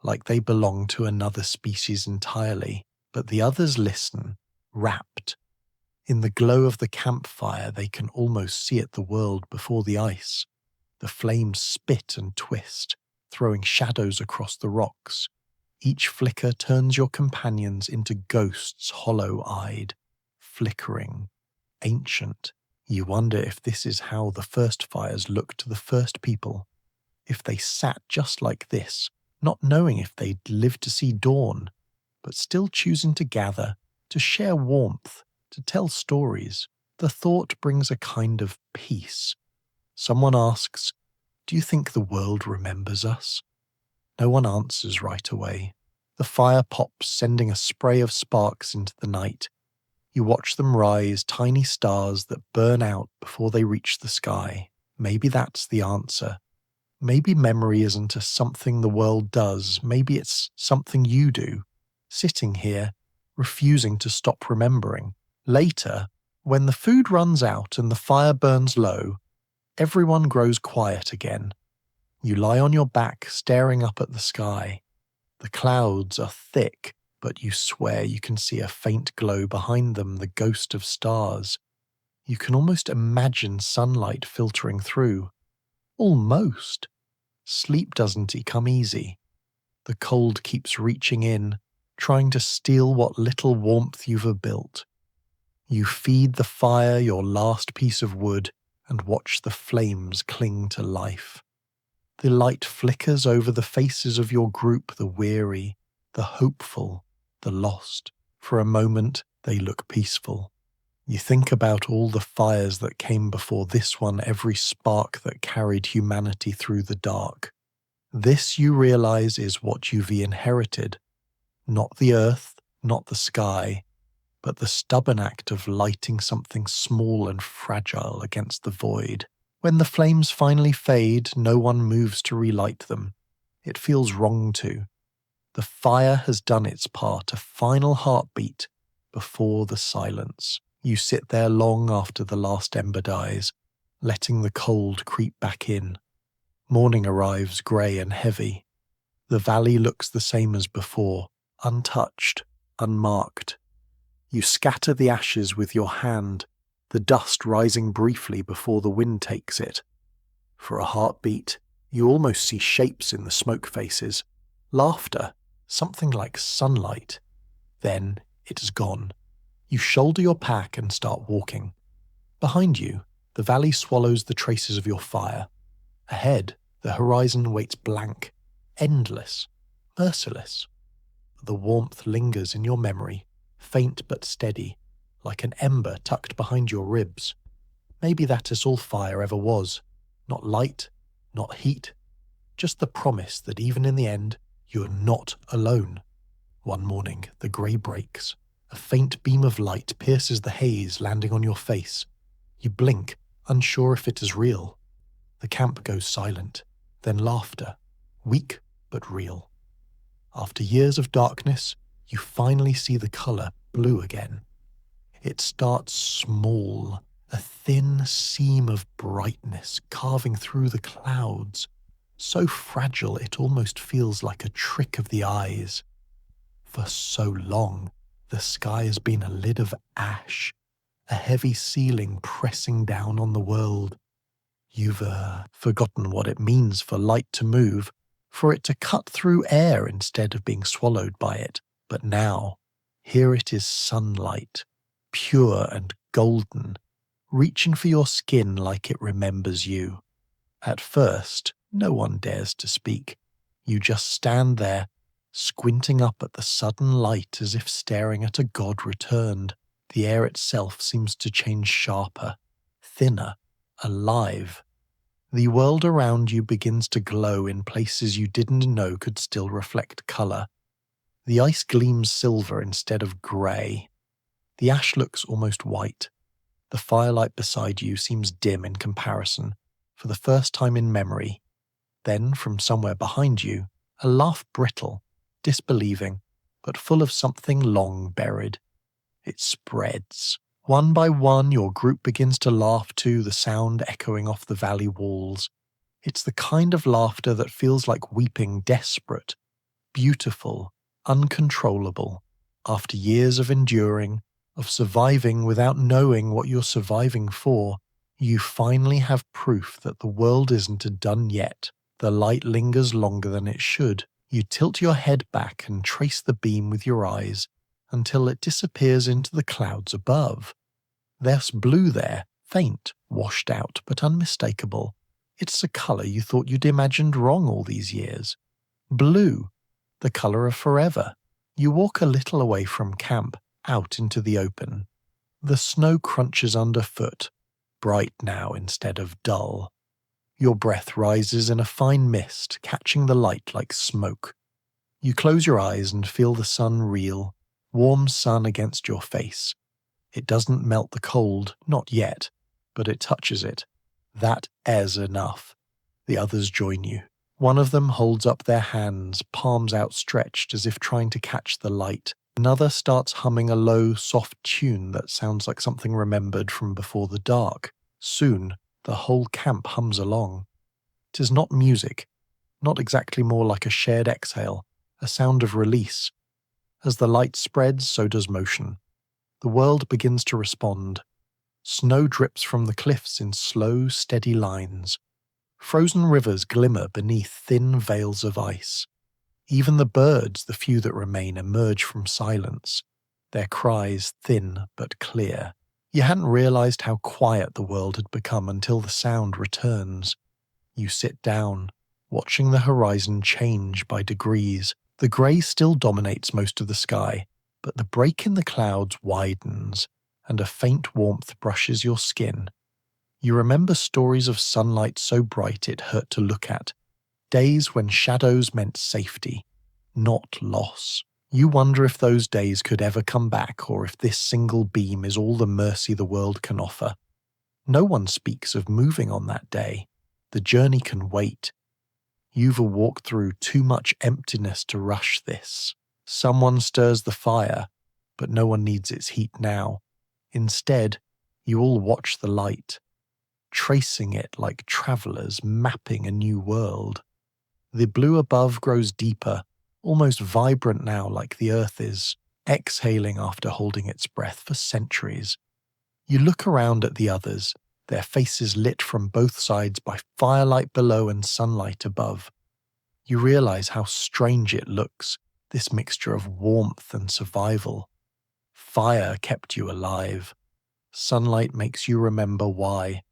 Speaker 1: like they belong to another species entirely, but the others listen, rapt. In the glow of the campfire, they can almost see it, the world before the ice. The flames spit and twist, throwing shadows across the rocks. Each flicker turns your companions into ghosts, hollow-eyed, flickering, ancient. You wonder if this is how the first fires looked to the first people, if they sat just like this, not knowing if they'd live to see dawn, but still choosing to gather, to share warmth, to tell stories. The thought brings a kind of peace. Someone asks, "Do you think the world remembers us?" No one answers right away. The fire pops, sending a spray of sparks into the night. You watch them rise, tiny stars that burn out before they reach the sky. Maybe that's the answer. Maybe memory isn't a something the world does. Maybe it's something you do, sitting here, refusing to stop remembering. Later, when the food runs out and the fire burns low, everyone grows quiet again. You lie on your back, staring up at the sky. The clouds are thick, but you swear you can see a faint glow behind them, the ghost of stars. You can almost imagine sunlight filtering through. Almost. Sleep doesn't come easy. The cold keeps reaching in, trying to steal what little warmth you've built. You feed the fire your last piece of wood and watch the flames cling to life. The light flickers over the faces of your group, the weary, the hopeful, the lost. For a moment, they look peaceful. You think about all the fires that came before this one, every spark that carried humanity through the dark. This, you realize, is what you've inherited. Not the earth, not the sky, but the stubborn act of lighting something small and fragile against the void. When the flames finally fade, no one moves to relight them. It feels wrong to. The fire has done its part, a final heartbeat before the silence. You sit there long after the last ember dies, letting the cold creep back in. Morning arrives, grey and heavy. The valley looks the same as before, untouched, unmarked. You scatter the ashes with your hand, the dust rising briefly before the wind takes it. For a heartbeat, you almost see shapes in the smoke faces. Laughter, something like sunlight. Then it is gone. You shoulder your pack and start walking. Behind you, the valley swallows the traces of your fire. Ahead, the horizon waits blank, endless, merciless. The warmth lingers in your memory, faint but steady, like an ember tucked behind your ribs. Maybe that is all fire ever was. Not light, not heat, just the promise that even in the end, you are not alone. One morning, the grey breaks. A faint beam of light pierces the haze, landing on your face. You blink, unsure if it is real. The camp goes silent, then laughter, weak but real. After years of darkness, you finally see the colour blue again. It starts small, a thin seam of brightness carving through the clouds, so fragile it almost feels like a trick of the eyes. For so long, the sky has been a lid of ash, a heavy ceiling pressing down on the world. You've forgotten what it means for light to move, for it to cut through air instead of being swallowed by it. But now, here it is, sunlight, pure and golden, reaching for your skin like it remembers you. At first, no one dares to speak. You just stand there, squinting up at the sudden light as if staring at a god returned. The air itself seems to change sharper, thinner, alive. The world around you begins to glow in places you didn't know could still reflect colour. The ice gleams silver instead of grey. The ash looks almost white. The firelight beside you seems dim in comparison, for the first time in memory. Then, from somewhere behind you, a laugh brittle, disbelieving, but full of something long buried. It spreads. One by one, your group begins to laugh too, the sound echoing off the valley walls. It's the kind of laughter that feels like weeping desperate, beautiful, uncontrollable. After years of enduring, of surviving without knowing what you're surviving for, you finally have proof that the world isn't done yet. The light lingers longer than it should. You tilt your head back and trace the beam with your eyes until it disappears into the clouds above. There's blue there, faint, washed out, but unmistakable. It's a colour you thought you'd imagined wrong all these years. Blue, the colour of forever. You walk a little away from camp, out into the open. The snow crunches underfoot, bright now instead of dull. Your breath rises in a fine mist, catching the light like smoke. You close your eyes and feel the sun reel, warm sun against your face. It doesn't melt the cold, not yet, but it touches it. That is enough. The others join you. One of them holds up their hands, palms outstretched as if trying to catch the light. Another starts humming a low, soft tune that sounds like something remembered from before the dark. Soon, the whole camp hums along. 'Tis not music, not exactly, more like a shared exhale, a sound of release. As the light spreads, so does motion. The world begins to respond. Snow drips from the cliffs in slow, steady lines. Frozen rivers glimmer beneath thin veils of ice. Even the birds, the few that remain, emerge from silence, their cries thin but clear. You hadn't realized how quiet the world had become until the sound returns. You sit down, watching the horizon change by degrees. The grey still dominates most of the sky, but the break in the clouds widens, and a faint warmth brushes your skin. You remember stories of sunlight so bright it hurt to look at, days when shadows meant safety, not loss. You wonder if those days could ever come back, or if this single beam is all the mercy the world can offer. No one speaks of moving on that day. The journey can wait. You've walked through too much emptiness to rush this. Someone stirs the fire, but no one needs its heat now. Instead, you all watch the light, tracing it like travelers mapping a new world. The blue above grows deeper, almost vibrant now, like the earth is, exhaling after holding its breath for centuries. You look around at the others, their faces lit from both sides by firelight below and sunlight above. You realize how strange it looks, this mixture of warmth and survival. Fire kept you alive. Sunlight makes you remember why.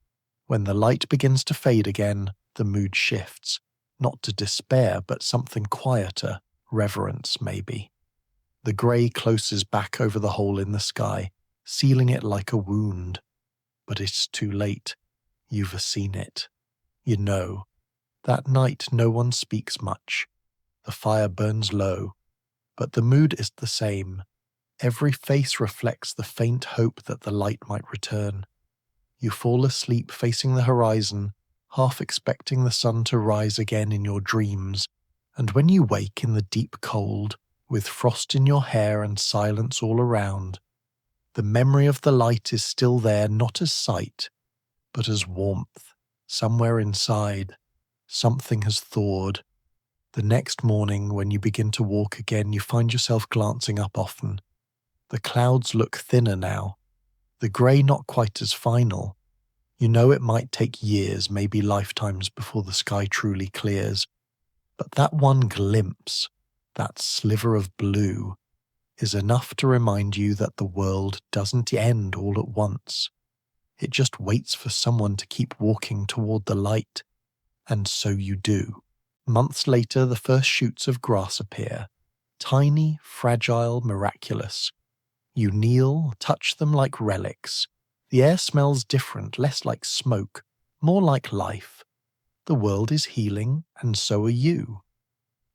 Speaker 1: When the light begins to fade again, the mood shifts, not to despair, but something quieter, reverence maybe. The grey closes back over the hole in the sky, sealing it like a wound. But it's too late. You've seen it. You know. That night no one speaks much. The fire burns low, but the mood is the same. Every face reflects the faint hope that the light might return. You fall asleep facing the horizon, half expecting the sun to rise again in your dreams, and when you wake in the deep cold, with frost in your hair and silence all around, the memory of the light is still there, not as sight, but as warmth. Somewhere inside, something has thawed. The next morning, when you begin to walk again, you find yourself glancing up often. The clouds look thinner now, the grey not quite as final. You know it might take years, maybe lifetimes, before the sky truly clears. But that one glimpse, that sliver of blue, is enough to remind you that the world doesn't end all at once. It just waits for someone to keep walking toward the light. And so you do. Months later, the first shoots of grass appear. Tiny, fragile, miraculous. You kneel, touch them like relics. The air smells different, less like smoke, more like life. The world is healing, and so are you.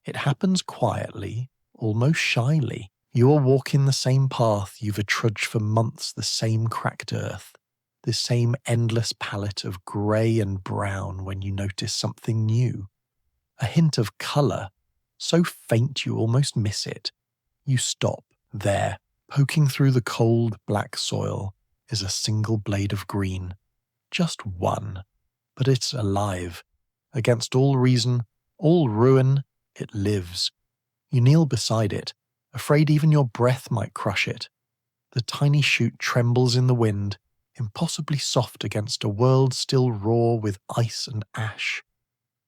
Speaker 1: It happens quietly, almost shyly. You are walking the same path you've trudged for months, the same cracked earth, the same endless palette of grey and brown when you notice something new. A hint of colour, so faint you almost miss it. You stop. There, poking through the cold, black soil, is a single blade of green. Just one, but it's alive, Against all reason, all ruin, it lives. You kneel beside it, afraid even your breath might crush it. The tiny shoot trembles in the wind, impossibly soft against a world still raw with ice and ash.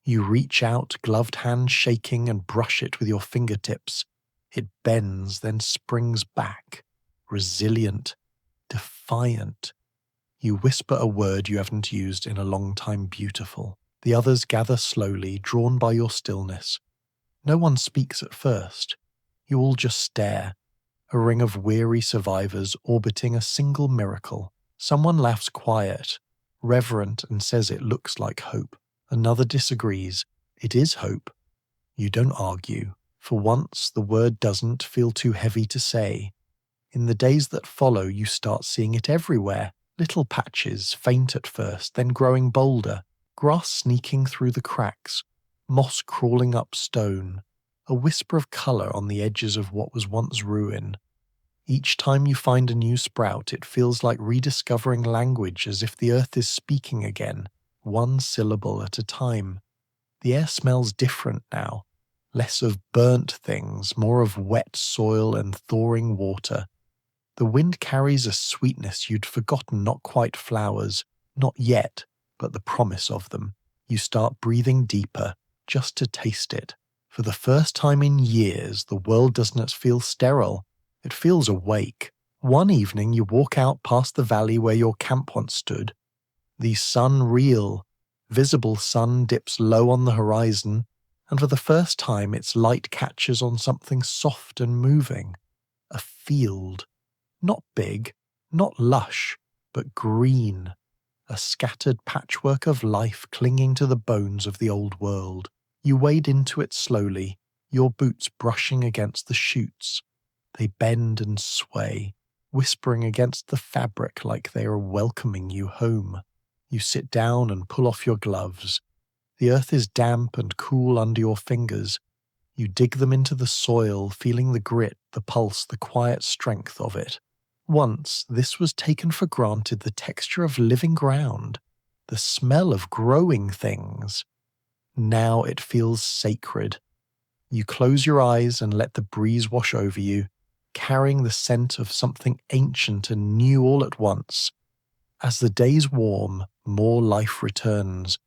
Speaker 1: You reach out, gloved hands shaking, and brush it with your fingertips. It bends, then springs back, resilient, defiant. You whisper a word you haven't used in a long time, beautiful. The others gather slowly, drawn by your stillness. No one speaks at first. You all just stare, a ring of weary survivors orbiting a single miracle. Someone laughs quiet, reverent, and says it looks like hope. Another disagrees. It is hope. You don't argue. For once, the word doesn't feel too heavy to say. In the days that follow, you start seeing it everywhere. Little patches, faint at first, then growing bolder. Grass sneaking through the cracks. Moss crawling up stone. A whisper of colour on the edges of what was once ruin. Each time you find a new sprout, it feels like rediscovering language, as if the earth is speaking again, one syllable at a time. The air smells different now. Less of burnt things, more of wet soil and thawing water. The wind carries a sweetness you'd forgotten, not quite flowers, not yet, but the promise of them. You start breathing deeper, just to taste it. For the first time in years, the world doesn't feel sterile. It feels awake. One evening you walk out past the valley where your camp once stood. The sun real, visible sun dips low on the horizon, and for the first time its light catches on something soft and moving. A field. Not big, not lush, but green. A scattered patchwork of life clinging to the bones of the old world. You wade into it slowly, your boots brushing against the shoots. They bend and sway, whispering against the fabric like they are welcoming you home. You sit down and pull off your gloves. The earth is damp and cool under your fingers. You dig them into the soil, feeling the grit, the pulse, the quiet strength of it. Once, this was taken for granted, the texture of living ground, the smell of growing things. Now it feels sacred. You close your eyes and let the breeze wash over you, carrying the scent of something ancient and new all at once. As the days warm, more life returns.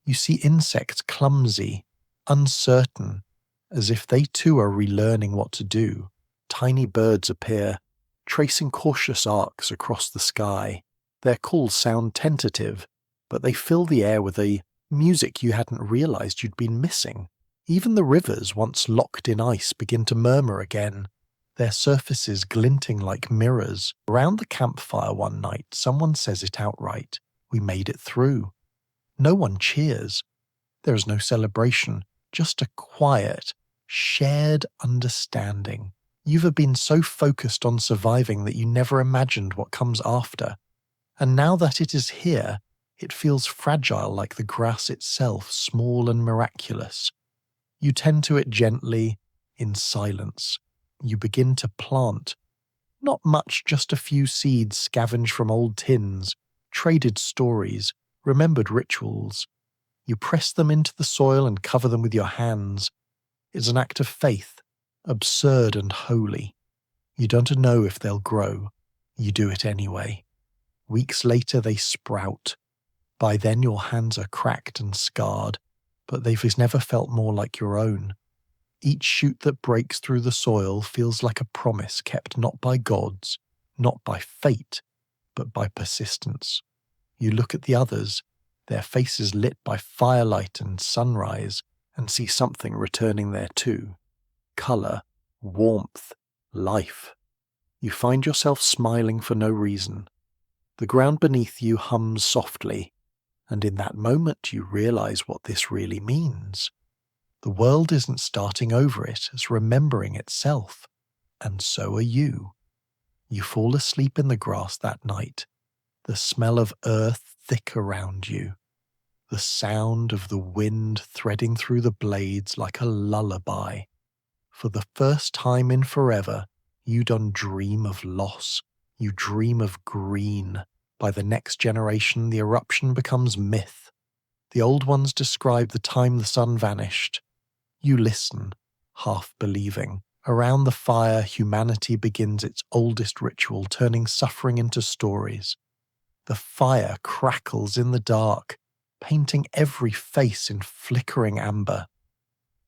Speaker 1: You see insects clumsy, uncertain, as if they too are relearning what to do. Tiny birds appear, tracing cautious arcs across the sky. Their calls sound tentative, but they fill the air with a music you hadn't realized you'd been missing. Even the rivers, once locked in ice, begin to murmur again, their surfaces glinting like mirrors. Around the campfire one night, someone says it outright. We made it through. No one cheers. There is no celebration, just a quiet, shared understanding. You've been so focused on surviving that you never imagined what comes after. And now that it is here, it feels fragile like the grass itself, small and miraculous. You tend to it gently, in silence. You begin to plant. Not much, just a few seeds scavenged from old tins, traded stories, remembered rituals. You press them into the soil and cover them with your hands. It's an act of faith, absurd and holy. You don't know if they'll grow. You do it anyway. Weeks later they sprout. By then your hands are cracked and scarred, but they've never felt more like your own. Each shoot that breaks through the soil feels like a promise kept not by gods, not by fate, but by persistence. You look at the others, their faces lit by firelight and sunrise, and see something returning there too. Colour, warmth, life. You find yourself smiling for no reason. The ground beneath you hums softly, and in that moment you realize what this really means. The world isn't starting over, it is remembering itself, and so are you. You fall asleep in the grass that night, the smell of earth thick around you, the sound of the wind threading through the blades like a lullaby. For the first time in forever, you don't dream of loss, you dream of green. By the next generation, the eruption becomes myth. The old ones describe the time the sun vanished. You listen, half believing. Around the fire, humanity begins its oldest ritual, turning suffering into stories. The fire crackles in the dark, painting every face in flickering amber.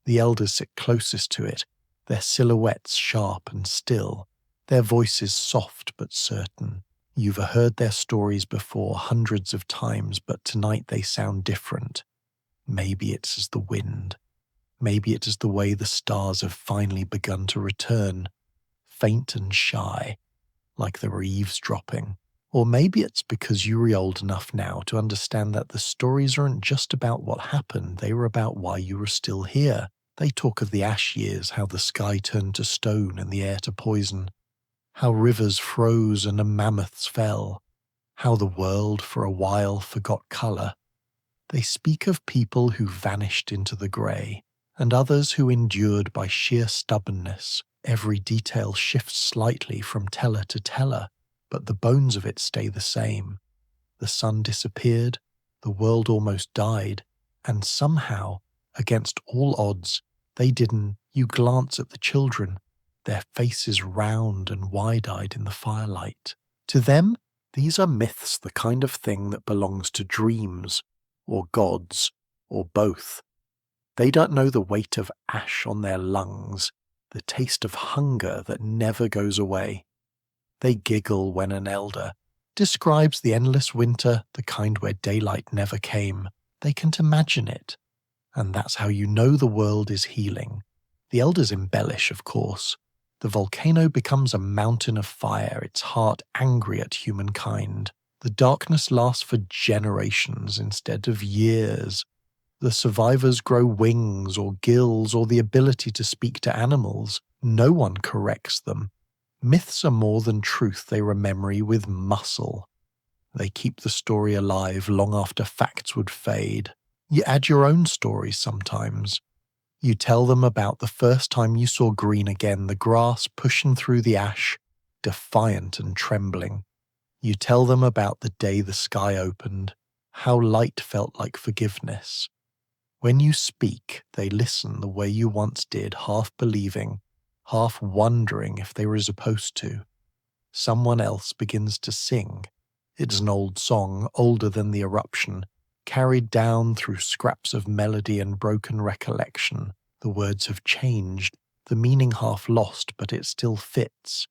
Speaker 1: The elders sit closest to it, their silhouettes sharp and still, their voices soft but certain. You've heard their stories before hundreds of times, but tonight they sound different. Maybe it's as the wind. Maybe it is the way the stars have finally begun to return, faint and shy, like they were eavesdropping. Or maybe it's because you're old enough now to understand that the stories aren't just about what happened, they were about why you were still here. They talk of the ash years, how the sky turned to stone and the air to poison, how rivers froze and mammoths fell, how the world for a while forgot colour. They speak of people who vanished into the grey, and others who endured by sheer stubbornness. Every detail shifts slightly from teller to teller, but the bones of it stay the same. The sun disappeared, the world almost died, and somehow, against all odds, they didn't. You glance at the children, their faces round and wide-eyed in the firelight. To them, these are myths, the kind of thing that belongs to dreams, or gods, or both. They don't know the weight of ash on their lungs, the taste of hunger that never goes away. They giggle when an elder describes the endless winter, the kind where daylight never came. They can't imagine it, and that's how you know the world is healing. The elders embellish, of course. The volcano becomes a mountain of fire, its heart angry at humankind. The darkness lasts for generations instead of years. The survivors grow wings or gills or the ability to speak to animals. No one corrects them. Myths are more than truth, they memory with muscle. They keep the story alive long after facts would fade. You add your own stories sometimes. You tell them about the first time you saw green again, the grass pushing through the ash, defiant and trembling. You tell them about the day the sky opened, how light felt like forgiveness. When you speak, they listen the way you once did, half believing, half wondering if they were supposed to. Someone else begins to sing. It's an old song, older than the eruption, carried down through scraps of melody and broken recollection. The words have changed, the meaning half lost, but it still fits.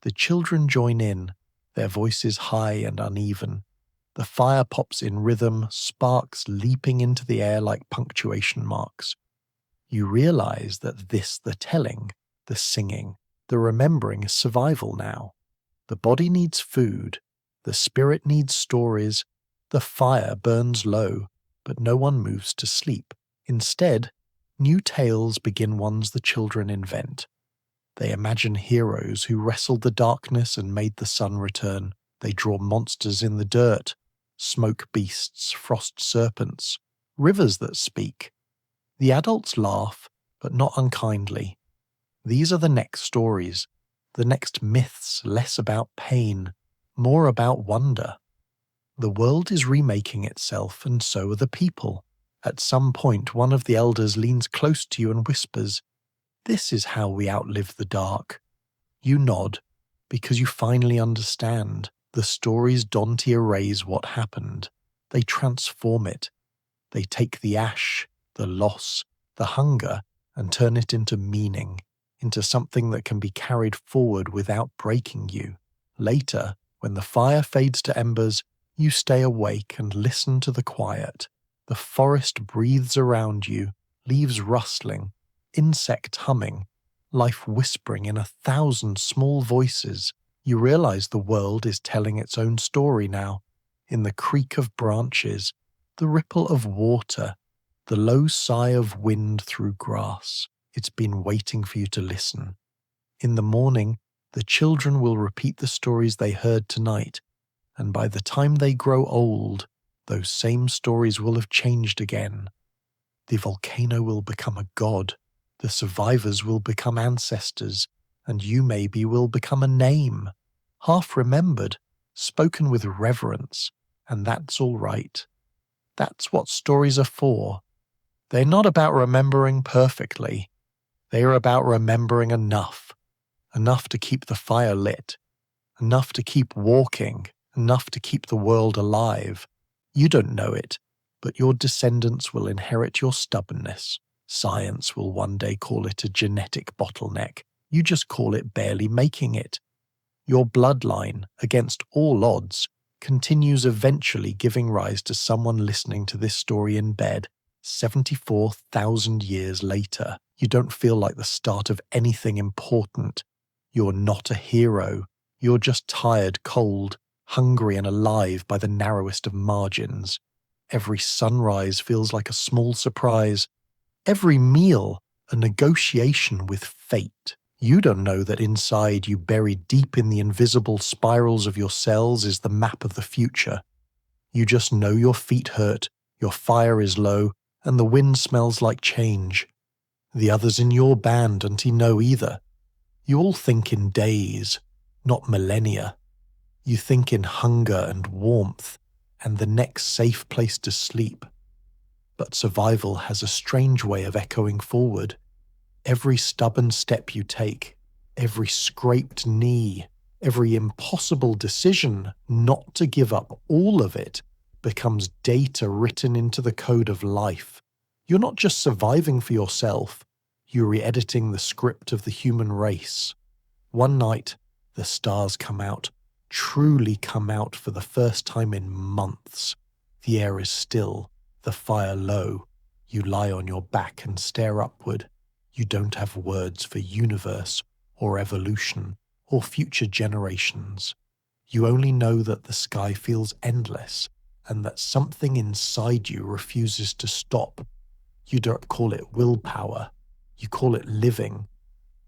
Speaker 1: The children join in, their voices high and uneven. The fire pops in rhythm, sparks leaping into the air like punctuation marks. You realize that the telling, the singing, the remembering is survival now. The body needs food, the spirit needs stories, the fire burns low, but no one moves to sleep. Instead, new tales begin, ones the children invent. They imagine heroes who wrestled the darkness and made the sun return. They draw monsters in the dirt, smoke beasts, frost serpents, rivers that speak. The adults laugh, but not unkindly. These are the next stories, the next myths, less about pain, more about wonder. The world is remaking itself, and so are the people. At some point, one of the elders leans close to you and whispers, "This is how we outlive the dark." You nod, because you finally understand. The stories don't erase what happened. They transform it. They take the ash, the loss, the hunger, and turn it into meaning, into something that can be carried forward without breaking you. Later, when the fire fades to embers, you stay awake and listen to the quiet. The forest breathes around you, leaves rustling, insect humming, life whispering in 1,000 small voices. You realize the world is telling its own story now, in the creak of branches, the ripple of water, the low sigh of wind through grass. It's been waiting for you to listen. In the morning, the children will repeat the stories they heard tonight, and by the time they grow old, those same stories will have changed again. The volcano will become a god, the survivors will become ancestors, and you maybe will become a name, half remembered, spoken with reverence, and that's all right. That's what stories are for. They're not about remembering perfectly. They are about remembering enough. Enough to keep the fire lit. Enough to keep walking. Enough to keep the world alive. You don't know it, but your descendants will inherit your stubbornness. Science will one day call it a genetic bottleneck. You just call it barely making it. Your bloodline, against all odds, continues eventually giving rise to someone listening to this story in bed 74,000 years later. You don't feel like the start of anything important. You're not a hero. You're just tired, cold, hungry and alive by the narrowest of margins. Every sunrise feels like a small surprise. Every meal, a negotiation with fate. You don't know that inside you, buried deep in the invisible spirals of your cells, is the map of the future. You just know your feet hurt, your fire is low, and the wind smells like change. The others in your band don't know either. You all think in days, not millennia. You think in hunger and warmth, and the next safe place to sleep. But survival has a strange way of echoing forward. Every stubborn step you take, every scraped knee, every impossible decision not to give up all of it becomes data written into the code of life. You're not just surviving for yourself, you're re-editing the script of the human race. One night, the stars come out, truly come out for the first time in months. The air is still, the fire low. You lie on your back and stare upward. You don't have words for universe or evolution or future generations. You only know that the sky feels endless and that something inside you refuses to stop. You don't call it willpower. You call it living.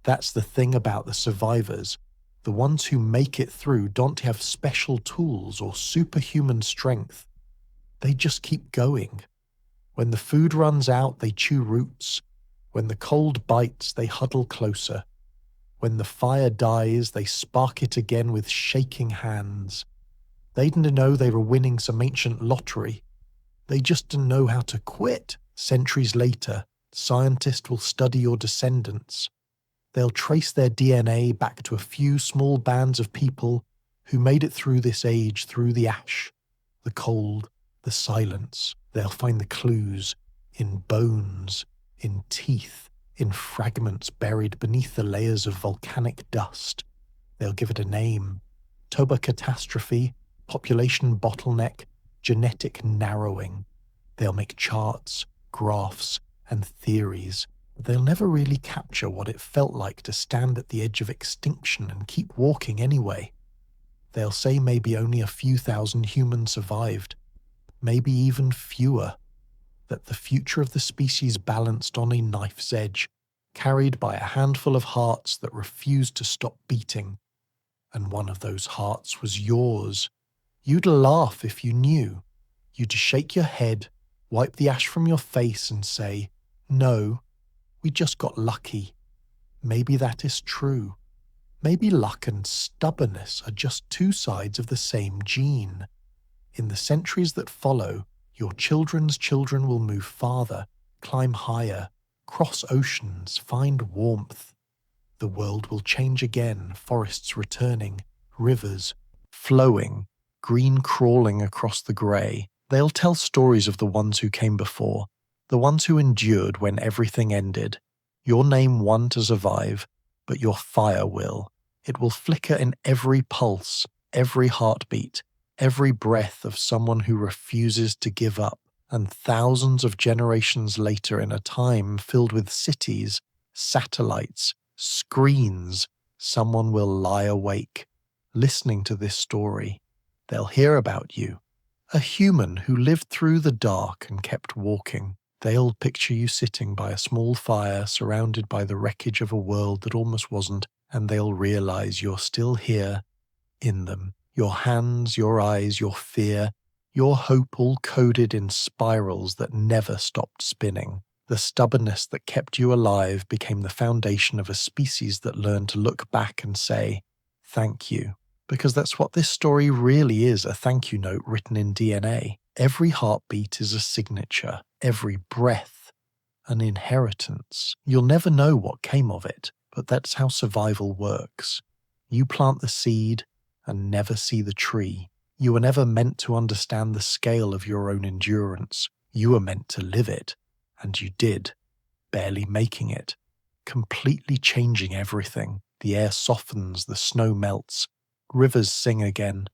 Speaker 1: That's the thing about the survivors. The ones who make it through don't have special tools or superhuman strength. They just keep going. When the food runs out, they chew roots. When the cold bites, they huddle closer. When the fire dies, they spark it again with shaking hands. They didn't know they were winning some ancient lottery. They just didn't know how to quit. Centuries later, scientists will study your descendants. They'll trace their DNA back to a few small bands of people who made it through this age, through the ash, the cold, the silence. They'll find the clues in bones, in teeth, in fragments buried beneath the layers of volcanic dust. They'll give it a name: Toba catastrophe, population bottleneck, genetic narrowing. They'll make charts, graphs, and theories. They'll never really capture what it felt like to stand at the edge of extinction and keep walking anyway. They'll say maybe only a few thousand humans survived, maybe even fewer, that the future of the species balanced on a knife's edge, carried by a handful of hearts that refused to stop beating. And one of those hearts was yours. You'd laugh if you knew. You'd shake your head, wipe the ash from your face and say, "No, we just got lucky." Maybe that is true. Maybe luck and stubbornness are just two sides of the same gene. In the centuries that follow, your children's children will move farther, climb higher, cross oceans, find warmth. The world will change again, forests returning, rivers flowing, green crawling across the grey. They'll tell stories of the ones who came before, the ones who endured when everything ended. Your name won to survive, but your fire will. It will flicker in every pulse, every heartbeat, every breath of someone who refuses to give up. And thousands of generations later, in a time filled with cities, satellites, screens, someone will lie awake, listening to this story. They'll hear about you, a human who lived through the dark and kept walking. They'll picture you sitting by a small fire, surrounded by the wreckage of a world that almost wasn't, and they'll realize you're still here, in them. Your hands, your eyes, your fear, your hope all coded in spirals that never stopped spinning. The stubbornness that kept you alive became the foundation of a species that learned to look back and say, "Thank you." Because that's what this story really is, a thank you note written in DNA. Every heartbeat is a signature, every breath an inheritance. You'll never know what came of it, but that's how survival works. You plant the seed and never see the tree. You were never meant to understand the scale of your own endurance. You were meant to live it, and you did, barely making it, completely changing everything. The air softens, the snow melts, rivers sing again.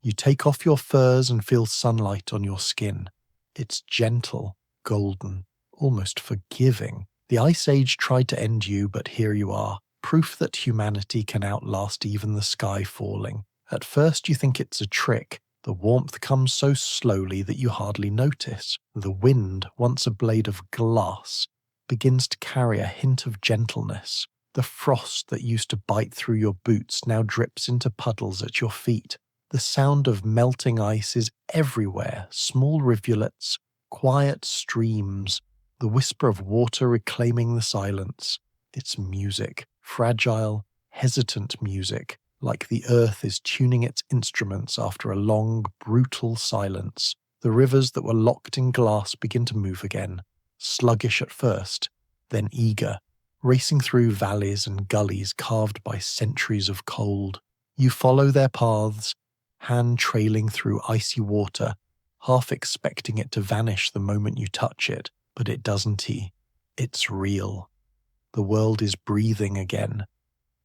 Speaker 1: You take off your furs and feel sunlight on your skin. It's gentle, golden, almost forgiving. The Ice Age tried to end you, but here you are, proof that humanity can outlast even the sky falling. At first you think it's a trick. The warmth comes so slowly that you hardly notice. The wind, once a blade of glass, begins to carry a hint of gentleness. The frost that used to bite through your boots now drips into puddles at your feet. The sound of melting ice is everywhere, small rivulets, quiet streams, the whisper of water reclaiming the silence. It's music, fragile, hesitant music, like the earth is tuning its instruments after a long, brutal silence. The rivers that were locked in glass begin to move again, sluggish at first, then eager, racing through valleys and gullies carved by centuries of cold. You follow their paths, hand trailing through icy water, half expecting it to vanish the moment you touch it, but it doesn't. It's real. The world is breathing again.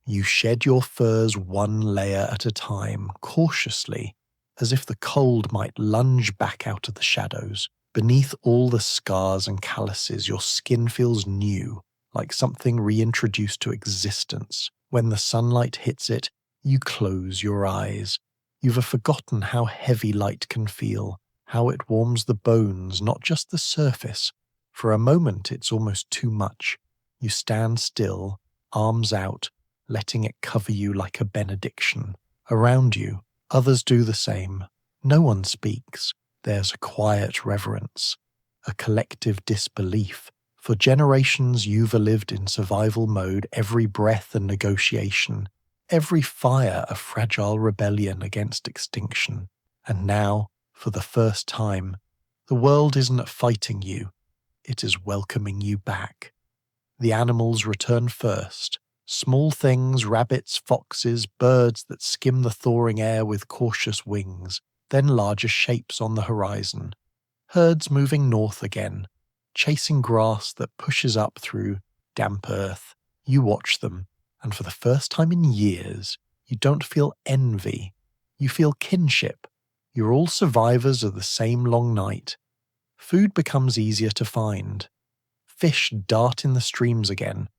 Speaker 1: You shed your furs one layer at a time, cautiously, as if the cold might lunge back out of the shadows. Beneath all the scars and calluses, your skin feels new, like something reintroduced to existence. When the sunlight hits it, you close your eyes. You've forgotten how heavy light can feel, how it warms the bones, not just the surface. For a moment, it's almost too much. You stand still, arms out, letting it cover you like a benediction. Around you, others do the same. No one speaks. There's a quiet reverence, a collective disbelief. For generations, you've lived in survival mode, every breath a negotiation, every fire a fragile rebellion against extinction. And now, for the first time, the world isn't fighting you, it is welcoming you back. The animals return first. Small things, rabbits, foxes, birds that skim the thawing air with cautious wings, then larger shapes on the horizon. Herds moving north again, chasing grass that pushes up through damp earth. You watch them, and for the first time in years, you don't feel envy. You feel kinship. You're all survivors of the same long night. Food becomes easier to find. Fish dart in the streams again.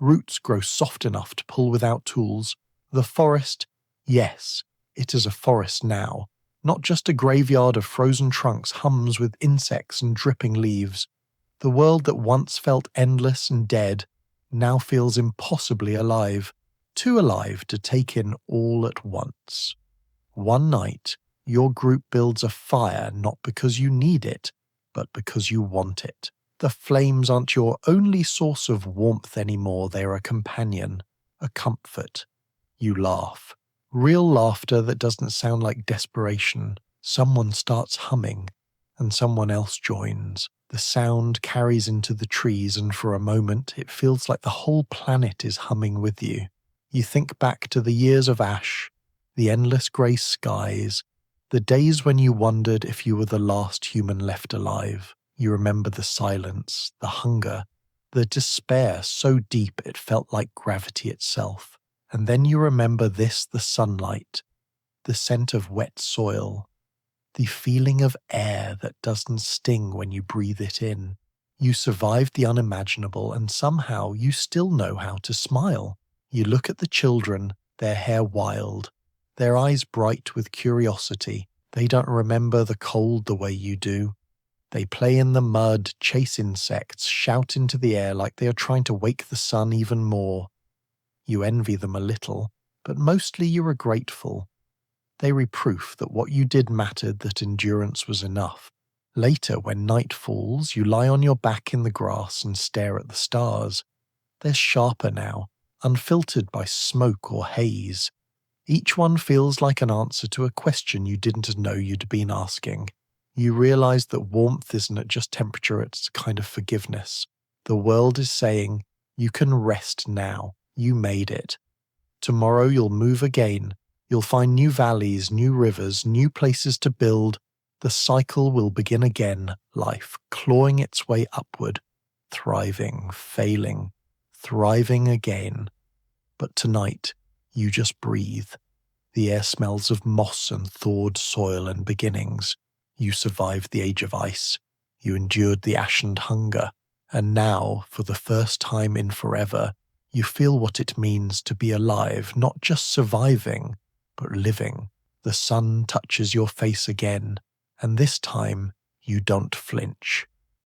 Speaker 1: Roots grow soft enough to pull without tools. The forest, yes, it is a forest now. Not just a graveyard of frozen trunks hums with insects and dripping leaves. The world that once felt endless and dead now feels impossibly alive, too alive to take in all at once. One night, your group builds a fire not because you need it, but because you want it. The flames aren't your only source of warmth anymore, they're a companion, a comfort. You laugh. Real laughter that doesn't sound like desperation. Someone starts humming, and someone else joins. The sound carries into the trees, and for a moment it feels like the whole planet is humming with you. You think back to the years of ash, the endless grey skies, the days when you wondered if you were the last human left alive. You remember the silence, the hunger, the despair so deep it felt like gravity itself. And then you remember this, the sunlight, the scent of wet soil, the feeling of air that doesn't sting when you breathe it in. You survived the unimaginable, and somehow you still know how to smile. You look at the children, their hair wild, their eyes bright with curiosity. They don't remember the cold the way you do. They play in the mud, chase insects, shout into the air like they are trying to wake the sun even more. You envy them a little, but mostly you are grateful. They were proof that what you did mattered, that endurance was enough. Later, when night falls, you lie on your back in the grass and stare at the stars. They're sharper now, unfiltered by smoke or haze. Each one feels like an answer to a question you didn't know you'd been asking. You realize that warmth isn't just temperature, it's a kind of forgiveness. The world is saying, you can rest now. You made it. Tomorrow you'll move again. You'll find new valleys, new rivers, new places to build. The cycle will begin again, life clawing its way upward, thriving, failing, thriving again. But tonight, you just breathe. The air smells of moss and thawed soil and beginnings. You survived the age of ice. You endured the ashened hunger. And now, for the first time in forever, you feel what it means to be alive, not just surviving, but living. The sun touches your face again, and this time you don't flinch.